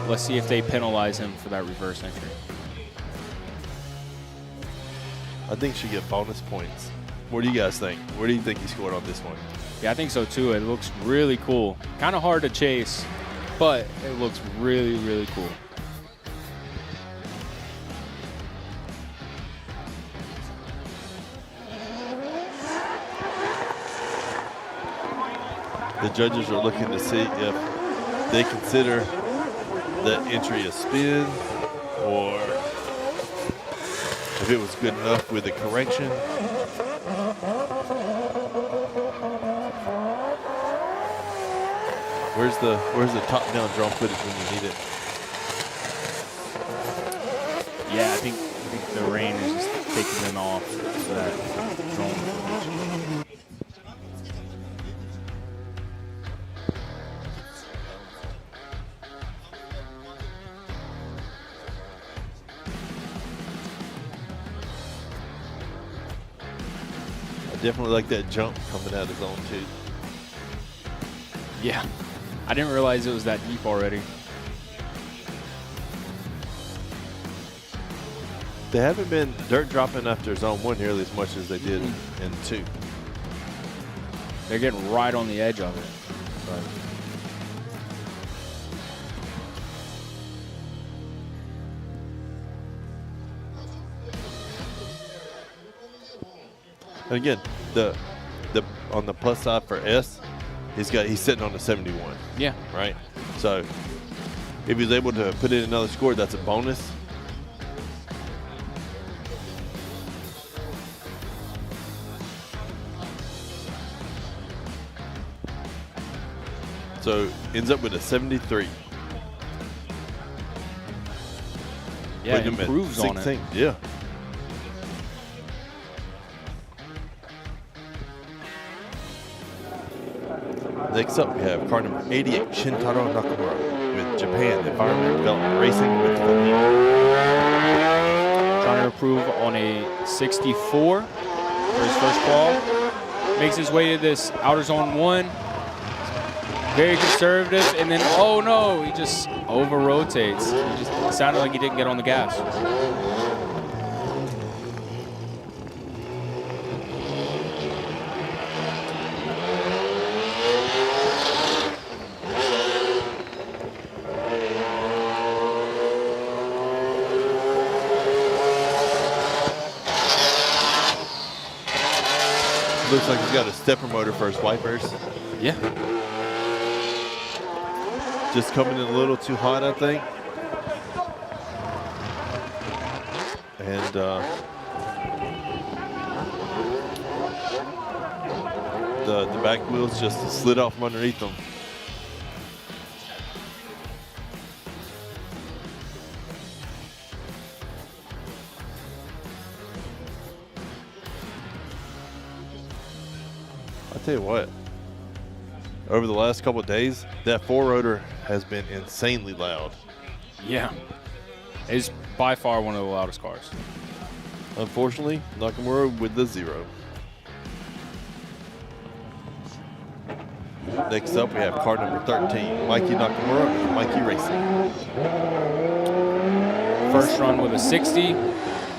Let's see if they penalize him for that reverse entry. I think she get bonus points. What do you guys think? What do you think he scored on this one? Yeah, I think so too. It looks really cool. Kind of hard to chase, but it looks really, really cool. The judges are looking to see if they consider the entry a spin or if it was good enough with the correction. Where's the top-down drone footage when you need it? Yeah, I think the rain is just taking them off that drone footage. Definitely like that jump coming out of zone 2. Yeah, I didn't realize it was that deep already. They haven't been dirt dropping after zone 1 nearly as much as they did in 2. They're getting right on the edge of it. And again, the on the plus side for S, he's sitting on the 71. Yeah. Right. So if he's able to put in another score, that's a bonus. So ends up with a 73. Yeah, it improves on it. Yeah. Next up, we have car number 88, Shintaro Nakamura with Japan Environment Development Racing with the lead. Trying to improve on a 64 for his first qual. Makes his way to this outer zone 1. Very conservative, and then, oh no, he just over-rotates. It sounded like he didn't get on the gas. Looks like he's got a stepper motor for his wipers. Yeah. Just coming in a little too hot, I think. And the back wheels just slid off from underneath them. I'll tell you what, over the last couple of days, that 4-rotor has been insanely loud. Yeah. It's by far one of the loudest cars. Unfortunately, Nakamura with the 0. Next up, we have car number 13, Mikey Nakamura with Mikey Racing. First run with a 60.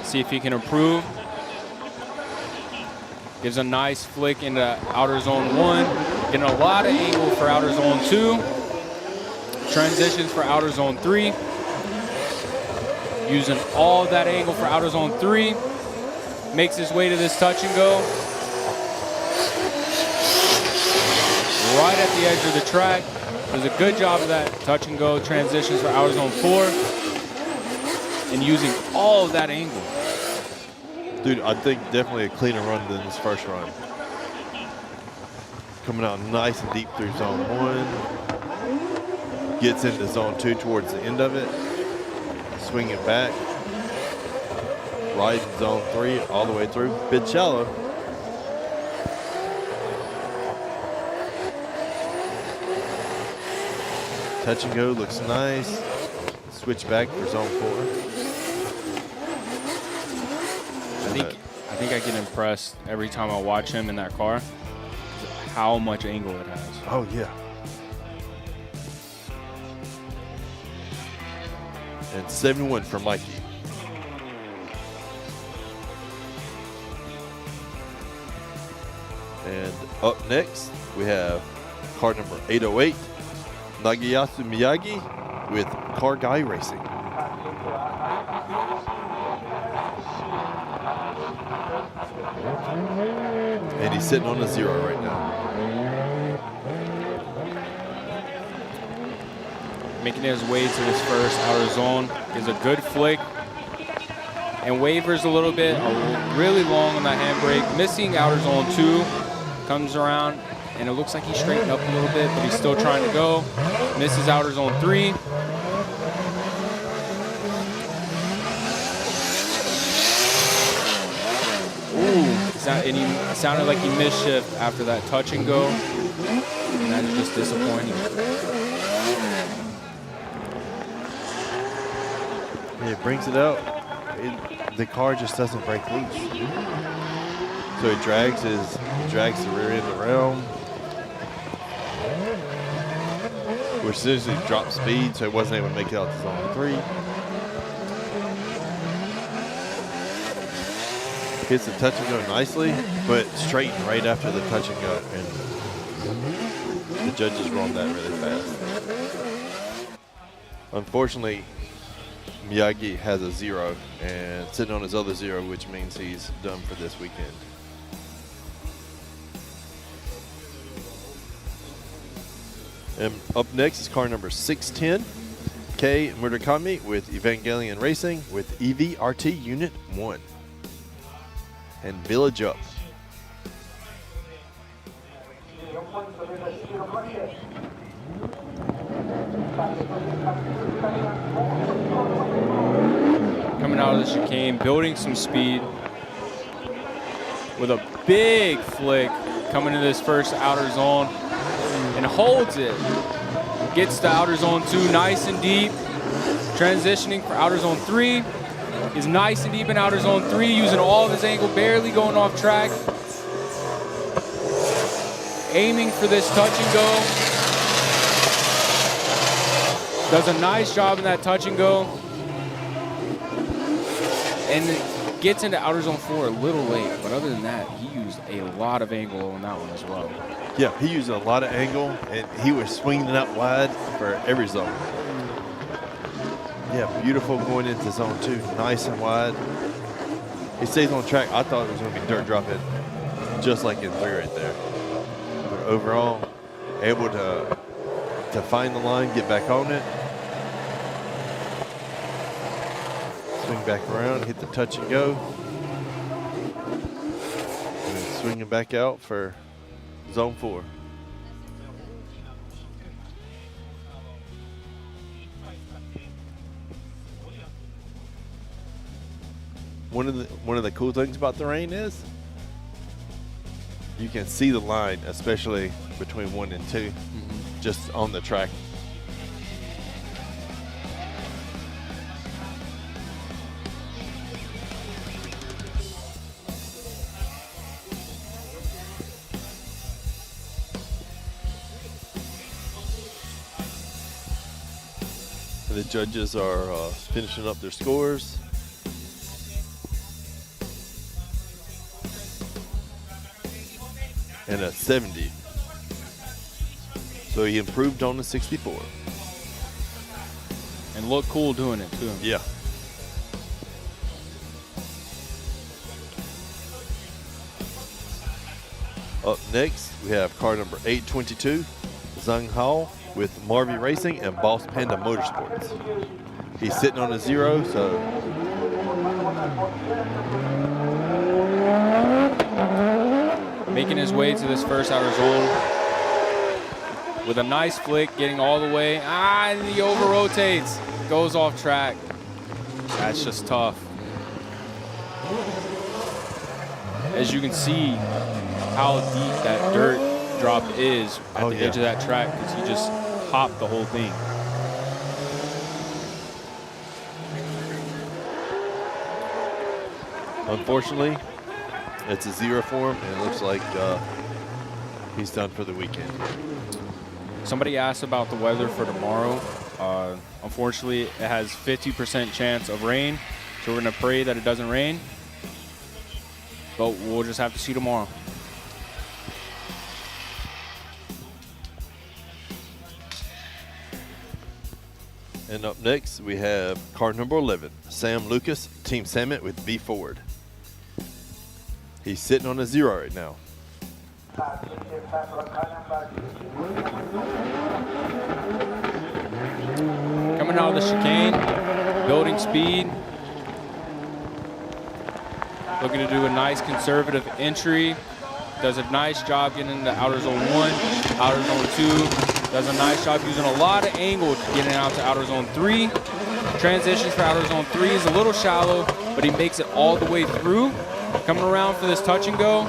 See if he can improve. Gives a nice flick into outer zone 1. Getting a lot of angle for outer zone 2. Transitions for outer zone 3. Using all of that angle for outer zone 3. Makes his way to this touch and go. Right at the edge of the track. Does a good job of that touch and go. Transitions for outer zone 4. And using all of that angle. Dude, I think definitely a cleaner run than his first run. Coming out nice and deep through zone 1. Gets into zone 2 towards the end of it. Swinging back. Right in zone 3 all the way through. Bit shallow. Touch and go looks nice. Switch back for zone 4. I think I get impressed every time I watch him in that car, how much angle it has. Oh, yeah. And 71 for Mikey. And up next, we have car number 808, Nagayasu Miyagi with Car Guy Racing. And he's sitting on a 0 right now. Making his way to his first outer zone is a good flick and wavers a little bit, really long on that handbrake. Missing outer zone 2, comes around and it looks like he's straightened up a little bit, but he's still trying to go. Misses outer zone 3. Ooh, and he sounded like he missed shift after that touch and go, and that's just disappointing. He brings it out. The car just doesn't break loose. So he drags the rear end around, which essentially dropped speed, so he wasn't able to make it out to zone 3. Hits the touch and go nicely, but straightened right after the touch and go, and the judges rolled that really fast. Unfortunately, Miyagi has a 0 and sitting on his other 0, which means he's done for this weekend. And up next is car number 610, Kei Murakami with Evangelion Racing with EVRT Unit 1 and Village Up. Coming out of the chicane, building some speed with a big flick coming into this first outer zone and holds it. Gets to outer zone 2 nice and deep. Transitioning for outer zone 3. Is nice and deep in outer zone 3, using all of his angle, barely going off track. Aiming for this touch and go. Does a nice job in that touch and go. And gets into outer zone 4 a little late, but other than that, he used a lot of angle on that one as well. Yeah, he used a lot of angle, and he was swinging it out wide for every zone. Yeah, beautiful going into zone 2, nice and wide. He stays on track. I thought it was going to be dirt dropping, just like in 3 right there. But overall, able to find the line, get back on it, swing back around, hit the touch and go, and then swinging back out for zone 4. One of the cool things about the rain is you can see the line, especially between 1 and 2, just on the track. And the judges are finishing up their scores. And a 70. So he improved on the 64. And looked cool doing it too. Yeah. Up next, we have car number 822, Zhang Hao with Marvy Racing and Boss Panda Motorsports. He's sitting on a 0, so making his way to this first outer zone with a nice flick, getting all the way. And he over rotates, goes off track. That's just tough. As you can see how deep that dirt drop is at the edge of that track, because he just top the whole thing. Unfortunately, it's a zero for him, and it looks like he's done for the weekend. Somebody asked about the weather for tomorrow. Unfortunately, it has 50% chance of rain, so we're going to pray that it doesn't rain. But we'll just have to see tomorrow. And up next, we have car number 11, Sam Lucas, Team Summit with B Ford. He's sitting on a zero right now. Coming out of the chicane, building speed. Looking to do a nice conservative entry. Does a nice job getting into outer zone 1, outer zone 2. Does a nice job using a lot of angle getting out to outer zone 3. Transitions for outer zone 3 is a little shallow, but he makes it all the way through. Coming around for this touch and go.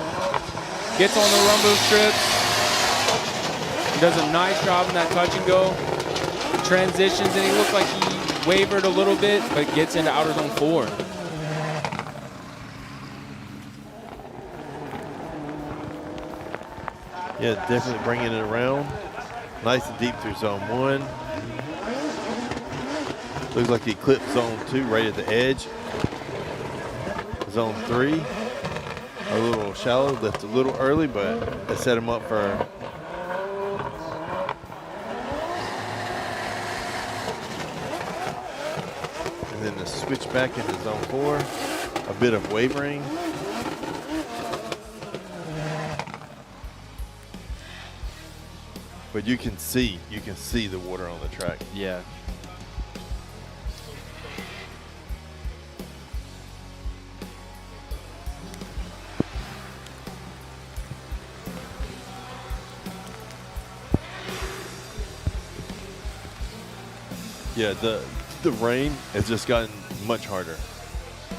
Gets on the rumble strips. Does a nice job in that touch and go. Transitions, and he looked like he wavered a little bit, but gets into outer zone 4. Yeah, definitely bringing it around. Nice and deep through zone 1. Looks like he clipped zone 2 right at the edge. Zone 3, a little shallow, left a little early, but it set him up for and then the switch back into zone 4, a bit of wavering. But you can see the water on the track. Yeah. Yeah, the rain has just gotten much harder.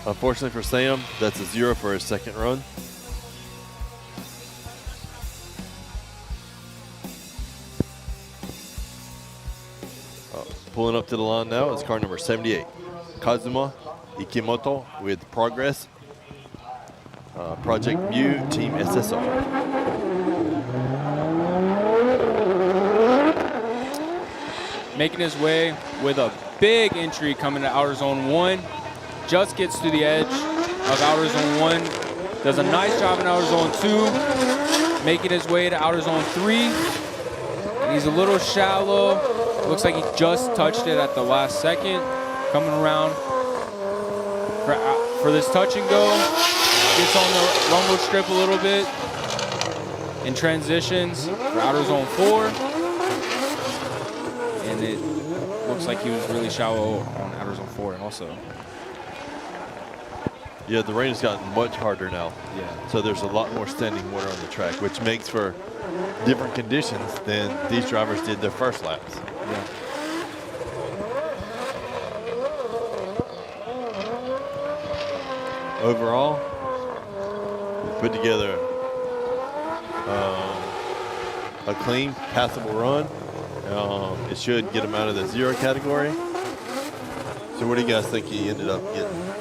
Unfortunately for Sam, that's a zero for his second run. Pulling up to the line now is car number 78, Kazuma Ikimoto with Progress, Project Mu, Team SSR. Making his way with a big entry coming to outer zone 1. Just gets to the edge of outer zone 1. Does a nice job in outer zone 2. Making his way to outer zone 3. And he's a little shallow. Looks like he just touched it at the last second. Coming around for this touch and go. Gets on the rumble strip a little bit. And transitions for outer zone 4. And it looks like he was really shallow on outer zone 4 also. Yeah, the rain has gotten much harder now. Yeah. So there's a lot more standing water on the track, which makes for different conditions than these drivers did their first laps. Yeah. Overall, we put together a clean, passable run. It should get him out of the zero category. So what do you guys think he ended up getting?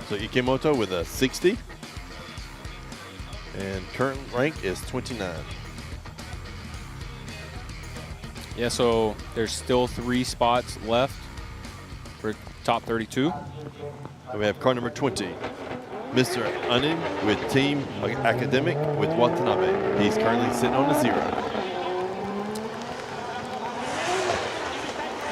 So Ikimoto with a 60. And current rank is 29. Yeah, so there's still 3 spots left for top 32. And we have car number 20, Mr. Anin with Team Academic with Watanabe. He's currently sitting on a 0.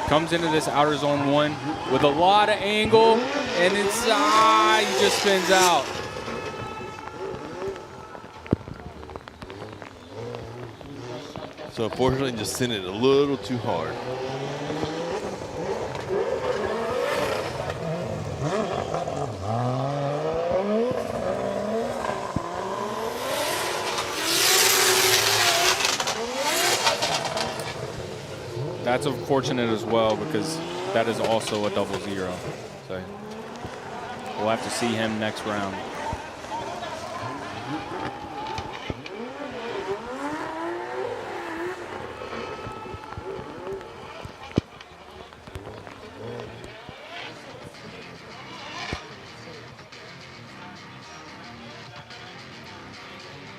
Comes into this outer zone 1 with a lot of angle, and it's, he just spins out. So unfortunately, just sent it a little too hard. That's unfortunate as well because that is also a double zero. So we'll have to see him next round.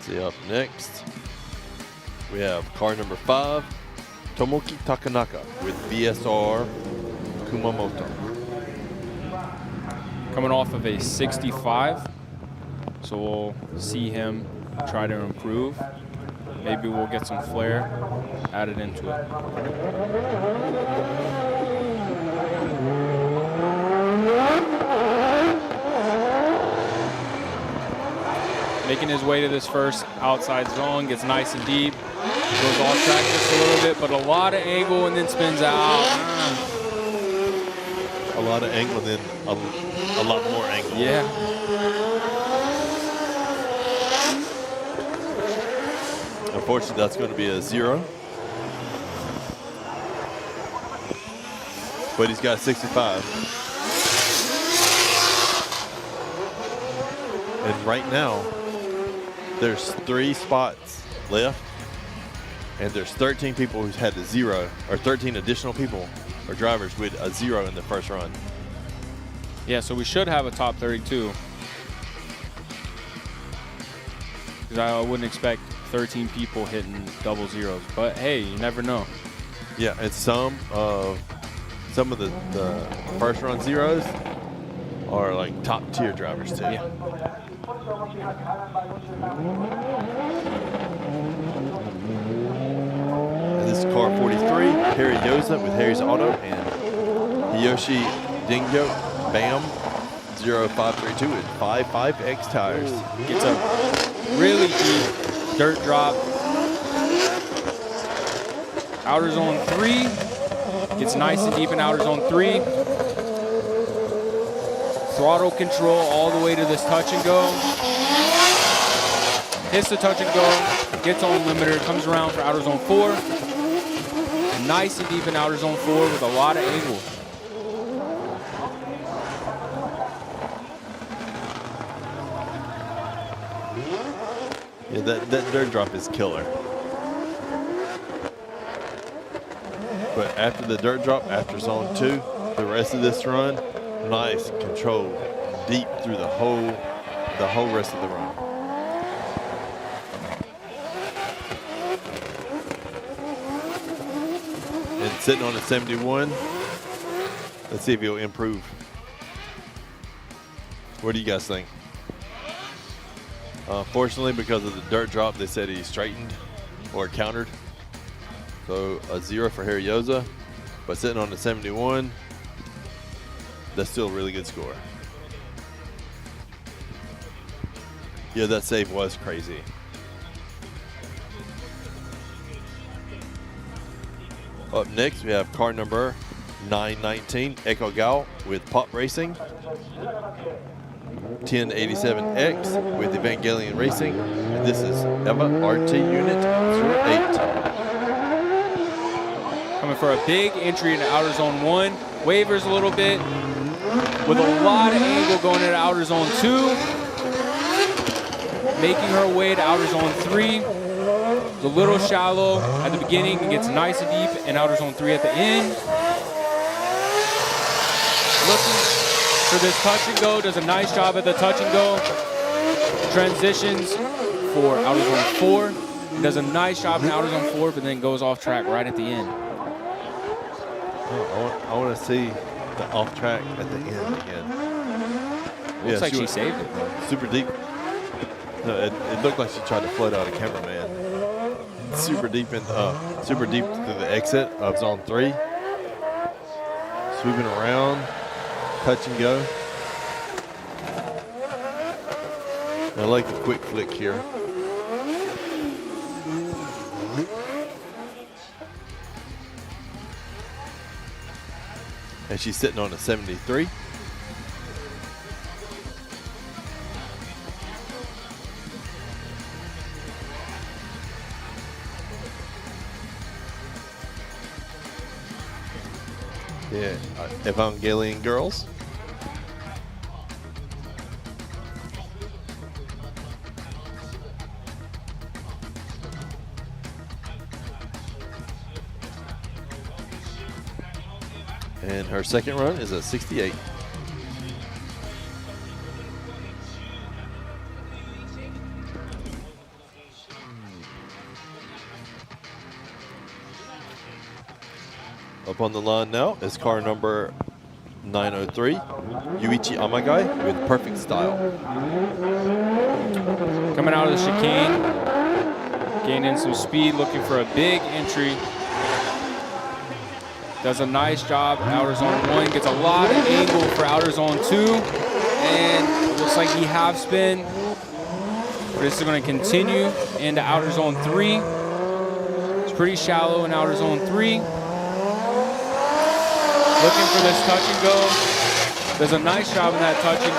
See, up next, we have car number 5, Tomoki Takanaka with VSR Kumamoto. Coming off of a 65, so we'll see him try to improve. Maybe we'll get some flair added into it. Making his way to this first outside zone, gets nice and deep, goes off track just a little bit, but a lot of angle and then spins out. A lot of angle and then a lot more angle. Yeah. Unfortunately, that's going to be a 0. But he's got 65. And right now, there's 3 spots left, and there's 13 people who's had a 0, or 13 additional people or drivers with a 0 in the first run. Yeah, so we should have a top 32. Because I wouldn't expect 13 people hitting double zeros, but hey, you never know. Yeah, and some of the first run 0s are like top tier drivers too. Yeah. And this is car 43, Harry Yoza with Harry's Auto and Hiyoshi Dingyo Bam 0532 with 55X tires. Gets a really deep dirt drop. Outer zone 3. Gets nice and deep in outer zone 3. Throttle control all the way to this touch and go. Hits the touch and go. Gets on limiter. Comes around for outer zone 4. Nice and deep in outer zone 4 with a lot of angle. Yeah, that dirt drop is killer. But after the dirt drop, after zone 2, the rest of this run, nice control, deep through the whole rest of the run. And sitting on a 71, let's see if he'll improve. What do you guys think? Unfortunately, because of the dirt drop, they said he straightened or countered. So a 0 for Harry Yoza, but sitting on the 71, that's still a really good score. Yeah, that save was crazy. Up next, we have car number 919, Echo Gao with Pop Racing. 1087X with Evangelion Racing. And this is Eva RT Unit 08. Coming for a big entry into outer zone 1. Wavers a little bit. With a lot of angle going into outer zone 2. Making her way to outer zone 3. It's a little shallow at the beginning. It gets nice and deep in outer zone 3 at the end. Looking for this touch and go. Does a nice job at the touch and go. Transitions for outer zone 4. Does a nice job in outer zone 4, but then goes off track right at the end. I want to see the off track at the end again. Looks like she saved it. Super deep. No, it looked like she tried to float out a cameraman. Super deep through the exit of zone 3. Sweeping around, touch and go. I like the quick flick here. And she's sitting on a 73. Yeah, Evangelion girls. And her second run is a 68. Up on the line now is car number 903, Yuichi Amagai with Perfect Style. Coming out of the chicane, gaining some speed, looking for a big entry. Does a nice job in outer zone 1, gets a lot of angle for outer zone 2, and looks like he half spin. This is going to continue into outer zone 3. It's pretty shallow in outer zone 3. Looking for this touch and go. Does a nice job in that touch and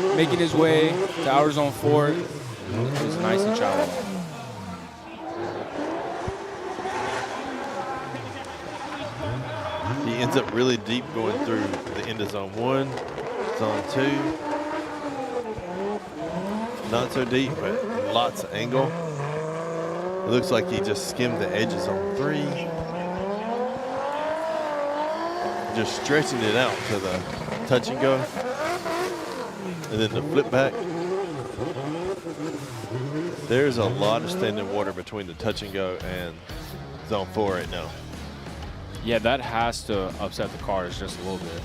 go. Making his way to outer zone 4. It's nice and shallow. He ends up really deep going through the end of zone 1, zone 2. Not so deep, but lots of angle. It looks like he just skimmed the edges on 3. Just stretching it out to the touch and go. And then the flip back. There's a lot of standing water between the touch and go and zone 4 right now. Yeah, that has to upset the cars just a little bit.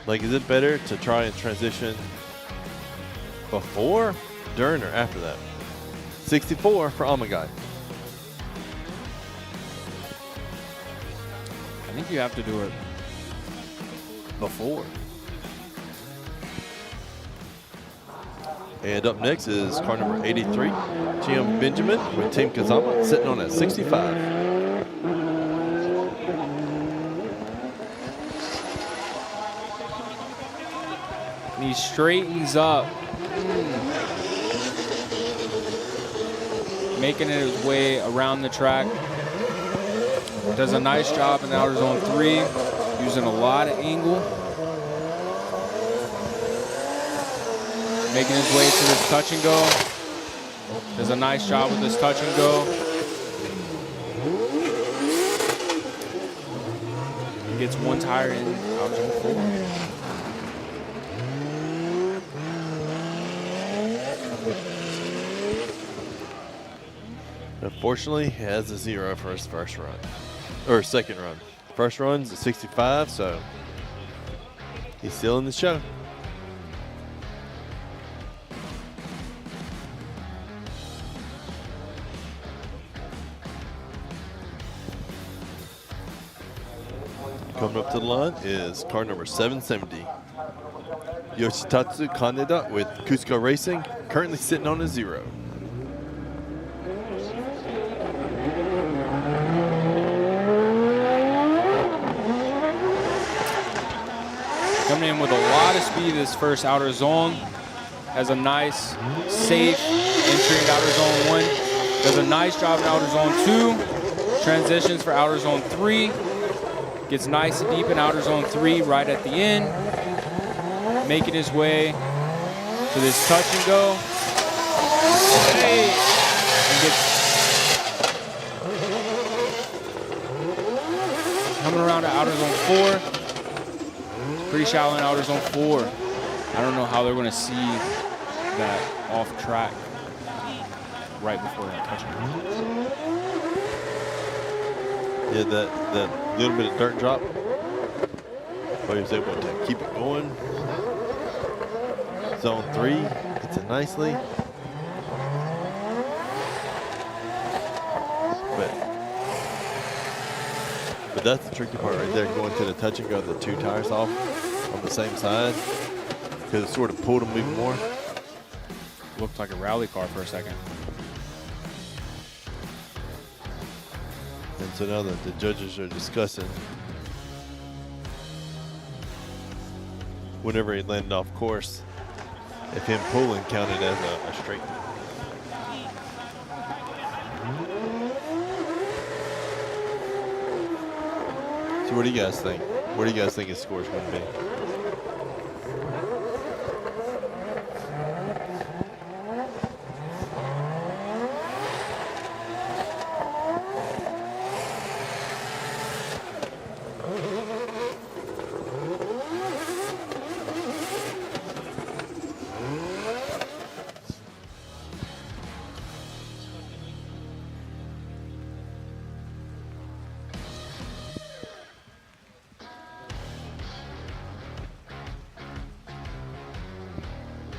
Like, is it better to try and transition before, during, or after that? 64 for Amagai. I think you have to do it before. And up next is car number 83, GM Benjamin with Team Kazama, sitting on at 65. And he straightens up. Making his way around the track. Does a nice job in outer zone 3, using a lot of angle. Making his way to this touch and go. Does a nice job with this touch and go. He gets one tire in outer zone 4. Unfortunately, he has a 0 for his first run. Or second run. First run's a 65, so he's still in the show. Coming up to the line is car number 770. Yoshitatsu Kaneda with Cusco Racing, currently sitting on a 0. Coming in with a lot of speed this first outer zone. Has a nice, safe entry in outer zone 1. Does a nice job in outer zone 2. Transitions for outer zone 3. Gets nice and deep in outer zone 3 right at the end. Making his way to this touch and go. Hey! And gets coming around to outer zone 4. Pretty shallow in outer zone 4. I don't know how they're going to see that off track right before that touch and go. Yeah, that little bit of dirt drop, but he was able to keep it going. Zone 3, gets it nicely. But that's the tricky part right there, going to the touch and go, the 2 tires off on the same side, because it sort of pulled him even more. Looked like a rally car for a second. And so now that the judges are discussing whenever he landed off course, if him pulling counted as a straight. So what do you guys think? What do you guys think his score is going to be?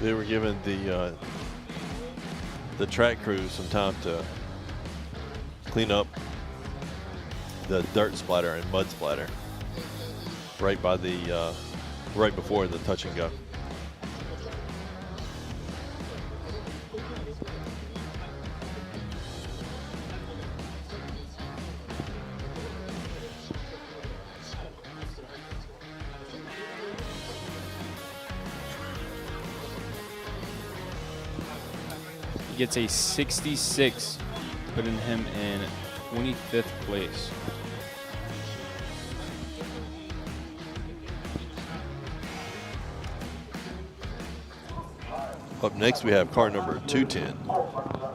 They were giving the track crew some time to clean up the dirt splatter and mud splatter right by the right before the touch and go. Gets a 66, putting him in 25th place. Up next, we have car number 210,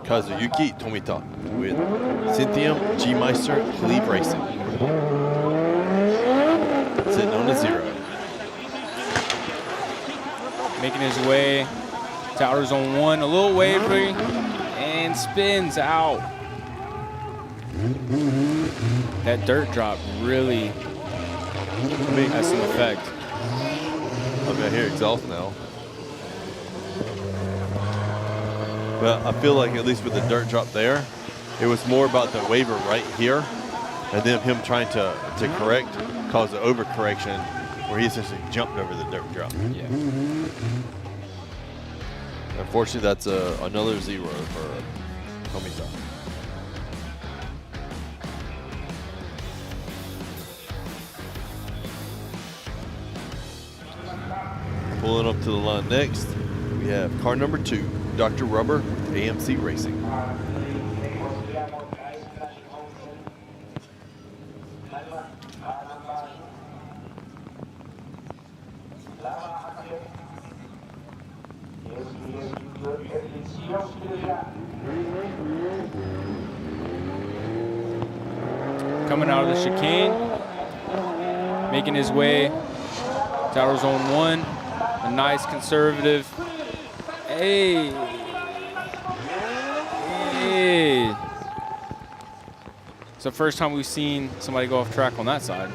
Kazuyuki Tomita with Cynthium G-Meister Cleve Racing. Sitting on a 0. Making his way to outer zone 1, a little wavery, and spins out. That dirt drop really has some effect. I'm gonna hear exhaust now. But I feel like at least with the dirt drop there, it was more about the waiver right here, and then him trying to correct caused an overcorrection where he essentially jumped over the dirt drop. Yeah. Unfortunately, that's another 0 for Tomita. Pulling up to the line next, we have car number 2, Dr. Rubber, AMC Racing. Coming out of the chicane, making his way to outer zone 1. A nice conservative. Hey. It's the first time we've seen somebody go off track on that side.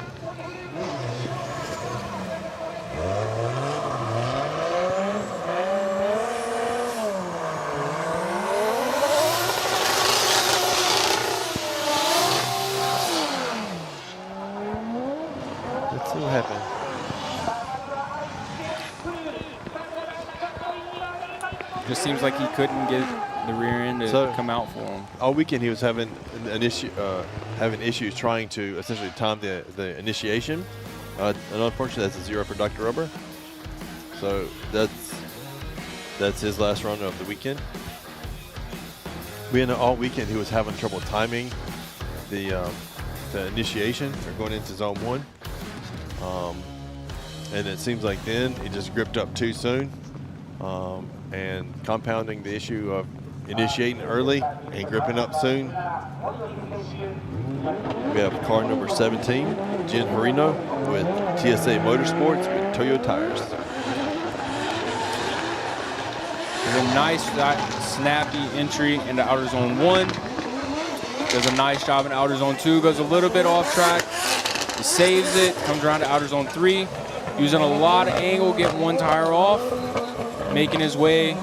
Let's see what happened. Just seems like he couldn't get the rear end to come out for him. All weekend he was having an issue, having issues trying to essentially time the initiation. And unfortunately, that's a 0 for Dr. Rubber. So that's his last run of the weekend. We know all weekend he was having trouble timing the initiation or going into zone 1. And it seems like then he just gripped up too soon, and compounding the issue of initiating early and gripping up soon. We have car number 17, Jen Harino with TSA Motorsports with Toyo tires. There's a nice snappy entry into outer zone 1. Does a nice job in outer zone 2. Goes a little bit off track. He saves it. Comes around to outer zone 3. Using a lot of angle, getting one tire off. Making his way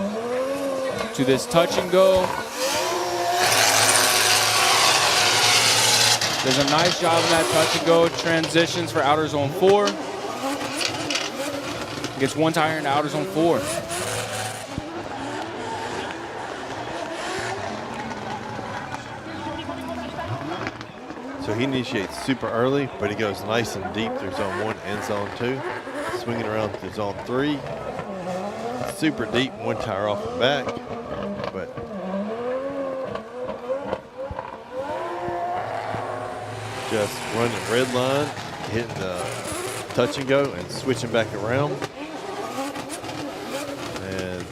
to this touch and go. Does a nice job in that touch and go. Transitions for outer zone 4. Gets one tire into outer zone 4. So he initiates super early, but he goes nice and deep through zone 1 and zone 2. Swinging around to zone 3. Super deep, one tire off the back. But just running red line hitting the touch and go and switching back around. And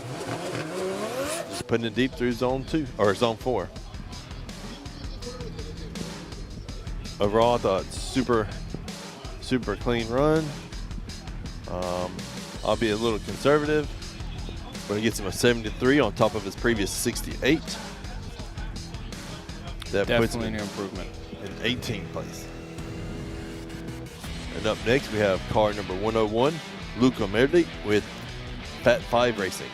just putting it deep through zone 2 or zone 4. Overall, I thought super clean run. I'll be a little conservative, but it gets him a 73 on top of his previous 68. That puts him Definitely an improvement. In 18th place. And up next, we have car number 101, Luca Merli with Fat 5 Racing.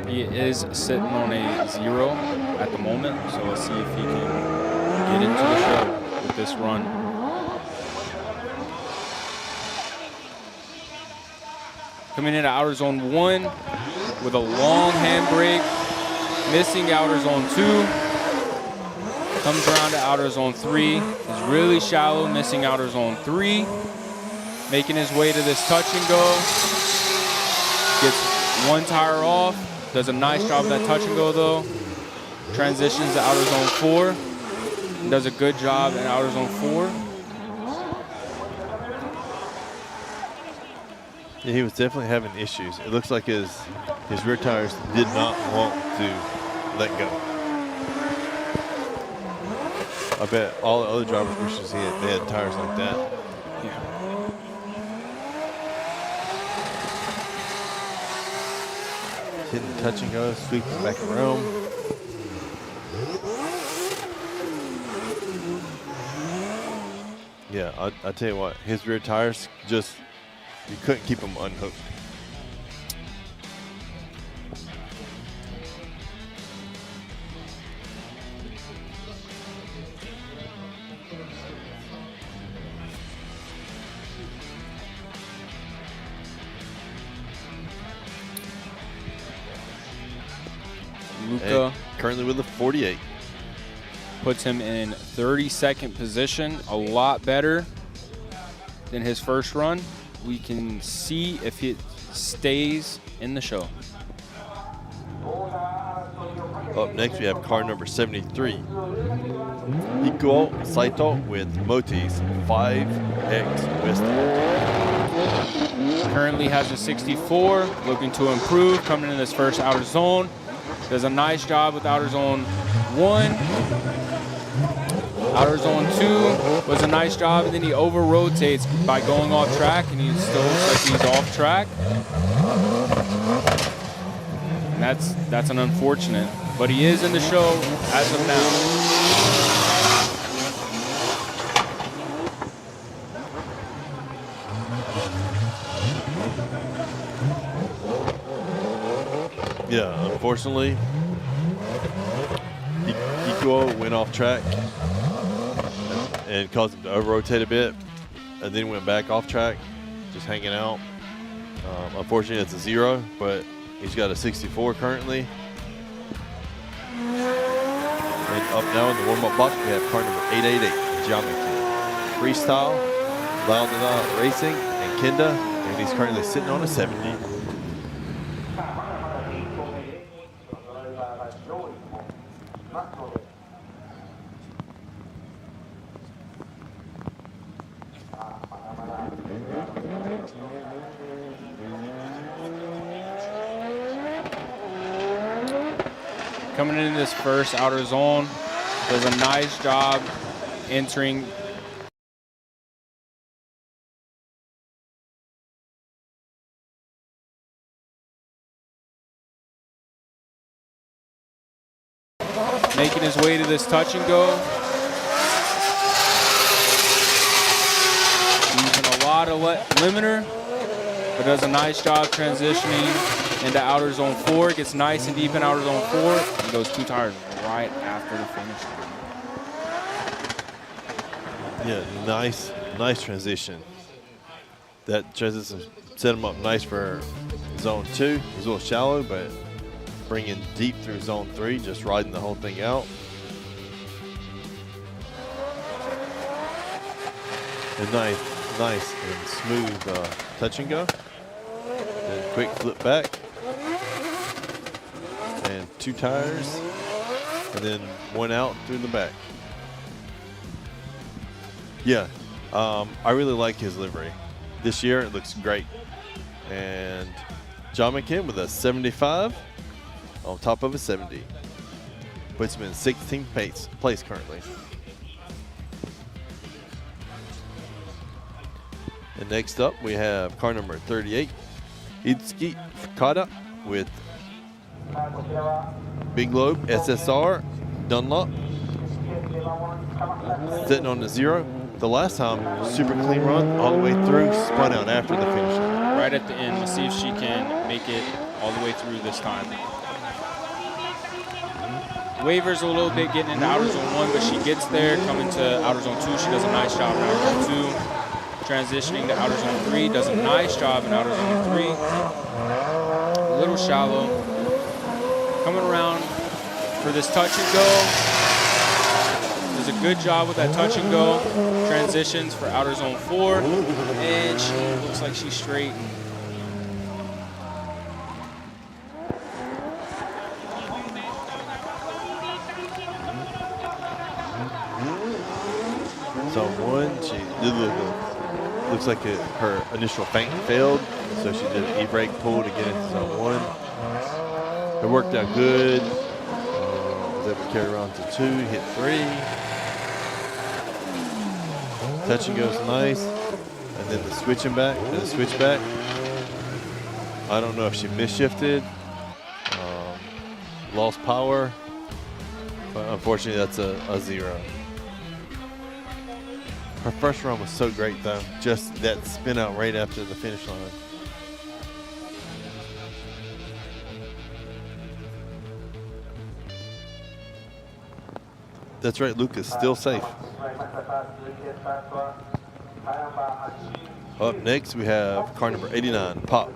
He is sitting on a 0 at the moment, so let's see if he can get into the show with this run. Coming into outer zone 1 with a long handbrake, missing outer zone 2. Comes around to outer zone 3. He's really shallow, missing outer zone 3. Making his way to this touch and go. Gets one tire off. Does a nice job of that touch and go though. Transitions to outer zone 4. Does a good job in outer zone 4. Yeah, he was definitely having issues. It looks like his rear tires did not want to let go. I bet all the other drivers wishes they had tires like that. Yeah. Hitting the touch and go, sweeping back around. Yeah, I tell you what, his rear tires just, you couldn't keep them unhooked. Luca And currently with a 48. puts him in 32nd position, a lot better than his first run. We can see if he stays in the show. Up next, we have car number 73. Ikuo Saito with Moti's 5X West. Currently has a 64, looking to improve, coming in this first outer zone. Does a nice job with outer zone 1. Outer zone 2 was a nice job, and then he over rotates by going off track, and he still looks like he's off track. And that's an unfortunate, but he is in the show as of now. Yeah, unfortunately, Ikuo went off track and caused him to over-rotate a bit, and then went back off track, just hanging out. Unfortunately, it's a 0, but he's got a 64 currently. And up now in the warm-up box, we have car number 888, Geometry. Freestyle, Laudana Racing, and Kenda, and he's currently sitting on a 70. Coming into this first outer zone, does a nice job entering making his way to this touch and go. Using a lot of limiter, but does a nice job transitioning into outer zone 4. Gets nice and deep in outer zone 4. And goes 2 tires right after the finish line. Yeah, nice transition. That transition set him up nice for zone 2. He's a little shallow, but bringing deep through zone 3, just riding the whole thing out. A nice and smooth touch and go. Then quick flip back. And 2 tires, and then 1 out through the back. Yeah, I really like his livery. This year it looks great. And John McKinn with a 75 on top of a 70. Puts him in 16th place currently. And next up we have car number 38, Itsuki Fukada with Big Lobe SSR Dunlop. Sitting on the 0. The last time, super clean run all the way through, spun out after the finish line. Right at the end, let's see if she can make it all the way through this time. Wavers a little bit getting into outer zone 1, but she gets there. Coming to outer zone 2, she does a nice job in outer zone 2. Transitioning to outer zone 3, does a nice job in outer zone 3. A little shallow. Coming around for this touch and go. Does a good job with that touch and go. Transitions for outer zone 4, and she looks like she's straight. Zone 1, she looks like her initial feint failed, so she did an e-brake pull to get into zone 1. It worked out good. Was able to carry around to 2, hit 3. Touch and goes nice, and then the switching back, and the switch back. I don't know if she misshifted, lost power, but unfortunately that's a 0. Her first run was so great though, just that spin out right after the finish line. That's right, Luca's still safe. Up next, we have car number 89, Pop,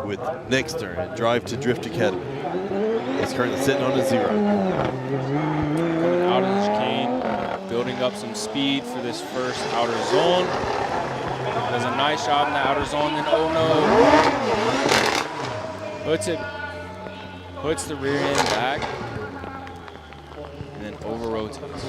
with Nexter and Drive to Drift Academy. It's currently sitting on a 0. Coming out of the chicane, building up some speed for this first outer zone. Does a nice job in the outer zone, then oh no. Puts the rear end back. And then over rotates.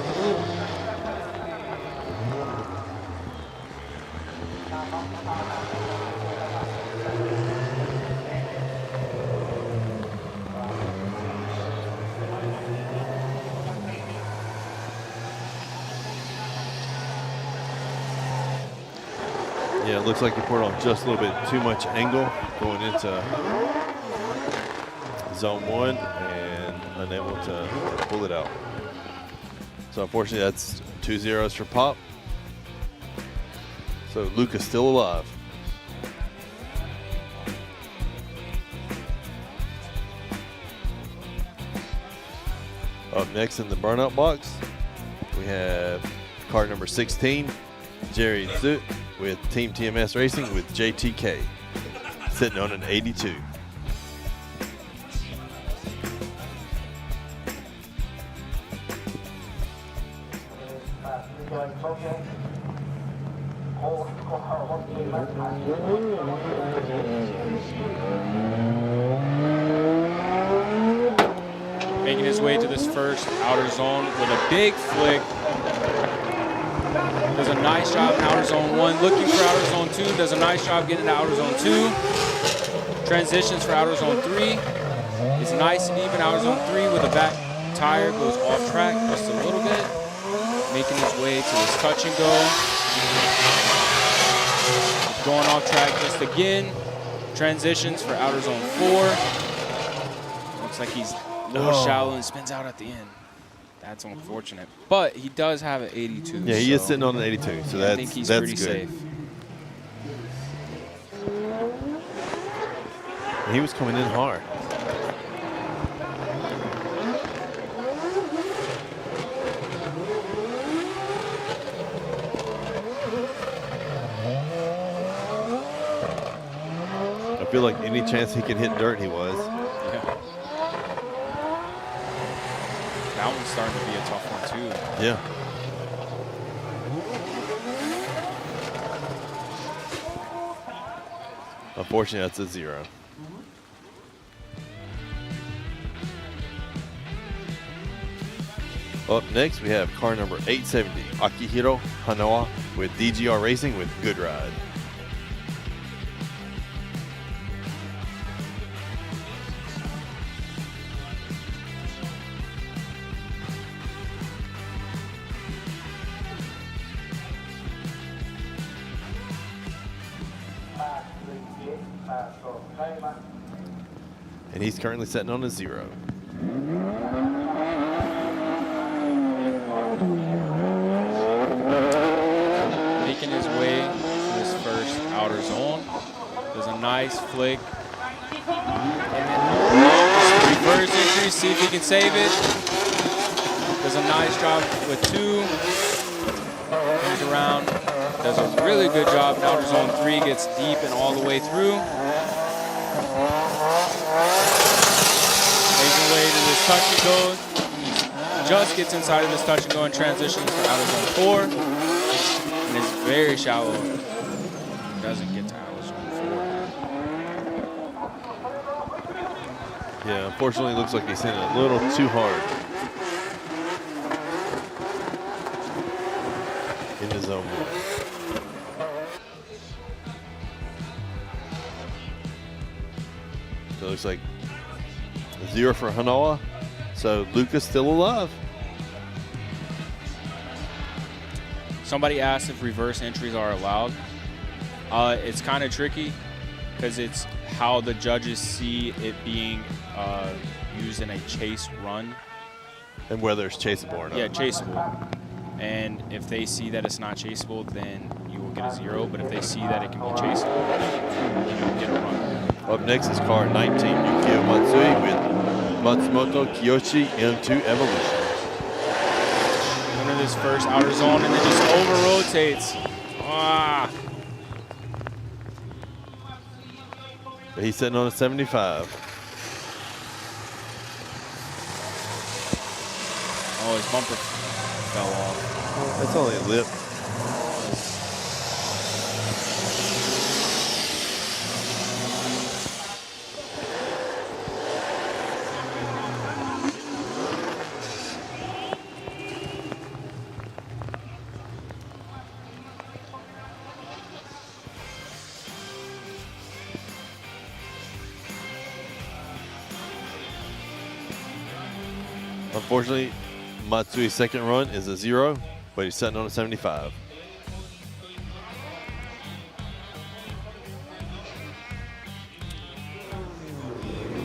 Yeah, it looks like you put on just a little bit too much angle going into zone 1 and unable to pull it out. So unfortunately, that's 2 zeros for Pop. So Luca's still alive. Up next in the burnout box, we have car number 16, Jerry Zut with Team TMS Racing with JTK, sitting on an 82. Making his way to this first outer zone with a big flick. Does a nice job in outer zone 1. Looking for outer zone 2. Does a nice job getting to outer zone 2. Transitions for outer zone 3. It's nice and even outer zone 3 with the back tire. Goes off track just a little bit. Making his way to his touch and go. Going off track just again. Transitions for outer zone 4. Looks like he's a little shallow and spins out at the end. That's unfortunate. But he does have an 82. Yeah, he is sitting on an 82, so I think he's pretty safe. And he was coming in hard. I feel like any chance he could hit dirt, he was. Yeah. That one's starting to be a tough one too. Yeah. Unfortunately, that's a 0. Up next, we have car number 870, Akihiro Hanawa with DGR Racing with Good Ride. And he's currently sitting on a 0. Making his way to his first outer zone. Does a nice flick. Reverse entry, see if he can save it. Does a nice job with 2. Comes around, does a really good job in outer zone 3, gets deep and all the way through. Making way to this touch and go. Just gets inside of this touch and go and transitions for outer zone 4. And it's very shallow. Doesn't get to outer zone 4. Yeah, unfortunately, it looks like he's hitting a little too hard into zone 1. So it looks like 0 for Hanawa. So Luca's still alive. Somebody asked if reverse entries are allowed. It's kind of tricky because it's how the judges see it being used in a chase run. And whether it's chaseable or not. Yeah, chaseable. And if they see that it's not chaseable, then you will get a 0. But if they see that it can be chaseable, you will get a run. Up next is car 19, Yukio Matsui with Matsumoto Kiyoshi M2 Evolution. Under this first outer zone and then just over rotates. Ah. But he's sitting on a 75. Oh, his bumper fell off. That's only a lip. Unfortunately, Matsui's second run is a 0, but he's sitting on a 75.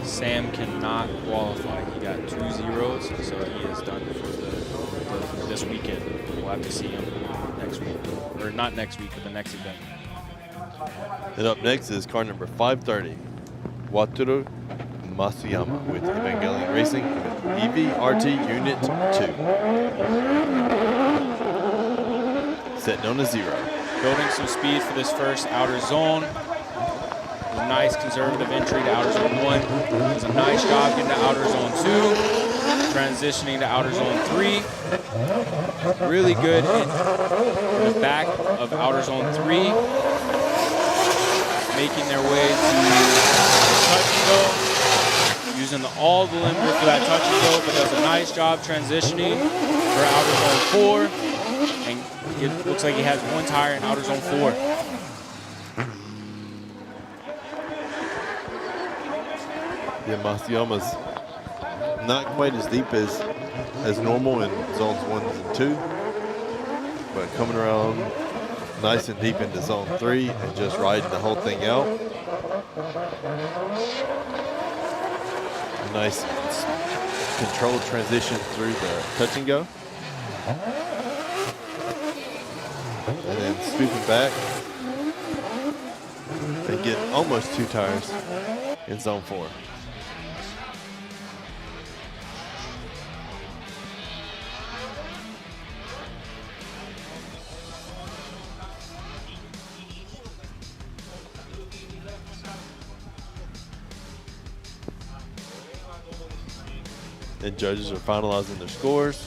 Sam cannot qualify. He got 2 zeros, so he is done for this weekend. We'll have to see him next week, or not next week, but the next event. And up next is car number 530, Wataru Masuyama with Evangelion Racing with EVRT Unit 2. Setting on a 0. Building some speed for this first outer zone. A nice conservative entry to outer zone 1. Does a nice job getting to outer zone 2. Transitioning to outer zone 3. Really good in the back of outer zone 3. Making their way to the touch and go. Using all the limber for that touch and go, but does a nice job transitioning for outer zone 4. And it looks like he has 1 tire in outer zone 4. Yeah, Masuyama's not quite as deep as normal in zones 1 and 2, but coming around nice and deep into zone 3 and just riding the whole thing out. A nice controlled transition through the touch and go. And then swooping back and get almost 2 tires in zone 4. And judges are finalizing their scores.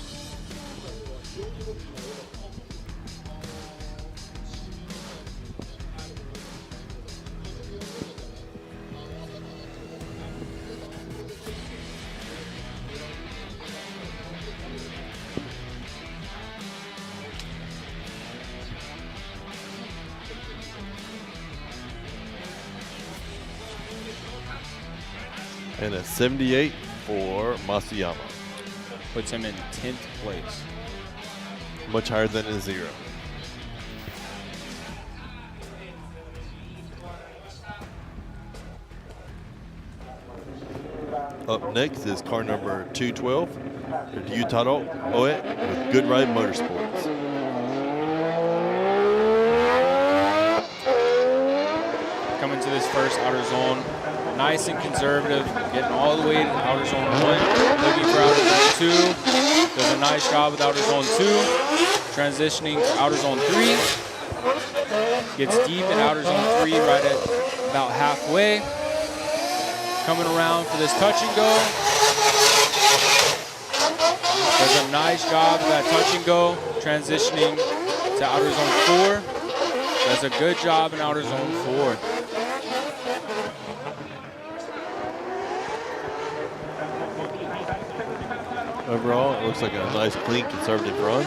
And a 78 for Masuyama. Puts him in 10th place. Much higher than a 0. Up next is car number 212, Ryutaro Oe with Good Ride Motorsports. Coming to this first outer zone, nice and conservative, getting all the way to outer zone 1, looking for outer zone 2, does a nice job with outer zone 2, transitioning to outer zone 3, gets deep in outer zone 3 right at about halfway, coming around for this touch and go, does a nice job of that touch and go, transitioning to outer zone 4, does a good job in outer zone 4. Overall, it looks like a nice, clean, conservative run.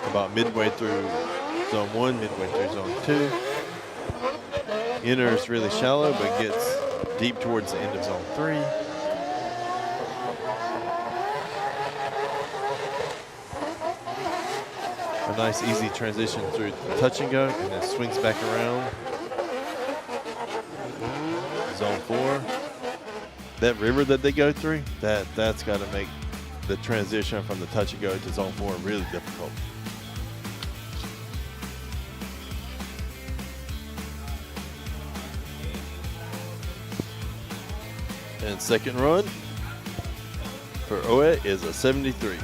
About midway through zone 1, midway through zone 2. Inner is really shallow, but gets deep towards the end of zone 3. A nice, easy transition through touch and go, and then swings back around. Zone 4. That river that they go through, that's got to make the transition from the touch and go to zone 4 really difficult. And second run for Oe is a 73.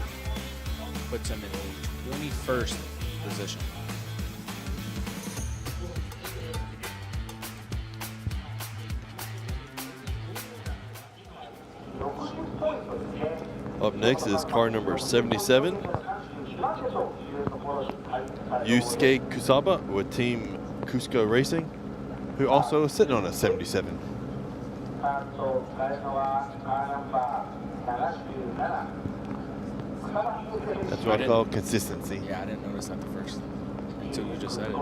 Puts him in the 21st position. Up next is car number 77, Yusuke Kusaba with Team Cusco Racing, who also is sitting on a 77. That's what I call consistency. Yeah, I didn't notice that the first until you just said it.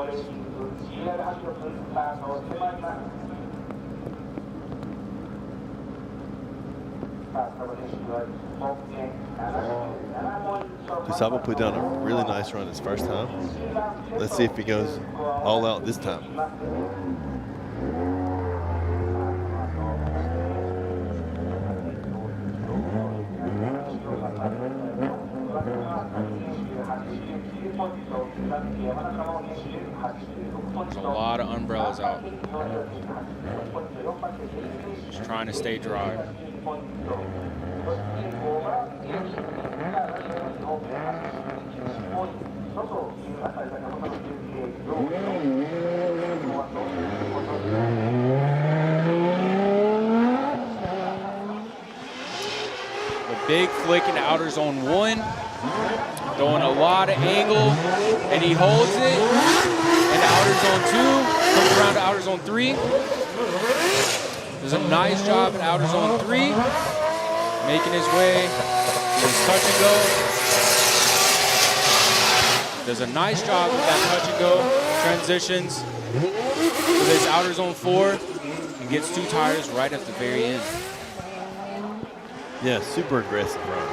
Kusaba put down a really nice run his first time. Let's see if he goes all out this time. There's a lot of umbrellas out. Just trying to stay dry. The big flick into outer zone 1. Throwing a lot of angle, and he holds it. Into outer zone 2, comes around to outer zone 3. Does a nice job in outer zone 3, making his way to his touch and go. Does a nice job with that touch and go, transitions to this outer zone 4, and gets 2 tires right at the very end. Yeah, super aggressive run.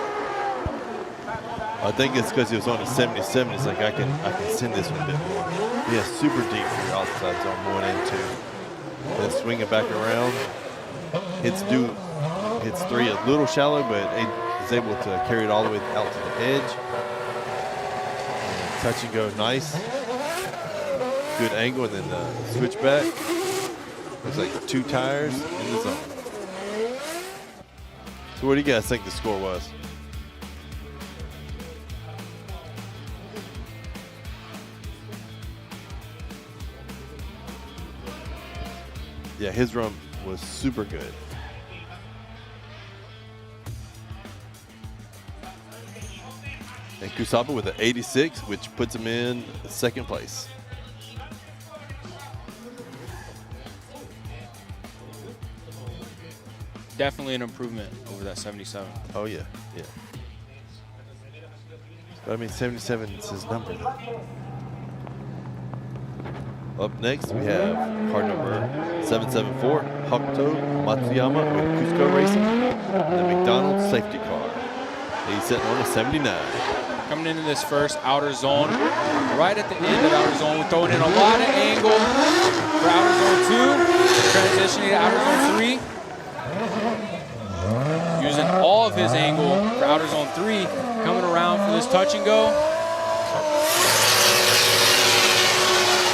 I think it's because he was on a 77. It's like I can send this one a bit more. Yeah, super deep through outside zone 1 and 2. Then swing it back around. Hits 3 a little shallow, but is able to carry it all the way out to the edge. And touch and go nice. Good angle, and then switch back. Looks like 2 tires in the zone. So what do you guys think the score was? Yeah, his run was super good. And Kusaba with an 86, which puts him in second place. Definitely an improvement over that 77. Oh yeah, yeah. But I mean, 77 is his number though. Up next, we have car number 774, Hokuto Matsuyama with Cusco Racing, the McDonald's safety car. He's sitting on a 79. Coming into this first outer zone, right at the end of outer zone, we're throwing in a lot of angle for outer zone 2, transitioning to outer zone 3. Using all of his angle for outer zone 3, coming around for this touch and go.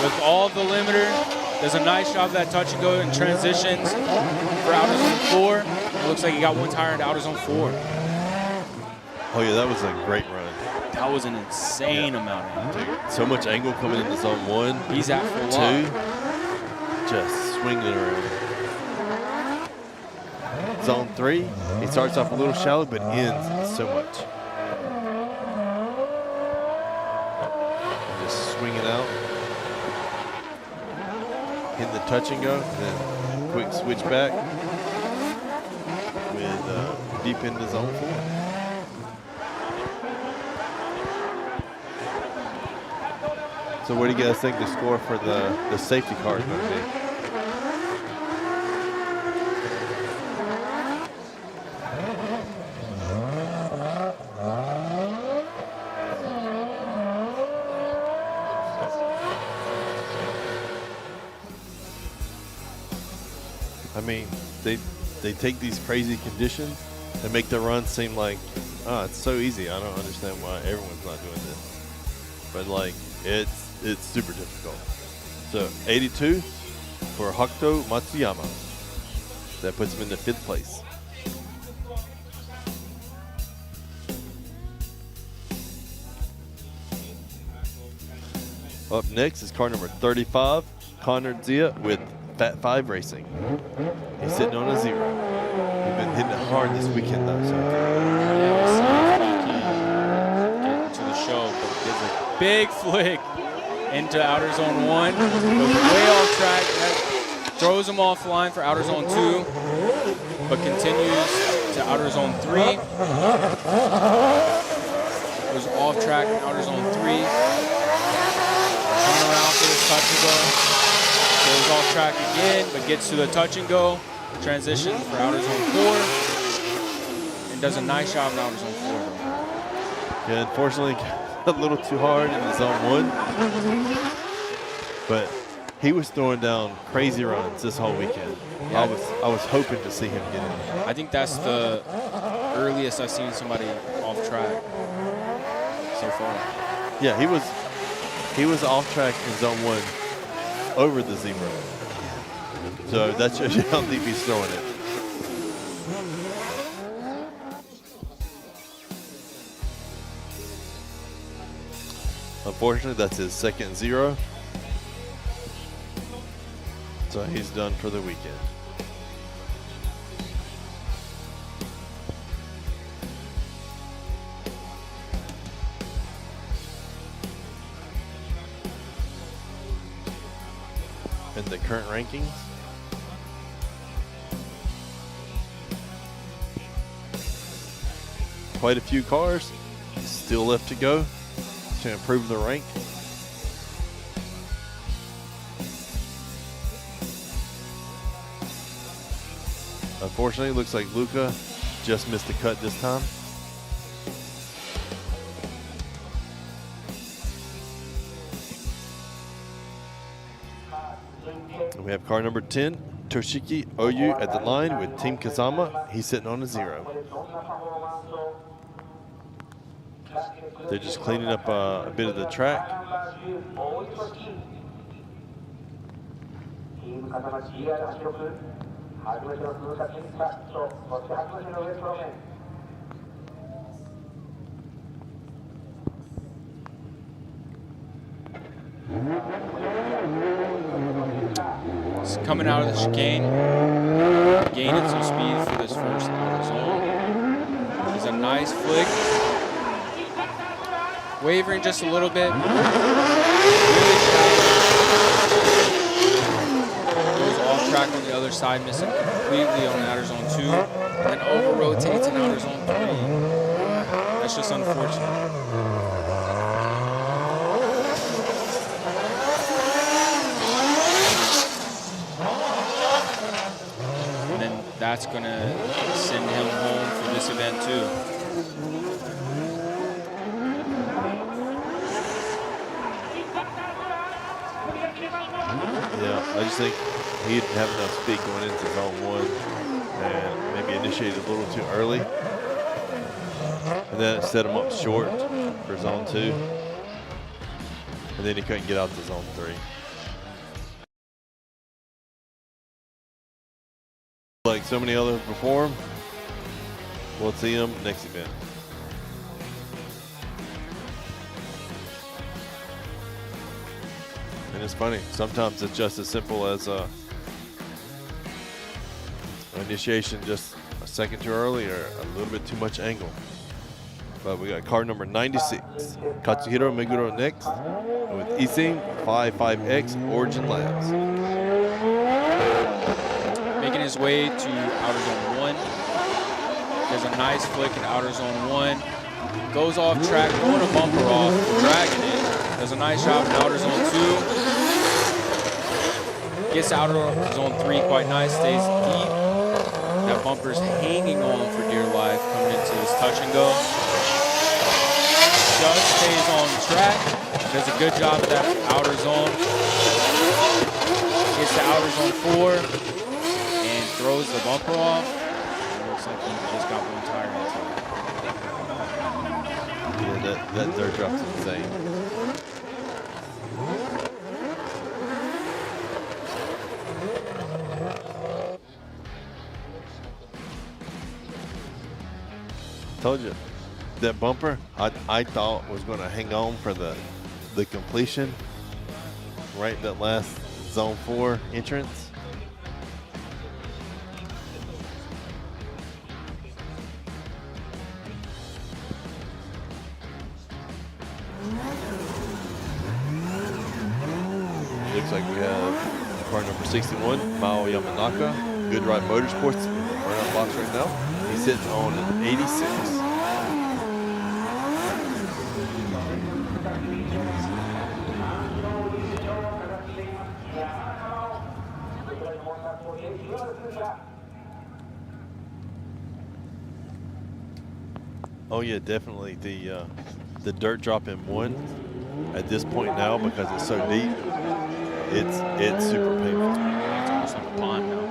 With all the limiter, does a nice job of that touch and go and transitions for outer zone 4. It looks like he got one tire into outer zone 4. Oh yeah, that was a great run. That was an insane amount of angle. Dude, so much angle coming into zone 1. He's at full 2. lock. Just swinging it around. Zone 3, he starts off a little shallow, but ends so much. Just swinging out. Hitting the touch and go, then quick switch back with deep into zone 4. So what do you guys think the score for the safety car is going to be? I mean, they take these crazy conditions and make the run seem like, oh, it's so easy. I don't understand why everyone's not doing this. But like, it's super difficult. So 82 for Hokuto Matsuyama. That puts him into 5th place. Up next is car number 35, Connor Zia with Fat 5 Racing. He's sitting on a 0. He's been hitting it hard this weekend though. So. Yeah, we'll see if he can get into the show, but gives a big flick into outer zone 1. Goes way off track. That throws him offline for outer zone 2, but continues to outer zone 3. Goes off track in outer zone 3. Coming around for this touch and go. Goes off track again, but gets to the touch and go. Transitions for outer zone 4. And does a nice job in outer zone 4. Yeah, unfortunately, a little too hard in the zone 1. But he was throwing down crazy runs this whole weekend. Yeah. I was hoping to see him get in. I think that's the earliest I've seen somebody off track so far. Yeah, he was off track in zone 1 over the zebra. So that shows you how deep he's throwing it. Unfortunately, that's his second 0. So he's done for the weekend. In the current rankings, quite a few cars still left to go to improve the rank. Unfortunately, it looks like Luca just missed the cut this time. We have car number 10, Toshiki Oyu at the line with Team Kazama. He's sitting on a 0. They're just cleaning up a bit of the track. It's coming out of the chicane, gaining some speed for this first outer zone. He's a nice flick. Wavering just a little bit. Really shallow. Goes off track on the other side, missing completely on outer zone 2. And over rotates in outer zone 3. That's just unfortunate. that's going to send him home for this event too. Yeah, I just think he didn't have enough speed going into zone 1 and maybe initiated a little too early. And then it set him up short for zone 2. And then he couldn't get out to zone 3. Like so many others before him, we'll see him next event. And it's funny, sometimes it's just as simple as initiation just a second too early or a little bit too much angle. But we got car number 96, Katsuhiro Meguro next, with Ising 55X Origin Labs. Making his way to outer zone 1. There's a nice flick in outer zone 1. Goes off track, going a bumper off, dragging it. Does a nice job in outer zone 2. Gets out of zone 3 quite nice, stays deep. That bumper's hanging on for dear life coming into his touch and go. Just stays on track. Does a good job at that outer zone. Gets to outer zone 4 and throws the bumper off. It looks like he just got one tire into it. Yeah, that dirt drop's insane. Told you, that bumper I thought was going to hang on for the completion, right? That last zone 4 entrance. Looks like we have car number 61, Mao Yamanaka, Good Ride Motorsports in the burnout box right now. He's sitting on an 86. Oh yeah, definitely the dirt drop in 1 at this point now, because it's so deep. It's super painful. It's almost like a pond now.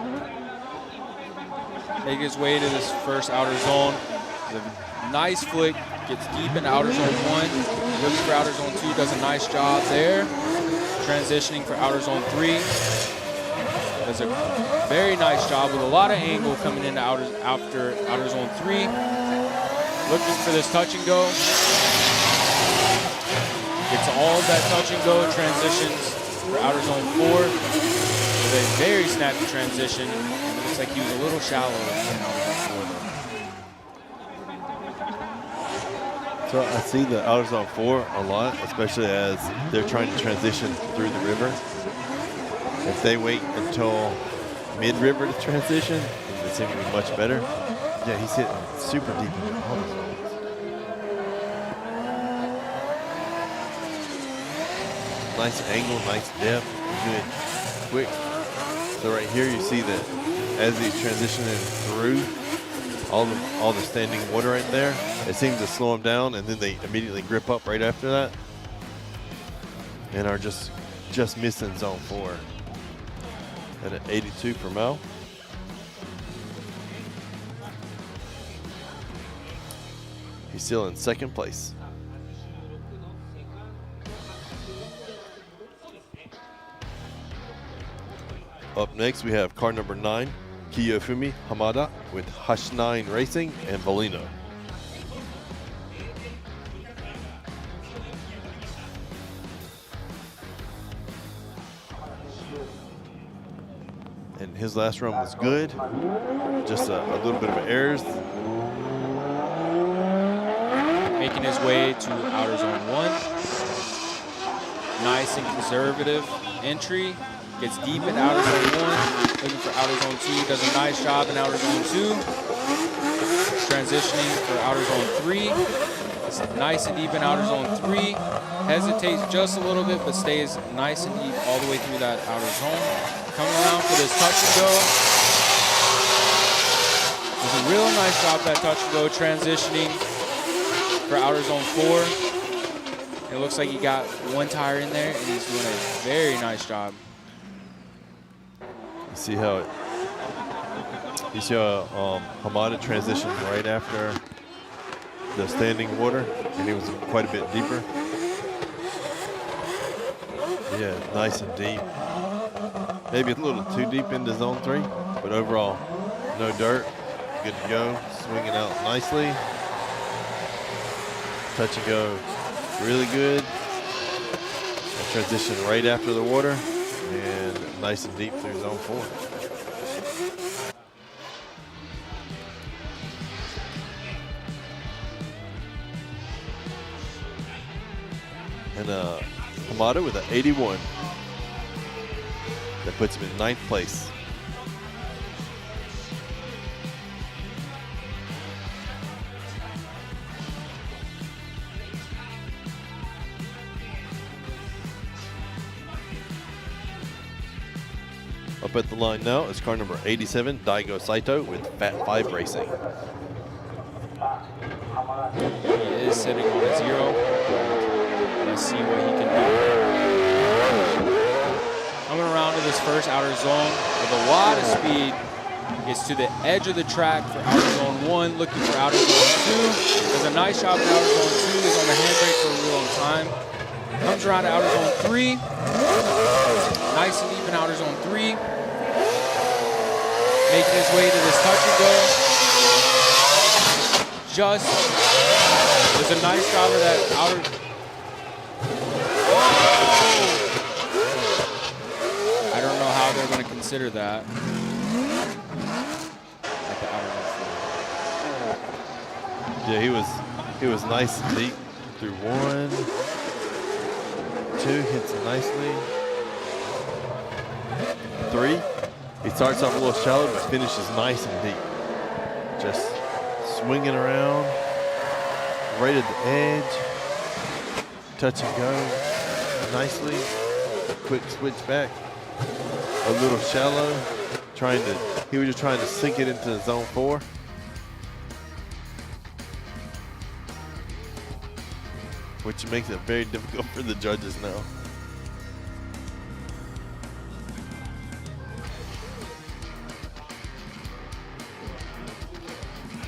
Make his way to this first outer zone. The nice flick, gets deep in outer zone 1. Looks for outer zone 2, does a nice job there. Transitioning for outer zone 3. Does a very nice job with a lot of angle coming into outer zone 3. Looking for this touch and go. Gets all of that touch and go, transitions for outer zone 4 with a very snappy transition. It looks like he was a little shallow in outer zone 4. So I see the outer zone 4 a lot, especially as they're trying to transition through the river. If they wait until mid-river to transition, it seems to be much better. Yeah, he's hitting super deep into all the zones. Nice angle, nice depth, good quick. So right here you see that as he's transitioning through all the standing water right there, it seems to slow him down, and then they immediately grip up right after that and are just missing zone 4 at an 82 per mile. He's still in second place. Up next, we have car number 9, Kiyofumi Hamada with H9 Racing and Volino. And his last run was good, just a little bit of errors. Making his way to outer zone 1. Nice and conservative entry. Gets deep in outer zone 1, looking for outer zone 2, does a nice job in outer zone 2. Transitioning for outer zone 3. It's nice and deep in outer zone 3. Hesitates just a little bit, but stays nice and deep all the way through that outer zone. Coming around for this touch and go. Real nice job that touch and go transitioning for outer zone 4. It looks like he got one tire in there, and he's doing a very nice job. You see how you see Hamada transitioned right after the standing water, and he was quite a bit deeper. Yeah, nice and deep. Maybe a little too deep into zone 3, but overall, no dirt. Good to go. Swinging out nicely. Touch and go really good. Transition right after the water, and nice and deep through zone 4. And Hamada with an 81. That puts him in 9th place. Up at the line now is car number 87, Daigo Saito with Fat 5 Racing. He is sitting on a 0. Let's see what he can do. Coming around to this first outer zone with a lot of speed. Gets to the edge of the track for outer zone 1, looking for outer zone 2. Does a nice job in outer zone 2. Is on the handbrake for a real long time. Comes around to outer zone 3. Nice and deep in outer zone 3. Making his way to this touch and go. Just does a nice job of that outer. I don't know how they're going to consider that. At the outer zone. Yeah, he was nice and deep through 1, 2, hits it nicely. 3, he starts off a little shallow but finishes nice and deep. Just swinging around, right at the edge, touch and go nicely. Quick switch back, a little shallow. He was just trying to sink it into zone 4. Which makes it very difficult for the judges now.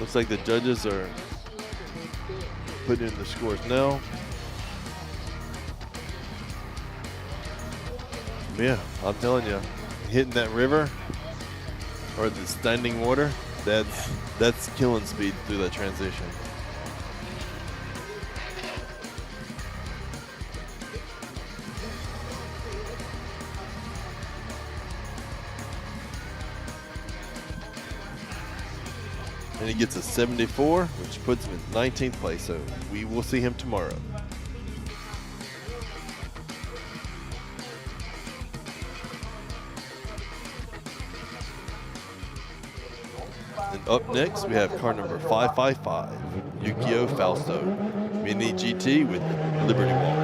Looks like the judges are putting in the scores now. Yeah, I'm telling you, hitting that river or the standing water, that's killing speed through that transition. And he gets a 74, which puts him in 19th place, so we will see him tomorrow. And up next, we have car number 555, Yukio Fausto, Mini GT with Liberty Walk.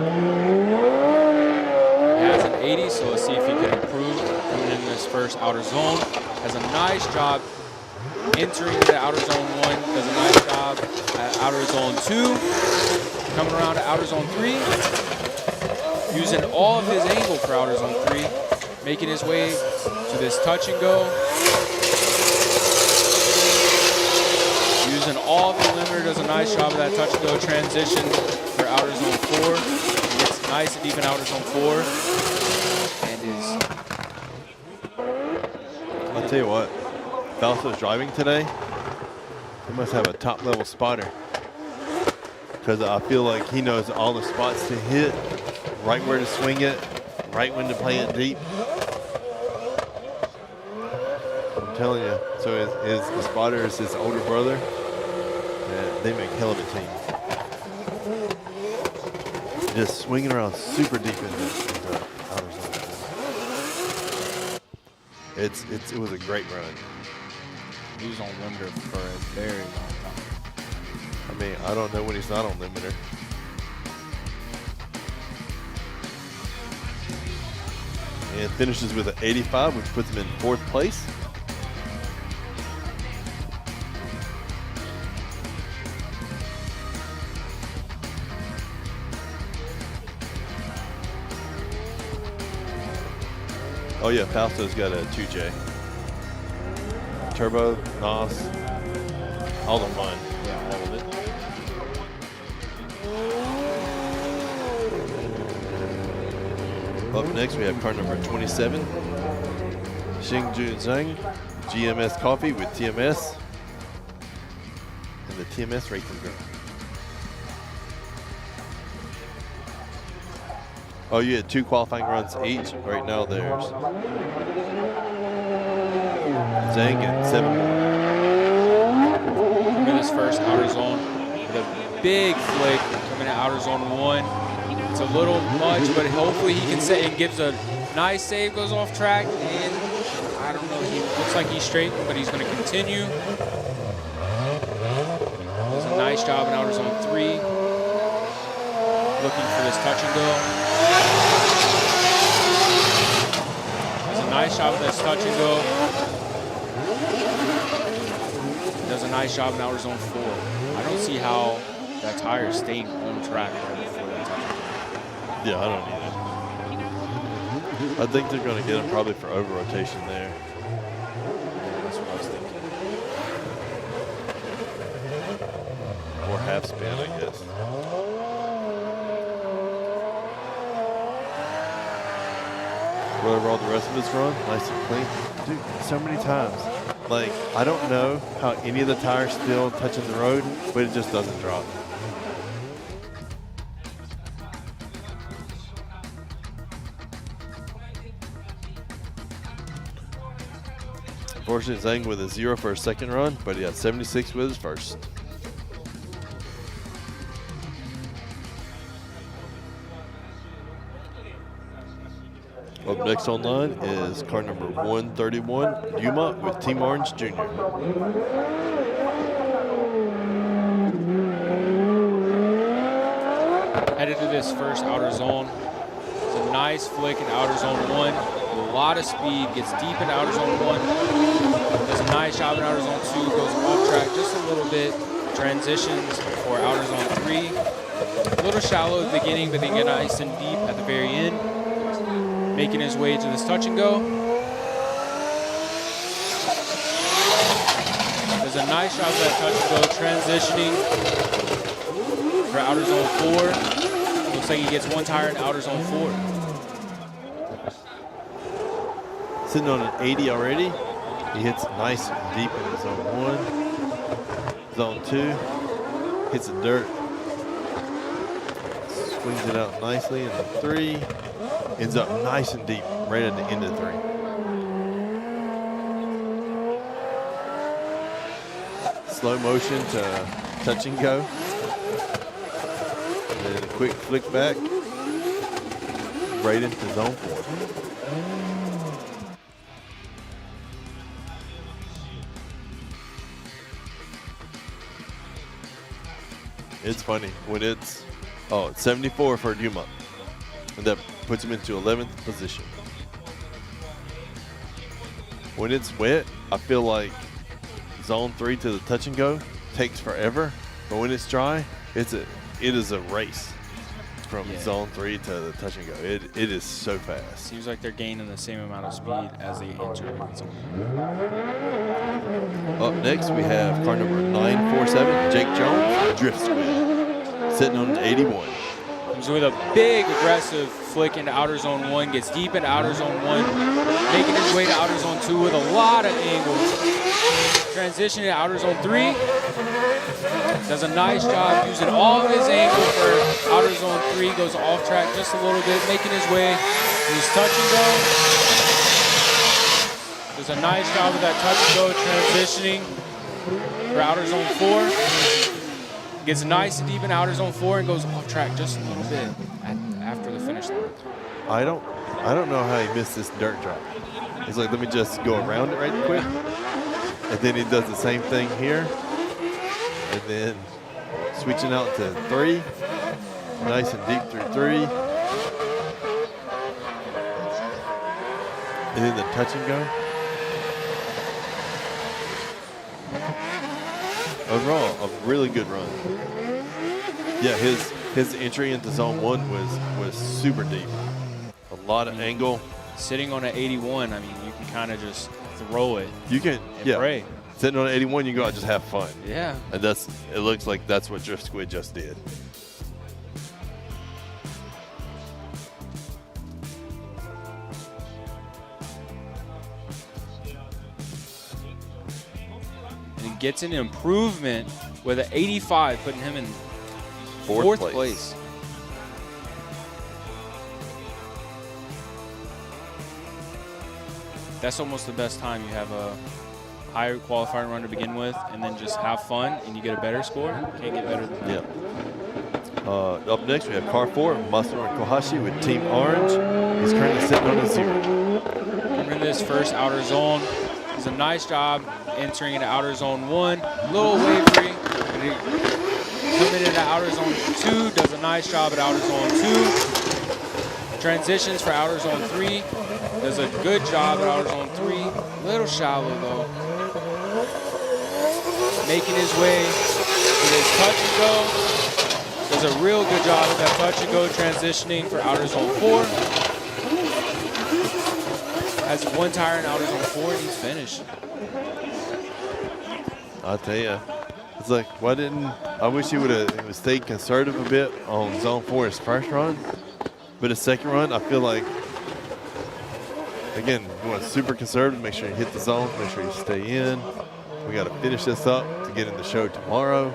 He has an 80, so let's see if he can improve coming in this first outer zone. Has a nice job entering the outer zone 1, does a nice job at outer zone 2. Coming around to outer zone 3, using all of his angle for outer zone 3, making his way to this touch and go. Using all of the limiter, does a nice job of that touch and go transition for outer zone 4. He gets nice and deep in outer zone 4. And I'll tell you what. Fausto's driving today, he must have a top-level spotter because I feel like he knows all the spots to hit, right where to swing it, right when to play it deep. I'm telling you. So his spotter is his older brother, and they make hell of a team. Just swinging around super deep into outer zone. It was a great run. He was on limiter for a very long time. I mean, I don't know when he's not on limiter. And finishes with an 85, which puts him in 4th place. Oh yeah, Fausto's got a 2J. Turbo, NOS, all of mine. Yeah, all of it. Up next, we have car number 27, Xingjun Zhang, GMS Coffee with TMS, and the TMS Racing Girl. Oh, you had 2 qualifying runs each. Right now, there's Zhang and 7 more. Look at this first outer zone with a big flick coming to outer zone 1. It's a little much, but hopefully he can set and gives a nice save, goes off track, and I don't know, he looks like he's straight, but he's going to continue. Does a nice job in outer zone 3. Looking for this touch and go. Does a nice job with this touch and go. Does a nice job in outer zone 4. I don't see how that tire is staying on track right before that touch and go. Yeah, I don't either. I think they're going to get him probably for over rotation there. That's what I was thinking. Or half spin, I guess. What overall the rest of his run? Nice and clean. Dude, so many times. Like, I don't know how any of the tires still touching the road, but it just doesn't drop. Unfortunately, Zhang with a 0 for his second run, but he got 76 with his first. Up next online is car number 131, Yuma with Team Orange Jr. Headed to this first outer zone. It's a nice flick in outer zone 1. A lot of speed, gets deep in outer zone 1. Does a nice job in outer zone 2, goes off track just a little bit. Transitions for outer zone 3. A little shallow at the beginning, but then get nice and deep at the very end. Making his way to this touch and go. Does a nice job of that touch and go, transitioning for outer zone 4. Looks like he gets 1 tire in outer zone 4. Sitting on an 80 already. He hits nice and deep in zone 1. Zone 2. Hits the dirt. Swings it out nicely in the 3. Ends up nice and deep right at the end of 3. Slow motion to touch and go. And then a quick flick back right into zone 4. It's funny when it's 74 for Yuma, and that puts him into 11th position. When it's wet, I feel like zone 3 to the touch and go takes forever, but when it's dry, it is a race from zone 3 to the touch and go. It is so fast. Seems like they're gaining the same amount of speed as they enter. Up next, we have car number 947, Jake Jones, Drift Squid, sitting on an 81. Comes with a big aggressive flick into outer zone 1, gets deep into outer zone 1, making his way to outer zone 2 with a lot of angles. Transition to outer zone 3. Does a nice job using all of his angle for outer zone 3, goes off track just a little bit, making his way to his touch and go. Does a nice job with that touch and go, transitioning for outer zone 4. Gets nice and deep in outer zone 4 and goes off track just a little bit after the finish line. I don't know how he missed this dirt drop. He's like, let me just go around it right quick. And then he does the same thing here. And then switching out to 3. Nice and deep through 3. And then the touch and go. Overall, a really good run. Yeah, his entry into zone 1 was super deep. A lot of angle, sitting on an 81, I mean, you can kind of just throw it. You can, and pray. Sitting on an 81, you can go out and just have fun. Yeah. And it looks like that's what Drift Squid just did. And he gets an improvement with an 85, putting him in fourth place. That's almost the best time. You have a higher qualifying run to begin with, and then just have fun, and you get a better score. Can't get better than that. Yeah. Up next, we have car 4, Masaru Kohashi with Team Orange. He's currently sitting on a 0. Coming into this first outer zone, does a nice job entering into outer zone 1. A little wavering. Coming into outer zone 2, does a nice job at outer zone 2. Transitions for outer zone 3. Does a good job at outer zone 3. A little shallow though. Making his way with his touch and go. Does a real good job at that touch and go transitioning for outer zone 4. Has one tire in outer zone 4 and he's finished. I'll tell you, it's like, why didn't, I wish he would have stayed conservative a bit on zone 4 his first run. But his second run, I feel like, again, you want super conservative, make sure you hit the zones, make sure you stay in. We got to finish this up to get in the show tomorrow.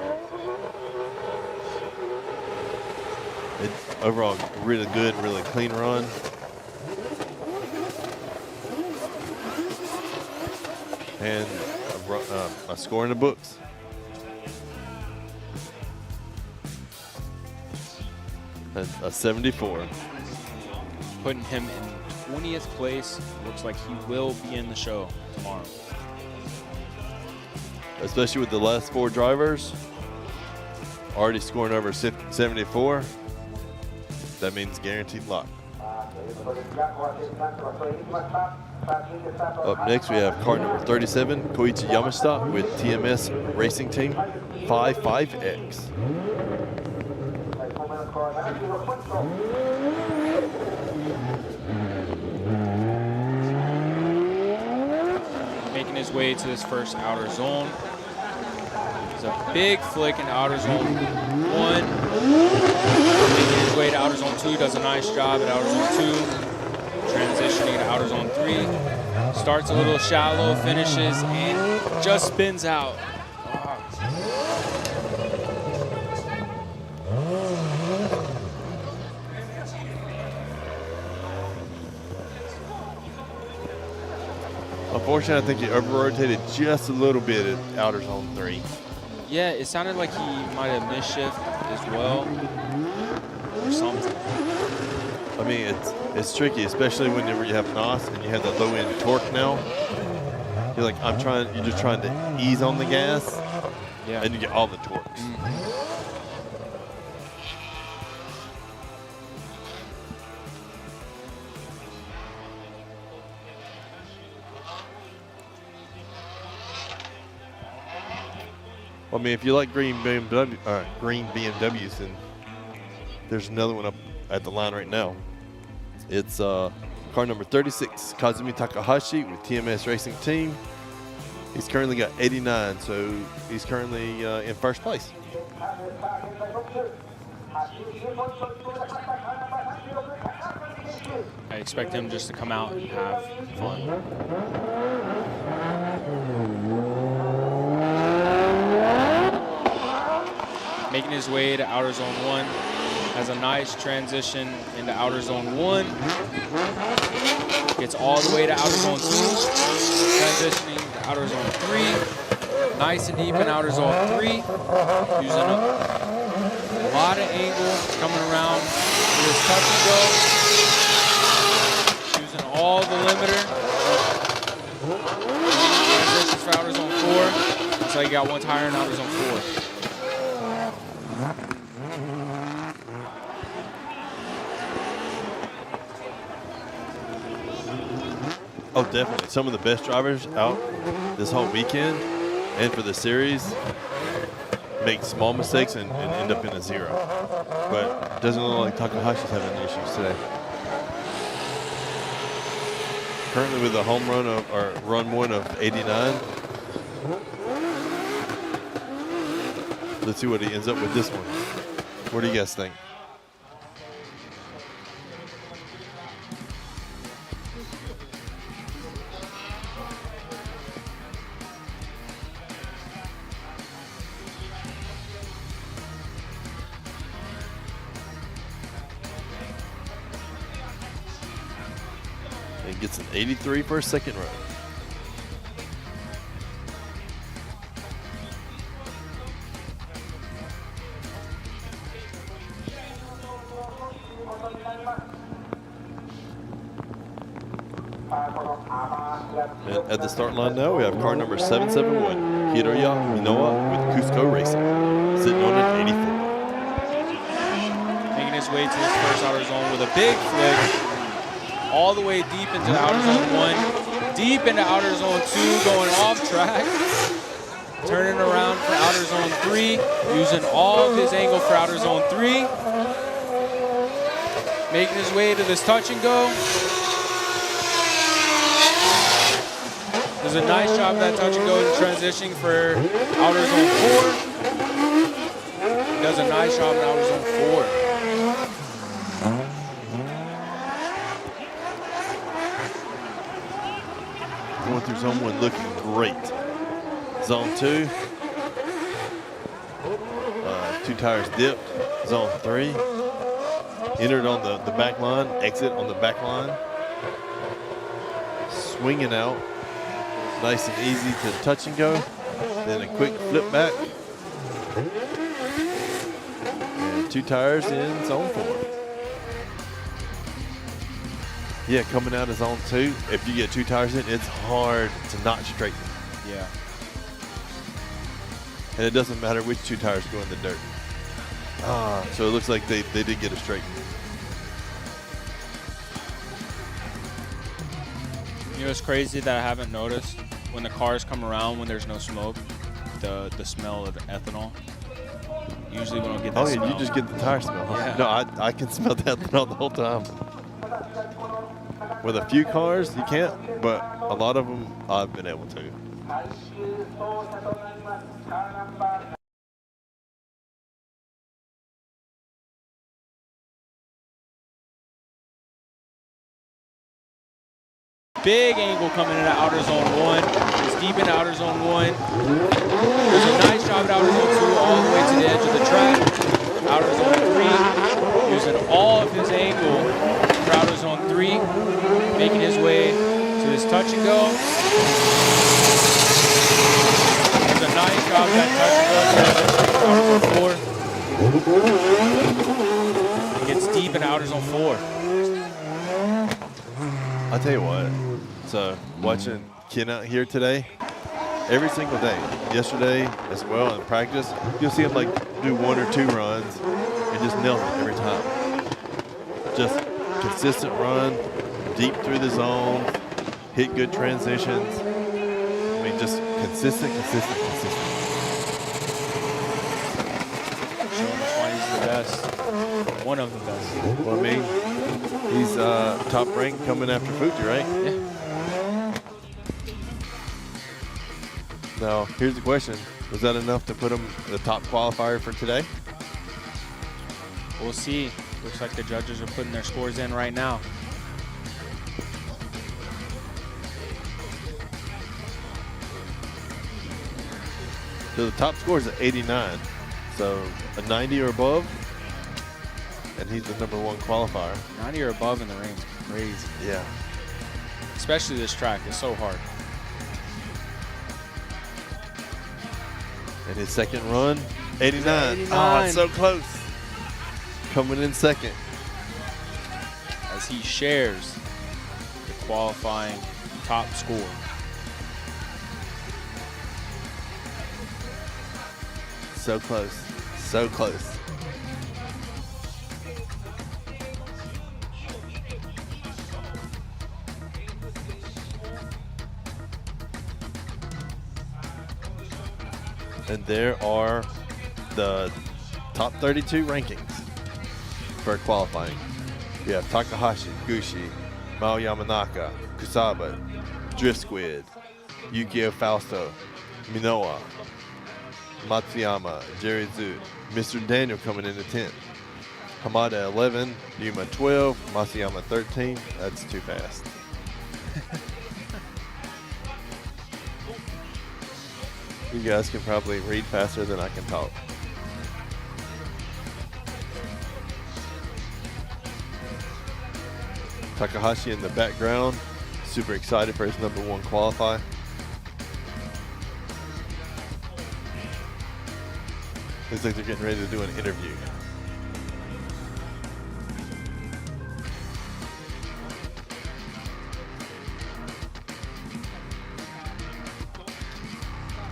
It's overall really good, really clean run. And a score in the books. A 74. Putting him in 20th place. Looks like he will be in the show tomorrow. Especially with the last 4 drivers already scoring over 74. That means guaranteed lock. Up next, we have car number 37, Koichi Yamashita with TMS Racing Team 55X. Making his way to this first outer zone. It's a big flick in outer zone 1. Making his way to outer zone 2, does a nice job at outer zone 2. Transitioning to outer zone 3. Starts a little shallow, finishes, and just spins out. Unfortunately, I think he over-rotated just a little bit at outer zone 3. Yeah, it sounded like he might have misshift as well, or something. I mean, it's tricky, especially whenever you have NOS and you have the low end torque now. You're like, you're just trying to ease on the gas, and you get all the torques. I mean, if you like green BMWs, then there's another one up at the line right now. It's car number 36, Kazumi Takahashi with TMS Racing Team. He's currently got 89, so he's currently in first place. I expect him just to come out and have fun. Making his way to outer zone 1. Has a nice transition into outer zone 1. Gets all the way to outer zone 2. Transitioning to outer zone 3. Nice and deep in outer zone 3. Using a lot of angle coming around with his touch and go. Using all the limiter. Transitions for outer zone 4. Looks like he got one tire in outer zone 4. Oh, definitely. Some of the best drivers out this whole weekend and for the series make small mistakes and end up in a 0. But it doesn't look like Takahashi's having issues today. currently with a home run or run one of 89. Let's see what he ends up with this one. What do you guys think? And gets an 83 for a second run. And at the start line now, we have car number 771, Hiroya Minoa with Cusco Racing, sitting on an 84. Making his way to his first outer zone with a big flick, all the way deep into the outer zone 1, deep into outer zone 2, going off track, turning around for outer zone 3, using all of his angle for outer zone 3, making his way to this touch and go. Does a nice job of that touch and go in transitioning for outer zone 4. Does a nice job in outer zone 4. Going through zone 1 looking great. Zone 2. 2 tires dipped. Zone 3. Entered on the back line. Exit on the back line. Swinging out. Nice and easy to touch and go. Then a quick flip back. And 2 tires in zone 4. Yeah, coming out of zone 2, if you get 2 tires in, it's hard to not straighten. Yeah. And it doesn't matter which 2 tires go in the dirt. So it looks like they did get a straighten. You know what's crazy that I haven't noticed? When the cars come around when there's no smoke, the smell of ethanol. Usually we don't get that smell. You just get the tire smell. Huh? Yeah. No, I can smell the ethanol the whole time. With a few cars, you can't, but a lot of them, I've been able to. Big angle coming into outer zone 1. It's deep into outer zone 1. There's a nice job at outer zone 2 all the way to the edge of the track. Outer zone 3, using all of his angle for outer zone 3, making his way to this touch and go. There's a nice job at that touch and go to outer zone 4. He gets deep in outer zone 4. I'll tell you what, so watching Ken out here today, every single day, yesterday as well in practice, you'll see him like do 1 or 2 runs and just nail it every time. Just consistent run, deep through the zone, hit good transitions. I mean, just consistent. Showing us why he's the best. One of the best. Well, I mean, he's top ranked coming after Fuji, right? Yeah. Now, here's the question. Was that enough to put him the top qualifier for today? We'll see. Looks like the judges are putting their scores in right now. So the top score is at 89. So a 90 or above, and he's the #1 qualifier. 90 or above in the ring is crazy. Yeah. Especially this track. It's so hard. And his second run, 89. 89. Oh, it's so close. Coming in second. As he shares the qualifying top score. So close. So close. And there are the top 32 rankings for qualifying. We have Takahashi, Gushi, Mao Yamanaka, Kusaba, Drift Squid, Yukio Fausto, Minoa, Matsuyama, Jerry Zu, Mr. Daniel coming in the 10th. Hamada 11, Yuma 12, Matsuyama 13. That's too fast. You guys can probably read faster than I can talk. Takahashi in the background, super excited for his #1 qualify. Looks like they're getting ready to do an interview.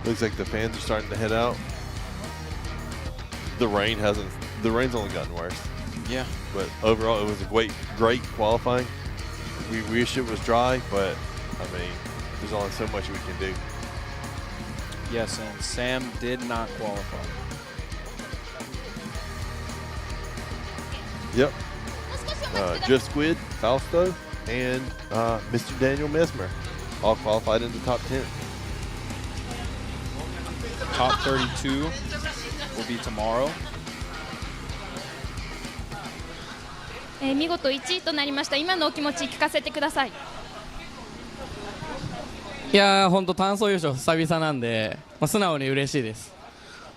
Looks like the fans are starting to head out. The rain's only gotten worse. Yeah. But overall, it was a great qualifying. We wish it was dry, but I mean, there's only so much we can do. Yes, and Sam did not qualify. Yep. Drift Squid, Fausto, and Mr. Daniel Mesmer all qualified in the top 10. Top 32 will be tomorrow. 見事1位となりました。今のお気持ち聞かせてください。いやー、本当単走優勝久々なんで、素直に嬉しいです。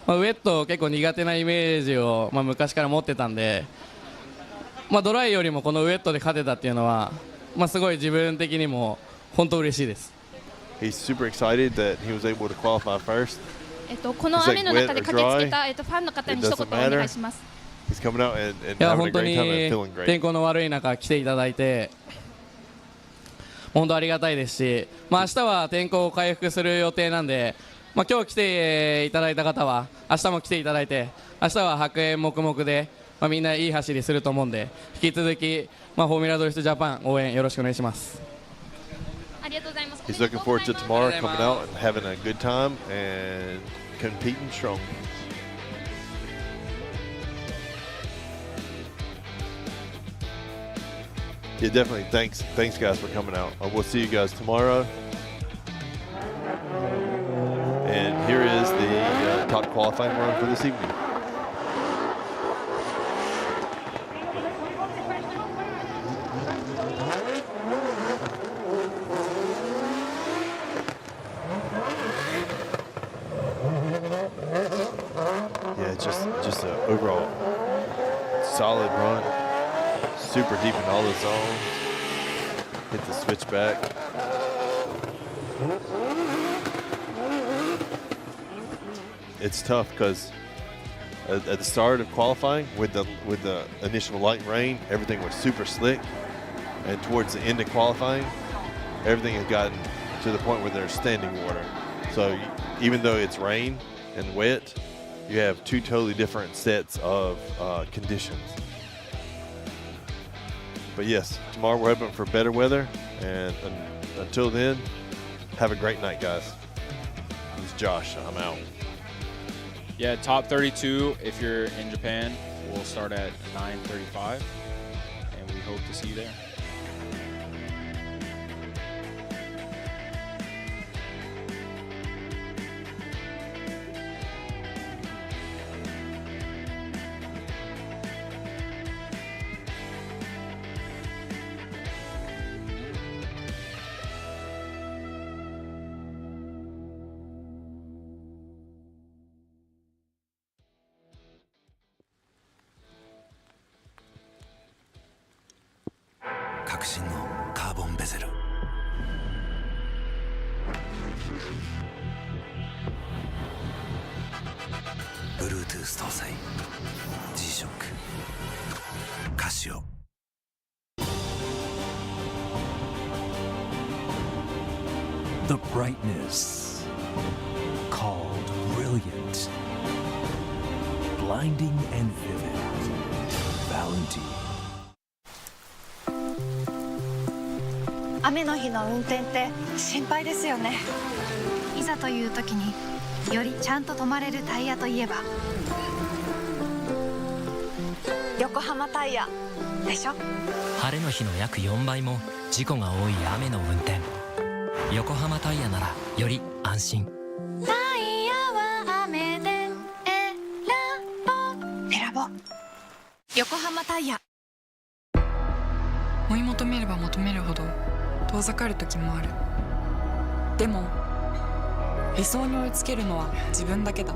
ウェット結構苦手なイメージを、昔から持ってたんで、ドライよりもこのウェットで勝てたっていうのは、すごい自分的にも本当嬉しいです。He's super excited that he was able to qualify first. この雨の中で駆けつけたファンの方に一言お願いします。He's coming out and いや having 本 a 当 great に time and feeling great. 天候の悪い中来ていただいて本当ありがたいですし、明日は天候を回復する予定なんで、今日来ていただいた方は明日も来ていただいて、明日は白煙黙々で、みんないい走りすると思うんで、引き続き、フォーミュラドリフトジャパン応援よろしくお願いします。ありがとうございます。 He's looking forward to tomorrow, coming out and having a good time and competing strong. Yeah, definitely. Thanks guys for coming out. We'll see you guys tomorrow. And here is the top qualifying run for this evening. Yeah, just an overall solid run. Super deep in all the zones. Hit the switchback. It's tough because at the start of qualifying, with the initial light rain, everything was super slick, and towards the end of qualifying, everything had gotten to the point where there's standing water. So even though it's rain and wet, you have two totally different sets of conditions. But yes, tomorrow we're hoping for better weather, and until then, have a great night, guys. This is Josh. I'm out. Yeah, top 32, if you're in Japan, will start at 9:35, and we hope to see you there. Bluetooth 搭載 G-SHOCK カシオ。The brightness called brilliant, blinding and vivid. Valentine. 雨の日の運転って心配ですよね。いざという時によりちゃんと止まれるタイヤといえば横浜タイヤでしょ。晴れの日の約4倍も事故が多い雨の運転。横浜タイヤならより安心。タイヤは雨で選ぼう。横浜タイヤ。追い求めれば求めるほど遠ざかる時もある。でも理想に追いつけるのは自分だけだ。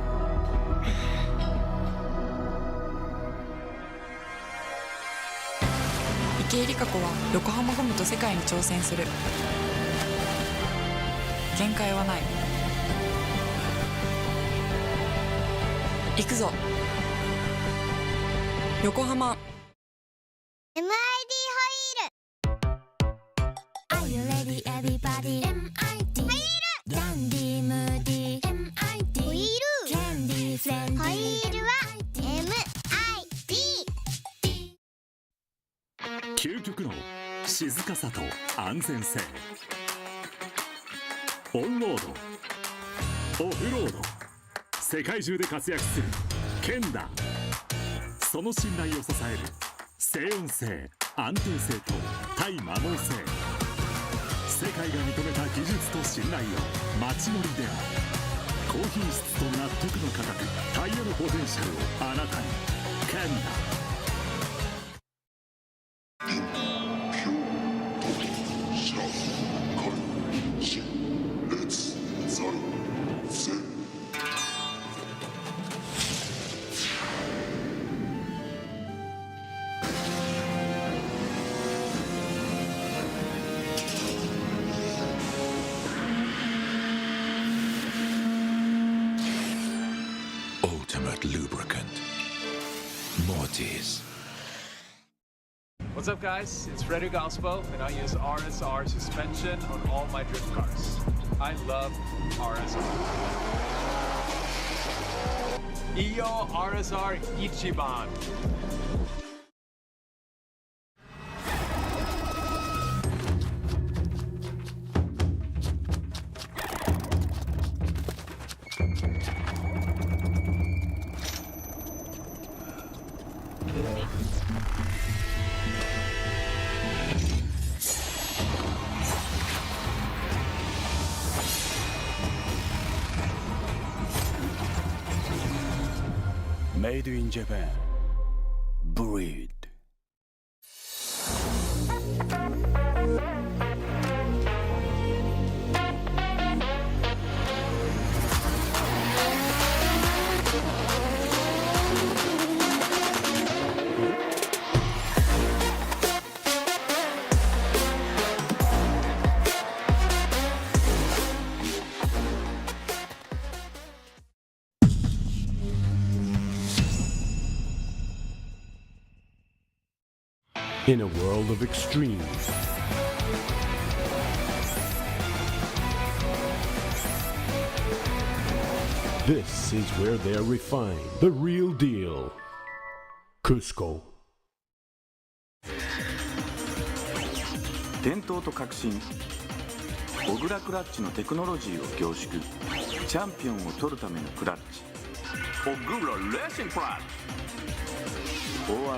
池江璃花子は横浜ゴムと世界に挑戦する。限界はない。行くぞ横浜。 MID ホイール Are you ready everybody? MID ホイールダンディムーディ MID ホイールキャンディフレンディホイールは MID 究極の静かさと安全性。オンロードオフロード、世界中で活躍するケンダ。その信頼を支える静音性、安定性と対摩耗性。世界が認めた技術と信頼を街乗りでも高品質と納得の価格、タイヤのポテンシャルをあなたに。ケンダ。What's up, guys? It's Frederick Galspo, and I use RSR suspension on all my drift cars. I love RSR. Iyo RSR Ichiban. Made in Japan. Breed. In a world of extremes, this is where they're refined. The real deal. Cusco. 伝統と革新、小倉クラッチのテクノロジーを凝縮。チャンピオンを取るためのクラッチ、小倉レーシングクラッ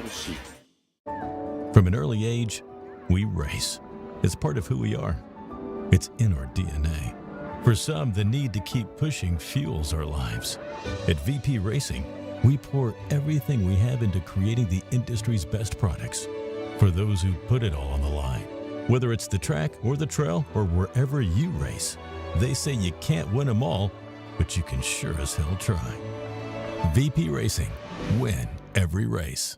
チ ORC。 From an early age, we race. It's part of who we are. It's in our DNA. For some, the need to keep pushing fuels our lives. At VP Racing, we pour everything we have into creating the industry's best products. For those who put it all on the line, whether it's the track or the trail or wherever you race, they say you can't win them all, but you can sure as hell try. VP Racing. Win every race.